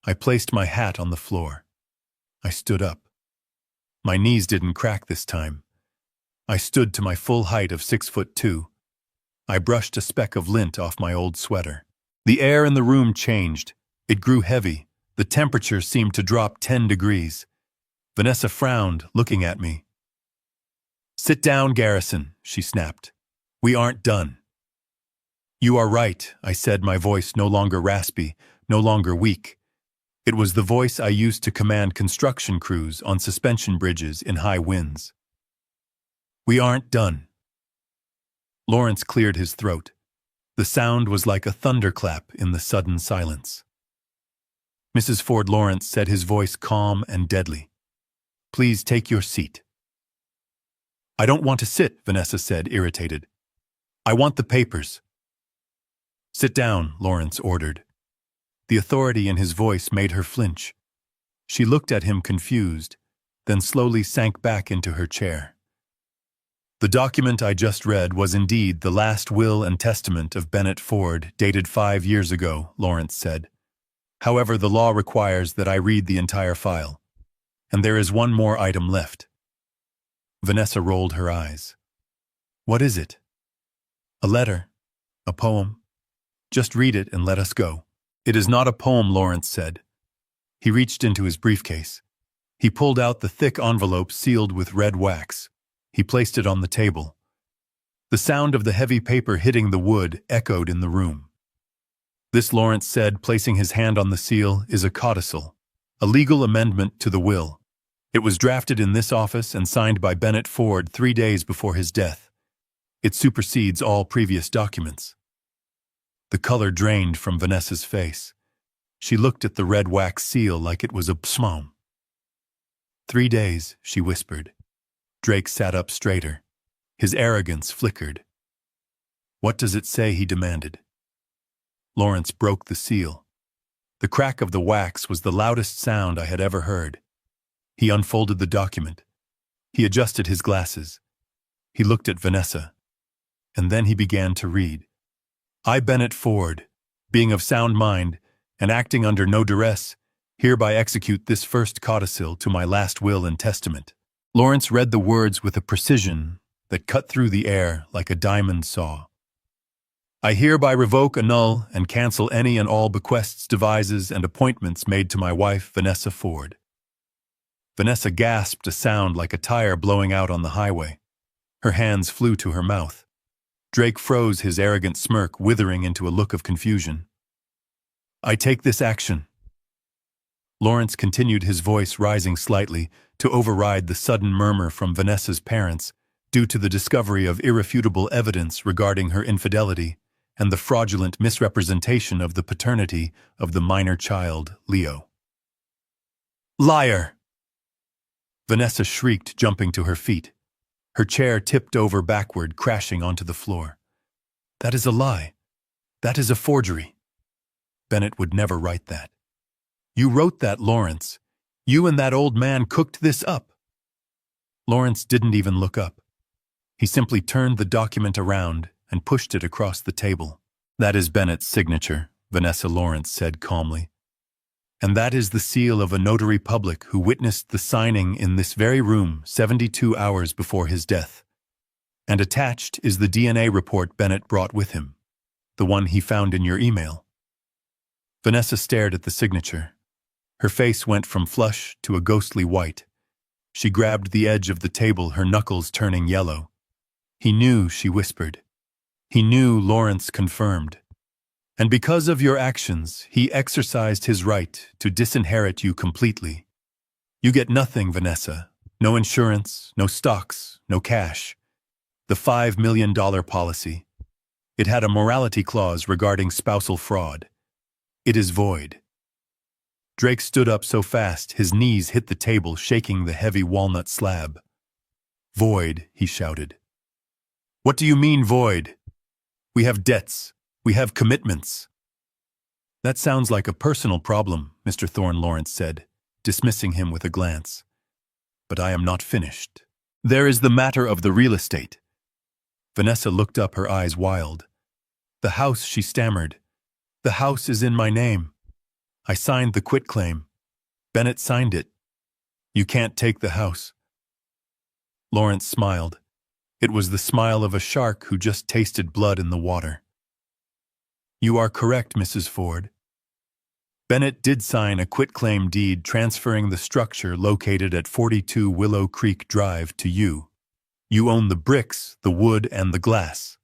I placed my hat on the floor. I stood up. My knees didn't crack this time. I stood to my full height of 6'2". I brushed a speck of lint off my old sweater. The air in the room changed. It grew heavy. The temperature seemed to drop 10 degrees. Vanessa frowned, looking at me. Sit down, Garrison, she snapped. We aren't done. You are right, I said, my voice no longer raspy, no longer weak. It was the voice I used to command construction crews on suspension bridges in high winds. We aren't done. Lawrence cleared his throat. The sound was like a thunderclap in the sudden silence. Mrs. Ford Lawrence said, his voice calm and deadly. Please take your seat. I don't want to sit, Vanessa said, irritated. I want the papers. Sit down, Lawrence ordered. The authority in his voice made her flinch. She looked at him confused, then slowly sank back into her chair. The document I just read was indeed the last will and testament of Bennett Ford, dated 5 years ago, Lawrence said. However, the law requires that I read the entire file. And there is one more item left. Vanessa rolled her eyes. What is it? A letter. A poem. Just read it and let us go. It is not a poem, Lawrence said. He reached into his briefcase. He pulled out the thick envelope sealed with red wax. He placed it on the table. The sound of the heavy paper hitting the wood echoed in the room. This, Lawrence said, placing his hand on the seal, is a codicil, a legal amendment to the will. It was drafted in this office and signed by Bennett Ford 3 days before his death. It supersedes all previous documents. The color drained from Vanessa's face. She looked at the red wax seal like it was a psalm. 3 days, she whispered. Drake sat up straighter. His arrogance flickered. What does it say? He demanded. Lawrence broke the seal. The crack of the wax was the loudest sound I had ever heard. He unfolded the document. He adjusted his glasses. He looked at Vanessa. And then he began to read. I, Bennett Ford, being of sound mind and acting under no duress, hereby execute this first codicil to my last will and testament. Lawrence read the words with a precision that cut through the air like a diamond saw. I hereby revoke, annul, and cancel any and all bequests, devises, and appointments made to my wife, Vanessa Ford. Vanessa gasped a sound like a tire blowing out on the highway. Her hands flew to her mouth. Drake froze, his arrogant smirk withering into a look of confusion. I take this action. Lawrence continued, his voice rising slightly to override the sudden murmur from Vanessa's parents due to the discovery of irrefutable evidence regarding her infidelity and the fraudulent misrepresentation of the paternity of the minor child, Leo. Liar! Vanessa shrieked, jumping to her feet. Her chair tipped over backward, crashing onto the floor. That is a lie. That is a forgery. Bennett would never write that. You wrote that, Lawrence. You and that old man cooked this up. Lawrence didn't even look up. He simply turned the document around and pushed it across the table. That is Bennett's signature, Vanessa Lawrence said calmly. And that is the seal of a notary public who witnessed the signing in this very room 72 hours before his death. And attached is the DNA report Bennett brought with him, the one he found in your email. Vanessa stared at the signature. Her face went from flush to a ghostly white. She grabbed the edge of the table, her knuckles turning yellow. He knew, she whispered. He knew, Lawrence confirmed. And because of your actions, he exercised his right to disinherit you completely. You get nothing, Vanessa. No insurance, no stocks, no cash. The $5 million policy. It had a morality clause regarding spousal fraud. It is void. Drake stood up so fast, his knees hit the table, shaking the heavy walnut slab. Void, he shouted. What do you mean, void? We have debts. We have commitments. That sounds like a personal problem, Mr. Thorne, Lawrence said, dismissing him with a glance. But I am not finished. There is the matter of the real estate. Vanessa looked up, her eyes wild. The house, she stammered. The house is in my name. I signed the quitclaim. Bennett signed it. You can't take the house. Lawrence smiled. It was the smile of a shark who just tasted blood in the water. You are correct, Mrs. Ford. Bennett did sign a quitclaim deed transferring the structure located at 42 Willow Creek Drive to you. You own the bricks, the wood, and the glass.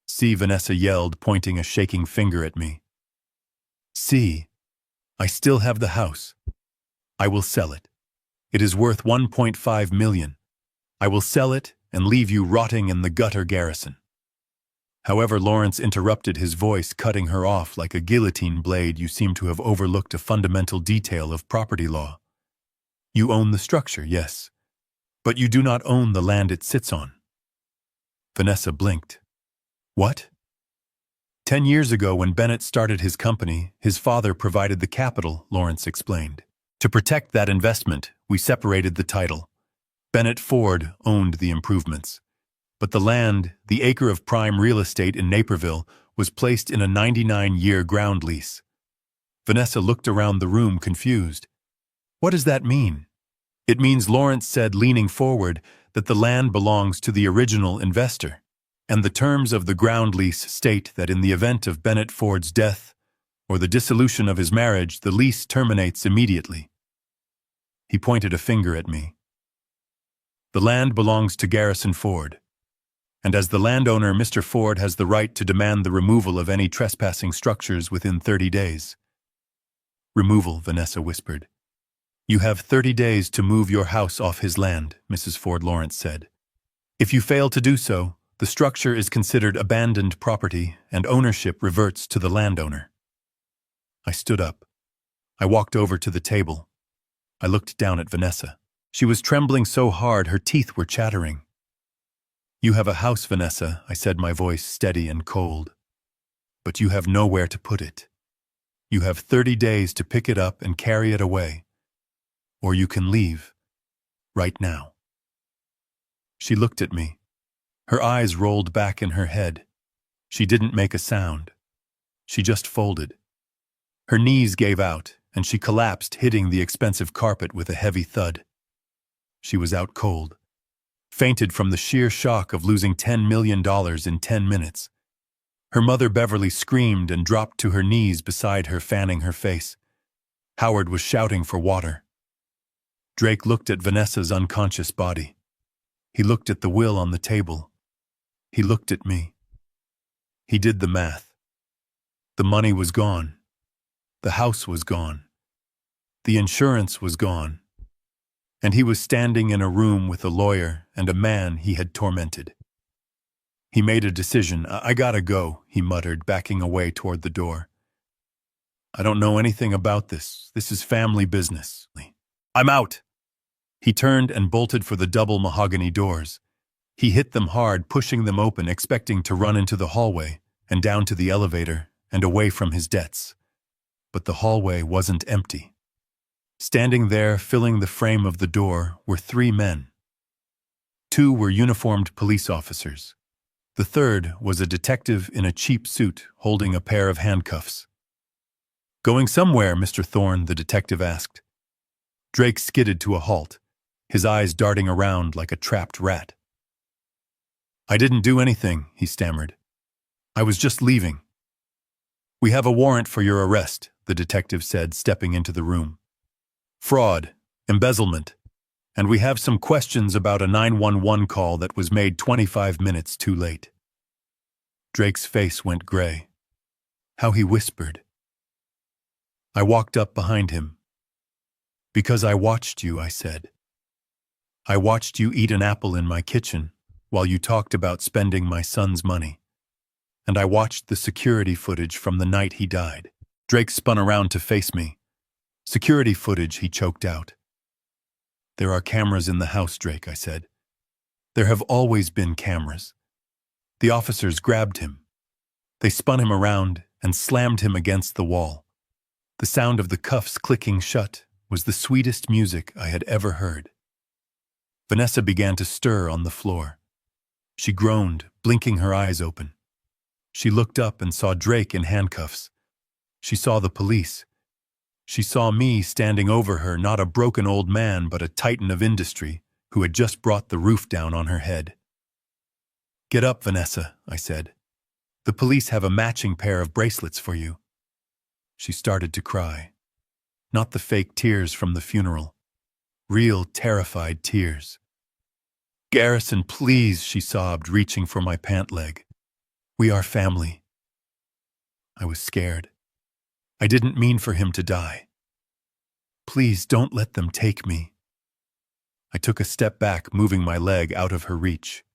See, Vanessa yelled, pointing a shaking finger at me. See, I still have the house. I will sell it. It is worth $1.5 million. I will sell it and leave you rotting in the gutter, Garrison. However, Lawrence interrupted, his voice cutting her off like a guillotine blade. You seem to have overlooked a fundamental detail of property law. You own the structure, yes, but you do not own the land it sits on. Vanessa blinked. What? 10 years ago, when Bennett started his company, his father provided the capital, Lawrence explained. To protect that investment, we separated the title. Bennett Ford owned the improvements. But the land, the acre of prime real estate in Naperville, was placed in a 99-year ground lease. Vanessa looked around the room, confused. What does that mean? It means, Lawrence said, leaning forward, that the land belongs to the original investor. And the terms of the ground lease state that in the event of Bennett Ford's death or the dissolution of his marriage, the lease terminates immediately. He pointed a finger at me. The land belongs to Garrison Ford, and as the landowner, Mr. Ford has the right to demand the removal of any trespassing structures within 30 days. Removal, Vanessa whispered. You have 30 days to move your house off his land, Mrs. Ford, Lawrence said. If you fail to do so, the structure is considered abandoned property and ownership reverts to the landowner. I stood up. I walked over to the table. I looked down at Vanessa. She was trembling so hard her teeth were chattering. You have a house, Vanessa, I said, my voice steady and cold. But you have nowhere to put it. You have 30 days to pick it up and carry it away. Or you can leave. Right now. She looked at me. Her eyes rolled back in her head. She didn't make a sound. She just folded. Her knees gave out, and she collapsed, hitting the expensive carpet with a heavy thud. She was out cold. Fainted from the sheer shock of losing $10 million in 10 minutes. Her mother, Beverly, screamed and dropped to her knees beside her, fanning her face. Howard was shouting for water. Drake looked at Vanessa's unconscious body. He looked at the will on the table. He looked at me. He did the math. The money was gone. The house was gone. The insurance was gone. And he was standing in a room with a lawyer and a man he had tormented. He made a decision. I gotta go, he muttered, backing away toward the door. I don't know anything about this. This is family business. I'm out. He turned and bolted for the double mahogany doors. He hit them hard, pushing them open, expecting to run into the hallway and down to the elevator and away from his debts. But the hallway wasn't empty. Standing there, filling the frame of the door, were 3 men. 2 were uniformed police officers. The third was a detective in a cheap suit holding a pair of handcuffs. Going somewhere, Mr. Thorne, the detective asked. Drake skidded to a halt, his eyes darting around like a trapped rat. I didn't do anything, he stammered. I was just leaving. We have a warrant for your arrest, the detective said, stepping into the room. Fraud, embezzlement, and we have some questions about a 911 call that was made 25 minutes too late. Drake's face went gray. How he whispered. I walked up behind him. Because I watched you, I said. I watched you eat an apple in my kitchen while you talked about spending my son's money. And I watched the security footage from the night he died. Drake spun around to face me. Security footage, he choked out. There are cameras in the house, Drake, I said. There have always been cameras. The officers grabbed him. They spun him around and slammed him against the wall. The sound of the cuffs clicking shut was the sweetest music I had ever heard. Vanessa began to stir on the floor. She groaned, blinking her eyes open. She looked up and saw Drake in handcuffs. She saw the police. She saw me standing over her, not a broken old man, but a titan of industry who had just brought the roof down on her head. Get up, Vanessa, I said. The police have a matching pair of bracelets for you. She started to cry. Not the fake tears from the funeral. Real, terrified tears. Garrison, please, she sobbed, reaching for my pant leg. We are family. I was scared. I didn't mean for him to die. Please don't let them take me. I took a step back, moving my leg out of her reach.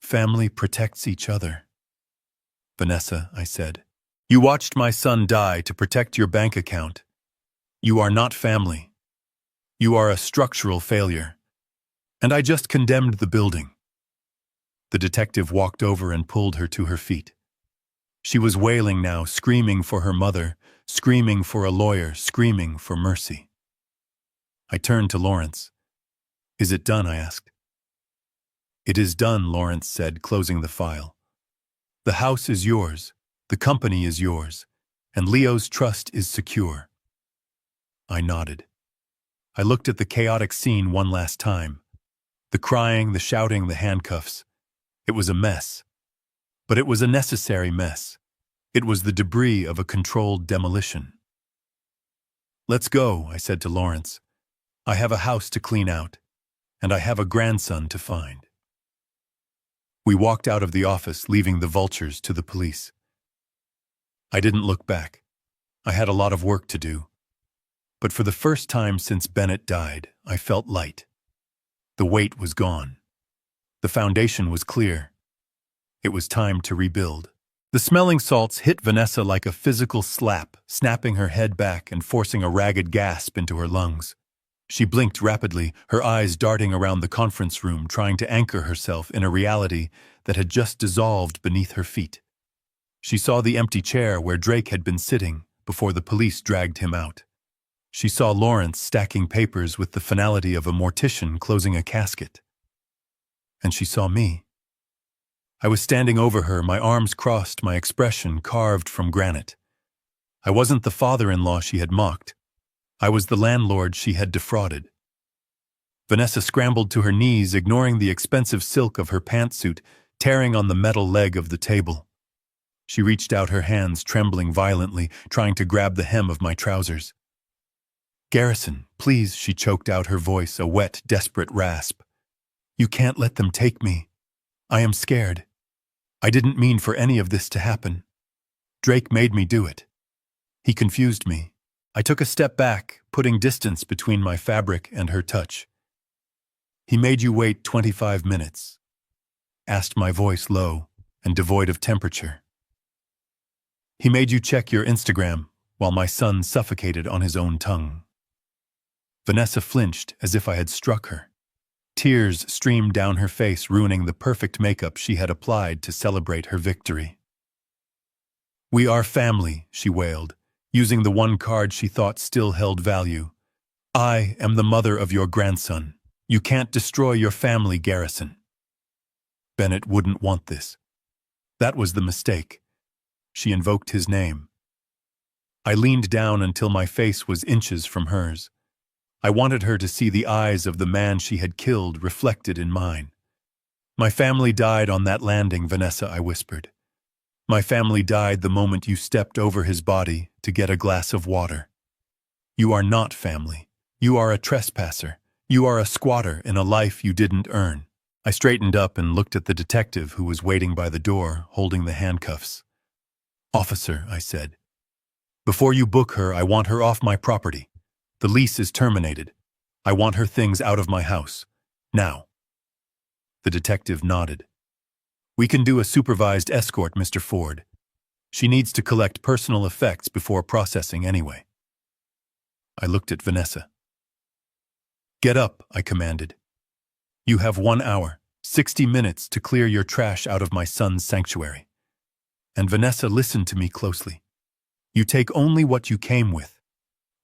Family protects each other. Vanessa, I said. You watched my son die to protect your bank account. You are not family. You are a structural failure. And I just condemned the building. The detective walked over and pulled her to her feet. She was wailing now, screaming for her mother, screaming for a lawyer, screaming for mercy. I turned to Lawrence. Is it done? I asked. It is done, Lawrence said, closing the file. The house is yours, the company is yours, and Leo's trust is secure. I nodded. I looked at the chaotic scene one last time. The crying, the shouting, the handcuffs. It was a mess. But it was a necessary mess. It was the debris of a controlled demolition. Let's go, I said to Lawrence. I have a house to clean out, and I have a grandson to find. We walked out of the office, leaving the vultures to the police. I didn't look back. I had a lot of work to do. But for the first time since Bennett died, I felt light. The weight was gone. The foundation was clear. It was time to rebuild. The smelling salts hit Vanessa like a physical slap, snapping her head back and forcing a ragged gasp into her lungs. She blinked rapidly, her eyes darting around the conference room, trying to anchor herself in a reality that had just dissolved beneath her feet. She saw the empty chair where Drake had been sitting before the police dragged him out. She saw Lawrence stacking papers with the finality of a mortician closing a casket. And she saw me. I was standing over her, my arms crossed, my expression carved from granite. I wasn't the father-in-law she had mocked. I was the landlord she had defrauded. Vanessa scrambled to her knees, ignoring the expensive silk of her pantsuit, tearing on the metal leg of the table. She reached out her hands, trembling violently, trying to grab the hem of my trousers. Garrison, please, she choked out, her voice a wet, desperate rasp. You can't let them take me. I am scared. I didn't mean for any of this to happen. Drake made me do it. He confused me. I took a step back, putting distance between my fabric and her touch. He made you wait 25 minutes, asked my voice low and devoid of temperature. He made you check your Instagram while my son suffocated on his own tongue. Vanessa flinched as if I had struck her. Tears streamed down her face, ruining the perfect makeup she had applied to celebrate her victory. We are family, she wailed, using the one card she thought still held value. I am the mother of your grandson. You can't destroy your family, Garrison. Bennett wouldn't want this. That was the mistake. She invoked his name. I leaned down until my face was inches from hers. I wanted her to see the eyes of the man she had killed reflected in mine. My family died on that landing, Vanessa, I whispered. My family died the moment you stepped over his body to get a glass of water. You are not family. You are a trespasser. You are a squatter in a life you didn't earn. I straightened up and looked at the detective who was waiting by the door, holding the handcuffs. Officer, I said, before you book her, I want her off my property. The lease is terminated. I want her things out of my house. Now. The detective nodded. We can do a supervised escort, Mr. Ford. She needs to collect personal effects before processing anyway. I looked at Vanessa. Get up, I commanded. You have 1 hour, 60 minutes to clear your trash out of my son's sanctuary. And Vanessa, listened to me closely. You take only what you came with.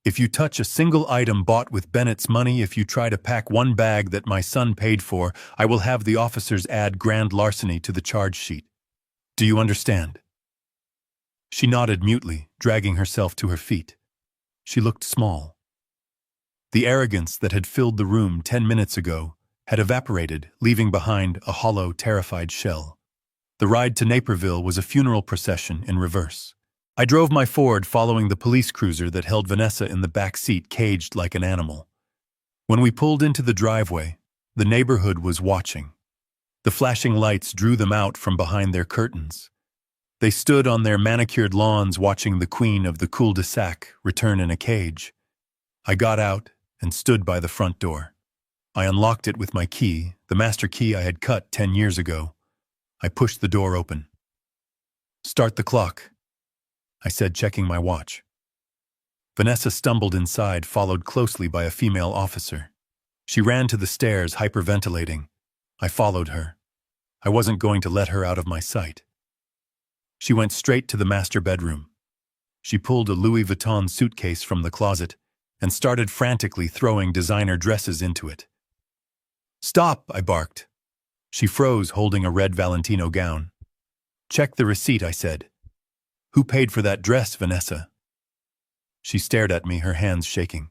If you touch a single item bought with Bennett's money, if you try to pack one bag that my son paid for, I will have the officers add grand larceny to the charge sheet. Do you understand? She nodded mutely, dragging herself to her feet. She looked small. The arrogance that had filled the room 10 minutes ago had evaporated, leaving behind a hollow, terrified shell. The ride to Naperville was a funeral procession in reverse. I drove my Ford following the police cruiser that held Vanessa in the back seat, caged like an animal. When we pulled into the driveway, the neighborhood was watching. The flashing lights drew them out from behind their curtains. They stood on their manicured lawns watching the queen of the cul-de-sac return in a cage. I got out and stood by the front door. I unlocked it with my key, the master key I had cut 10 years ago. I pushed the door open. Start the clock, I said, checking my watch. Vanessa stumbled inside, followed closely by a female officer. She ran to the stairs, hyperventilating. I followed her. I wasn't going to let her out of my sight. She went straight to the master bedroom. She pulled a Louis Vuitton suitcase from the closet and started frantically throwing designer dresses into it. Stop, I barked. She froze, holding a red Valentino gown. Check the receipt, I said. Who paid for that dress, Vanessa? She stared at me, her hands shaking.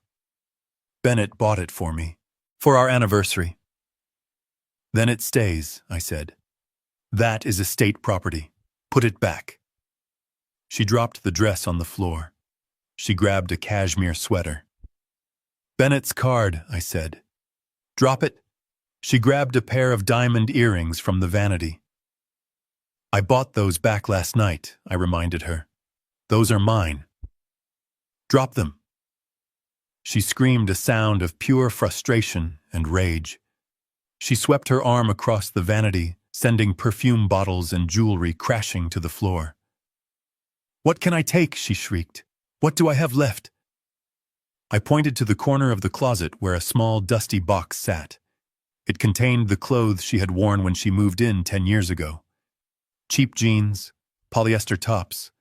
Bennett bought it for me, for our anniversary. Then it stays, I said. That is estate property. Put it back. She dropped the dress on the floor. She grabbed a cashmere sweater. Bennett's card, I said. Drop it. She grabbed a pair of diamond earrings from the vanity. I bought those back last night, I reminded her. Those are mine. Drop them. She screamed a sound of pure frustration and rage. She swept her arm across the vanity, sending perfume bottles and jewelry crashing to the floor. What can I take? She shrieked. What do I have left? I pointed to the corner of the closet where a small, dusty box sat. It contained the clothes she had worn when she moved in 10 years ago. Cheap jeans, polyester tops,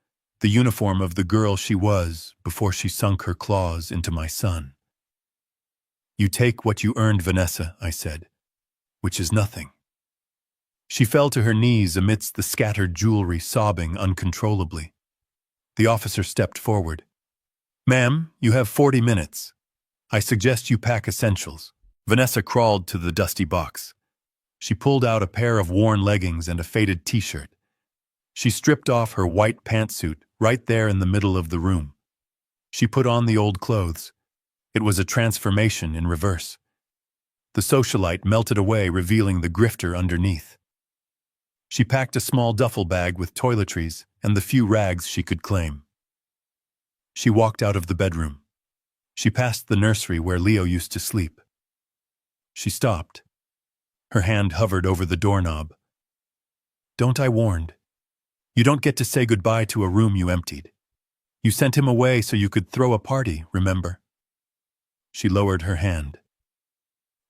the uniform of the girl she was before she sunk her claws into my son. You take what you earned, Vanessa, I said, which is nothing. She fell to her knees amidst the scattered jewelry, sobbing uncontrollably. The officer stepped forward. Ma'am, you have 40 minutes. I suggest you pack essentials. Vanessa crawled to the dusty box. She pulled out a pair of worn leggings and a faded t-shirt. She stripped off her white pantsuit right there in the middle of the room. She put on the old clothes. It was a transformation in reverse. The socialite melted away, revealing the grifter underneath. She packed a small duffel bag with toiletries and the few rags she could claim. She walked out of the bedroom. She passed the nursery where Leo used to sleep. She stopped. Her hand hovered over the doorknob. Don't I warned? You don't get to say goodbye to a room you emptied. You sent him away so you could throw a party, remember? She lowered her hand.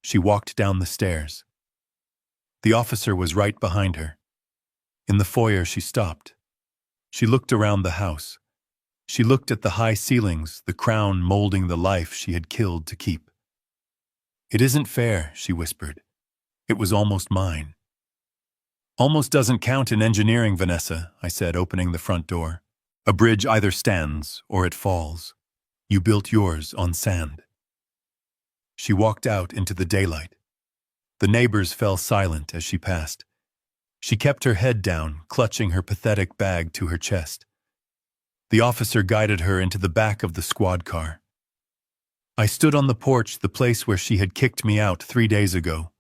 She walked down the stairs. The officer was right behind her. In the foyer, she stopped. She looked around the house. She looked at the high ceilings, the crown molding the life she had killed to keep. It isn't fair, she whispered. It was almost mine. Almost doesn't count in engineering, Vanessa, I said, opening the front door. A bridge either stands or it falls. You built yours on sand. She walked out into the daylight. The neighbors fell silent as she passed. She kept her head down, clutching her pathetic bag to her chest. The officer guided her into the back of the squad car. I stood on the porch, the place where she had kicked me out 3 days ago.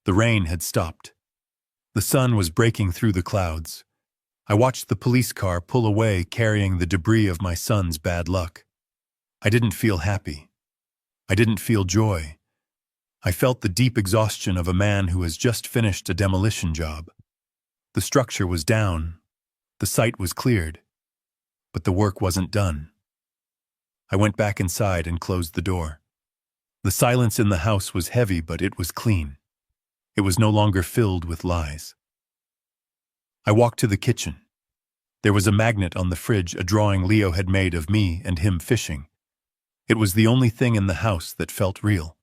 The rain had stopped. The sun was breaking through the clouds. I watched the police car pull away, carrying the debris of my son's bad luck. I didn't feel happy. I didn't feel joy. I felt the deep exhaustion of a man who has just finished a demolition job. The structure was down. The site was cleared. But the work wasn't done. I went back inside and closed the door. The silence in the house was heavy, but it was clean. It was no longer filled with lies. I walked to the kitchen. There was a magnet on the fridge, a drawing Leo had made of me and him fishing. It was the only thing in the house that felt real.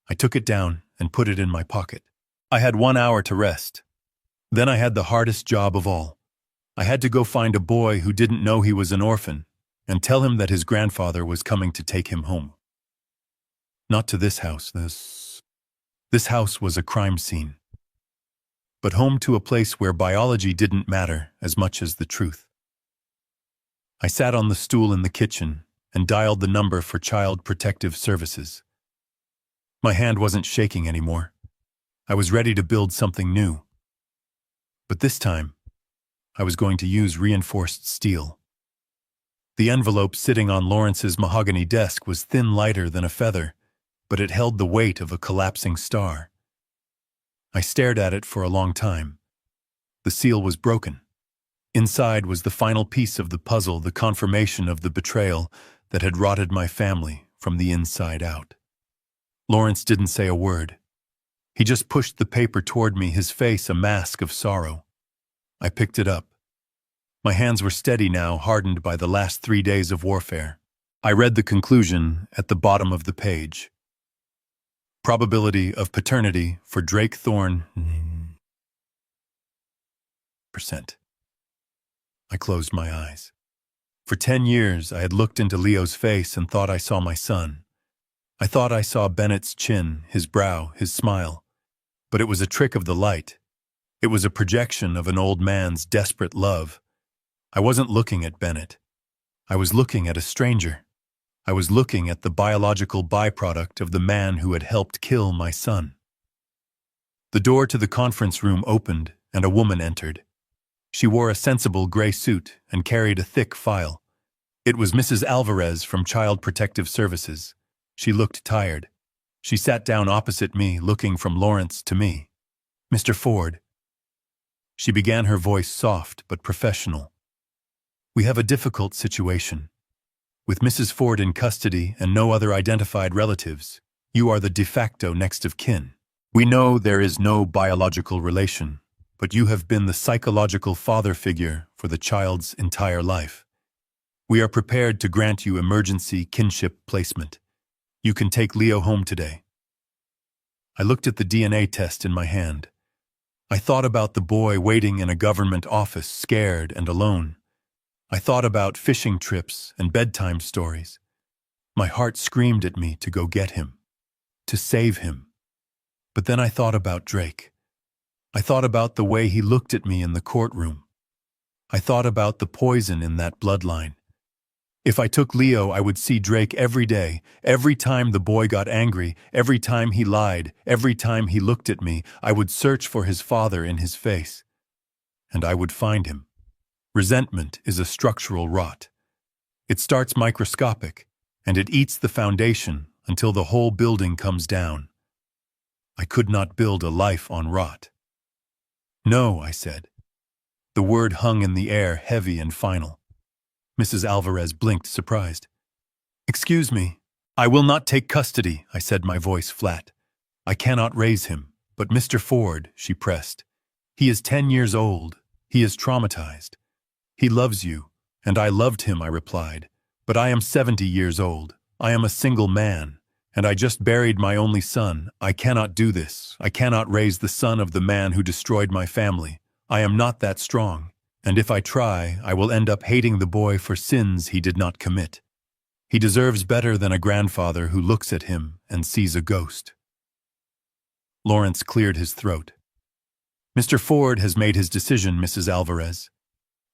I took it down and put it in my pocket. I had 1 hour to rest. Then I had the hardest job of all. I had to go find a boy who didn't know he was an orphan and tell him that his grandfather was coming to take him home. Not to this house. This house was a crime scene, but home to a place where biology didn't matter as much as the truth. I sat on the stool in the kitchen and dialed the number for Child Protective Services. My hand wasn't shaking anymore. I was ready to build something new. But this time, I was going to use reinforced steel. The envelope sitting on Lawrence's mahogany desk was thin, lighter than a feather, but it held the weight of a collapsing star. I stared at it for a long time. The seal was broken. Inside was the final piece of the puzzle, the confirmation of the betrayal that had rotted my family from the inside out. Lawrence didn't say a word. He just pushed the paper toward me, his face a mask of sorrow. I picked it up. My hands were steady now, hardened by the last 3 days of warfare. I read the conclusion at the bottom of the page. Probability of paternity for Drake Thorne, %. I closed my eyes. For 10 years, I had looked into Leo's face and thought I saw my son. I thought I saw Bennett's chin, his brow, his smile. But it was a trick of the light. It was a projection of an old man's desperate love. I wasn't looking at Bennett. I was looking at a stranger. I was looking at the biological byproduct of the man who had helped kill my son. The door to the conference room opened and a woman entered. She wore a sensible gray suit and carried a thick file. It was Mrs. Alvarez from Child Protective Services. She looked tired. She sat down opposite me, looking from Lawrence to me. "Mr. Ford." She began, her voice soft but professional. "We have a difficult situation. With Mrs. Ford in custody and no other identified relatives, you are the de facto next of kin. We know there is no biological relation, but you have been the psychological father figure for the child's entire life. We are prepared to grant you emergency kinship placement. You can take Leo home today." I looked at the DNA test in my hand. I thought about the boy waiting in a government office, scared and alone. I thought about fishing trips and bedtime stories. My heart screamed at me to go get him, to save him. But then I thought about Drake. I thought about the way he looked at me in the courtroom. I thought about the poison in that bloodline. If I took Leo, I would see Drake every day, every time the boy got angry, every time he lied, every time he looked at me, I would search for his father in his face. And I would find him. Resentment is a structural rot. It starts microscopic, and it eats the foundation until the whole building comes down. I could not build a life on rot. "No," I said. The word hung in the air, heavy and final. Mrs. Alvarez blinked, surprised. "Excuse me. I will not take custody," I said, my voice flat. "I cannot raise him. But Mr. Ford," she pressed. "He is 10 years old. He is traumatized. He loves you, and I loved him," I replied. "But I am 70 years old. I am a single man, and I just buried my only son. I cannot do this. I cannot raise the son of the man who destroyed my family. I am not that strong, And if I try, I will end up hating the boy for sins he did not commit. He deserves better than a grandfather who looks at him and sees a ghost." Lawrence cleared his throat. "Mr. Ford has made his decision, Mrs. Alvarez.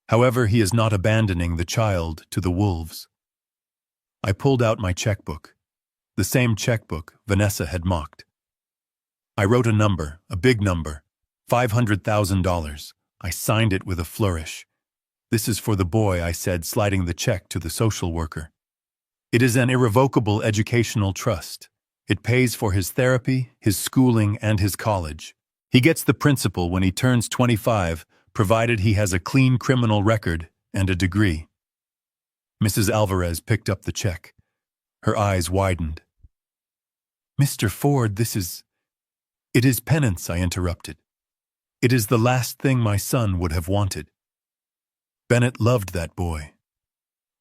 However, he is not abandoning the child to the wolves." I pulled out my checkbook, the same checkbook Vanessa had mocked. I wrote a number, a big number, $500,000. I signed it with a flourish. "This is for the boy," I said, sliding the check to the social worker. "It is an irrevocable educational trust. It pays for his therapy, his schooling, and his college. He gets the principal when he turns 25, provided he has a clean criminal record and a degree." Mrs. Alvarez picked up the check. Her eyes widened. "Mr. Ford, It is penance," I interrupted. "It is the last thing my son would have wanted. Bennett loved that boy.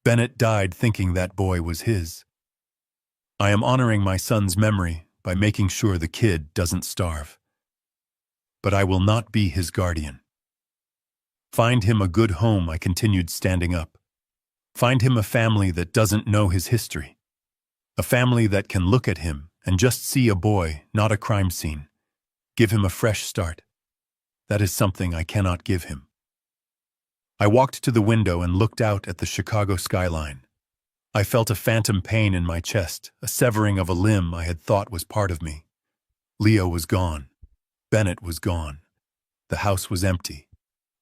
Bennett died thinking that boy was his. I am honoring my son's memory by making sure the kid doesn't starve. But I will not be his guardian. Find him a good home," I continued, standing up. "Find him a family that doesn't know his history. A family that can look at him and just see a boy, not a crime scene. Give him a fresh start. That is something I cannot give him." I walked to the window and looked out at the Chicago skyline. I felt a phantom pain in my chest, a severing of a limb I had thought was part of me. Leo was gone. Bennett was gone. The house was empty.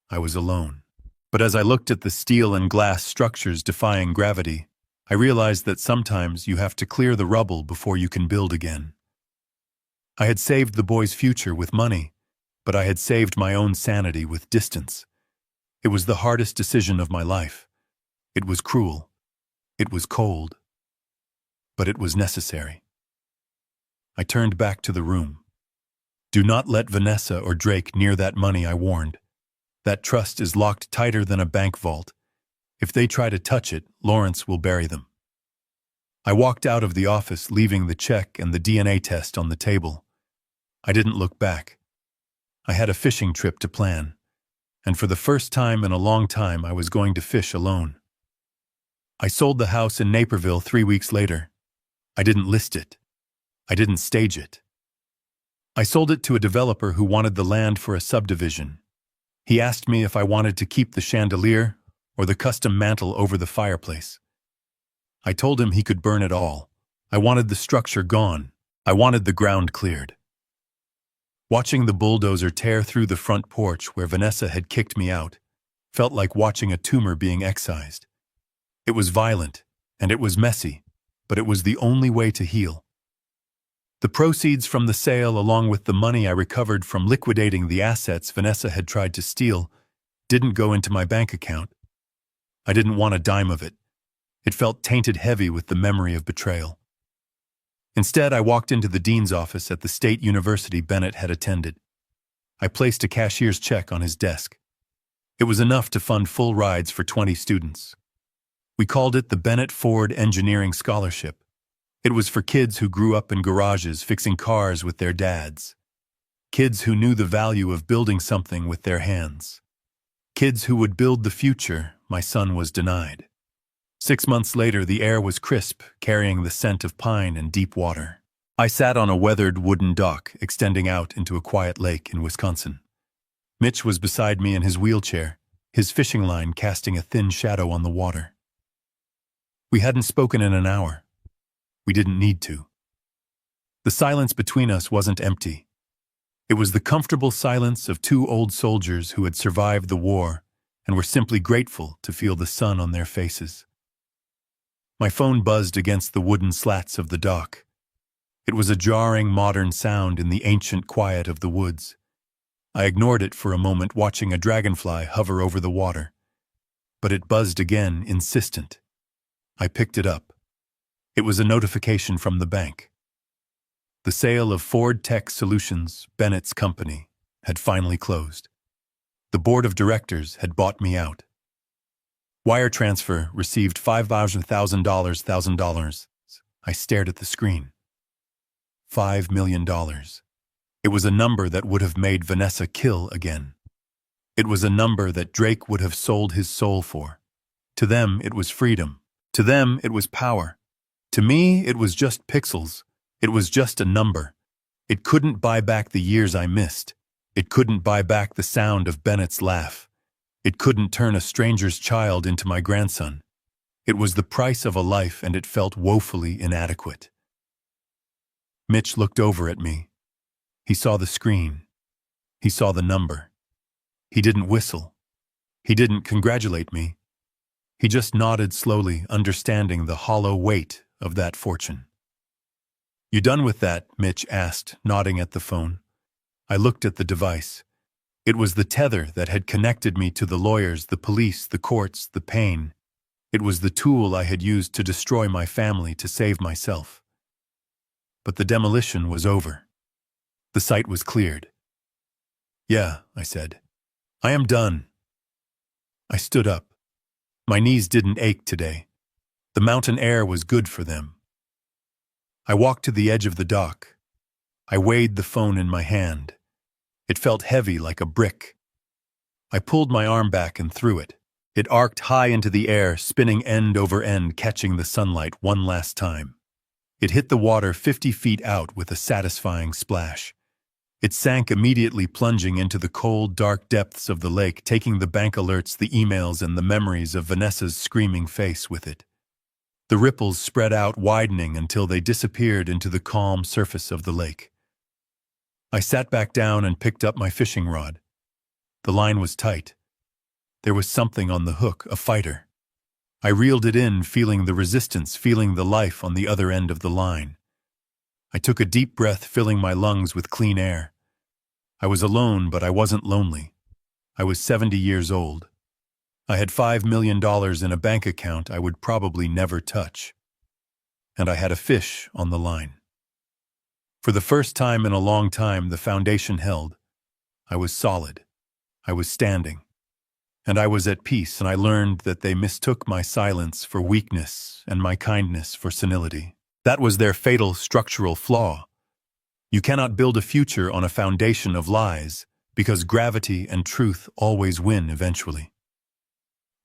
I was alone. But as I looked at the steel and glass structures defying gravity, I realized that sometimes you have to clear the rubble before you can build again. I had saved the boy's future with money, but I had saved my own sanity with distance. It was the hardest decision of my life. It was cruel. It was cold. But it was necessary. I turned back to the room. "Do not let Vanessa or Drake near that money," I warned. "That trust is locked tighter than a bank vault. If they try to touch it, Lawrence will bury them." I walked out of the office, leaving the check and the DNA test on the table. I didn't look back. I had a fishing trip to plan, and for the first time in a long time I was going to fish alone. I sold the house in Naperville 3 weeks later. I didn't list it. I didn't stage it. I sold it to a developer who wanted the land for a subdivision. He asked me if I wanted to keep the chandelier or the custom mantle over the fireplace. I told him he could burn it all. I wanted the structure gone. I wanted the ground cleared. Watching the bulldozer tear through the front porch where Vanessa had kicked me out felt like watching a tumor being excised. It was violent, and it was messy, but it was the only way to heal. The proceeds from the sale, along with the money I recovered from liquidating the assets Vanessa had tried to steal, didn't go into my bank account. I didn't want a dime of it. It felt tainted heavy with the memory of betrayal. Instead, I walked into the dean's office at the state university Bennett had attended. I placed a cashier's check on his desk. It was enough to fund full rides for 20 students. We called it the Bennett Ford Engineering Scholarship. It was for kids who grew up in garages fixing cars with their dads. Kids who knew the value of building something with their hands. Kids who would build the future my son was denied. 6 months later, the air was crisp, carrying the scent of pine and deep water. I sat on a weathered wooden dock extending out into a quiet lake in Wisconsin. Mitch was beside me in his wheelchair, his fishing line casting a thin shadow on the water. We hadn't spoken in an hour. We didn't need to. The silence between us wasn't empty. It was the comfortable silence of 2 old soldiers who had survived the war and were simply grateful to feel the sun on their faces. My phone buzzed against the wooden slats of the dock. It was a jarring modern sound in the ancient quiet of the woods. I ignored it for a moment, watching a dragonfly hover over the water. But it buzzed again, insistent. I picked it up. It was a notification from the bank. The sale of Ford Tech Solutions, Bennett's company, had finally closed. The board of directors had bought me out. Wire transfer received $5,000. I stared at the screen. $5 million. It was a number that would have made Vanessa kill again. It was a number that Drake would have sold his soul for. To them, it was freedom. To them, it was power. To me, it was just pixels. It was just a number. It couldn't buy back the years I missed. It couldn't buy back the sound of Bennett's laugh. It couldn't turn a stranger's child into my grandson. It was the price of a life, and it felt woefully inadequate. Mitch looked over at me. He saw the screen. He saw the number. He didn't whistle. He didn't congratulate me. He just nodded slowly, understanding the hollow weight of that fortune. "You done with that?" Mitch asked, nodding at the phone. I looked at the device. It was the tether that had connected me to the lawyers, the police, the courts, the pain. It was the tool I had used to destroy my family, to save myself. But the demolition was over. The site was cleared. "Yeah," I said. "I am done." I stood up. My knees didn't ache today. The mountain air was good for them. I walked to the edge of the dock. I weighed the phone in my hand. It felt heavy, like a brick. I pulled my arm back and threw it. It arced high into the air, spinning end over end, catching the sunlight one last time. It hit the water 50 feet out with a satisfying splash. It sank immediately, plunging into the cold, dark depths of the lake, taking the bank alerts, the emails, and the memories of Vanessa's screaming face with it. The ripples spread out, widening until they disappeared into the calm surface of the lake. I sat back down and picked up my fishing rod. The line was tight. There was something on the hook, a fighter. I reeled it in, feeling the resistance, feeling the life on the other end of the line. I took a deep breath, filling my lungs with clean air. I was alone, but I wasn't lonely. I was 70 years old. I had $5 million in a bank account I would probably never touch. And I had a fish on the line. For the first time in a long time, the foundation held. I was solid. I was standing. And I was at peace, and I learned that they mistook my silence for weakness and my kindness for senility. That was their fatal structural flaw. You cannot build a future on a foundation of lies, because gravity and truth always win eventually.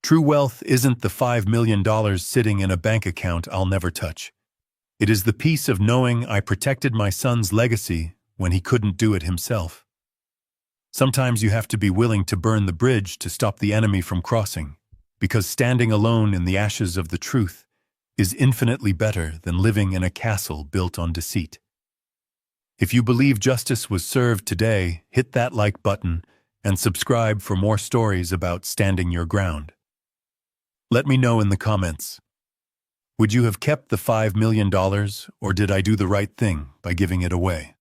True wealth isn't the $5 million sitting in a bank account I'll never touch. It is the peace of knowing I protected my son's legacy when he couldn't do it himself. Sometimes you have to be willing to burn the bridge to stop the enemy from crossing, because standing alone in the ashes of the truth is infinitely better than living in a castle built on deceit. If you believe justice was served today, hit that like button and subscribe for more stories about standing your ground. Let me know in the comments. Would you have kept the $5 million, or did I do the right thing by giving it away?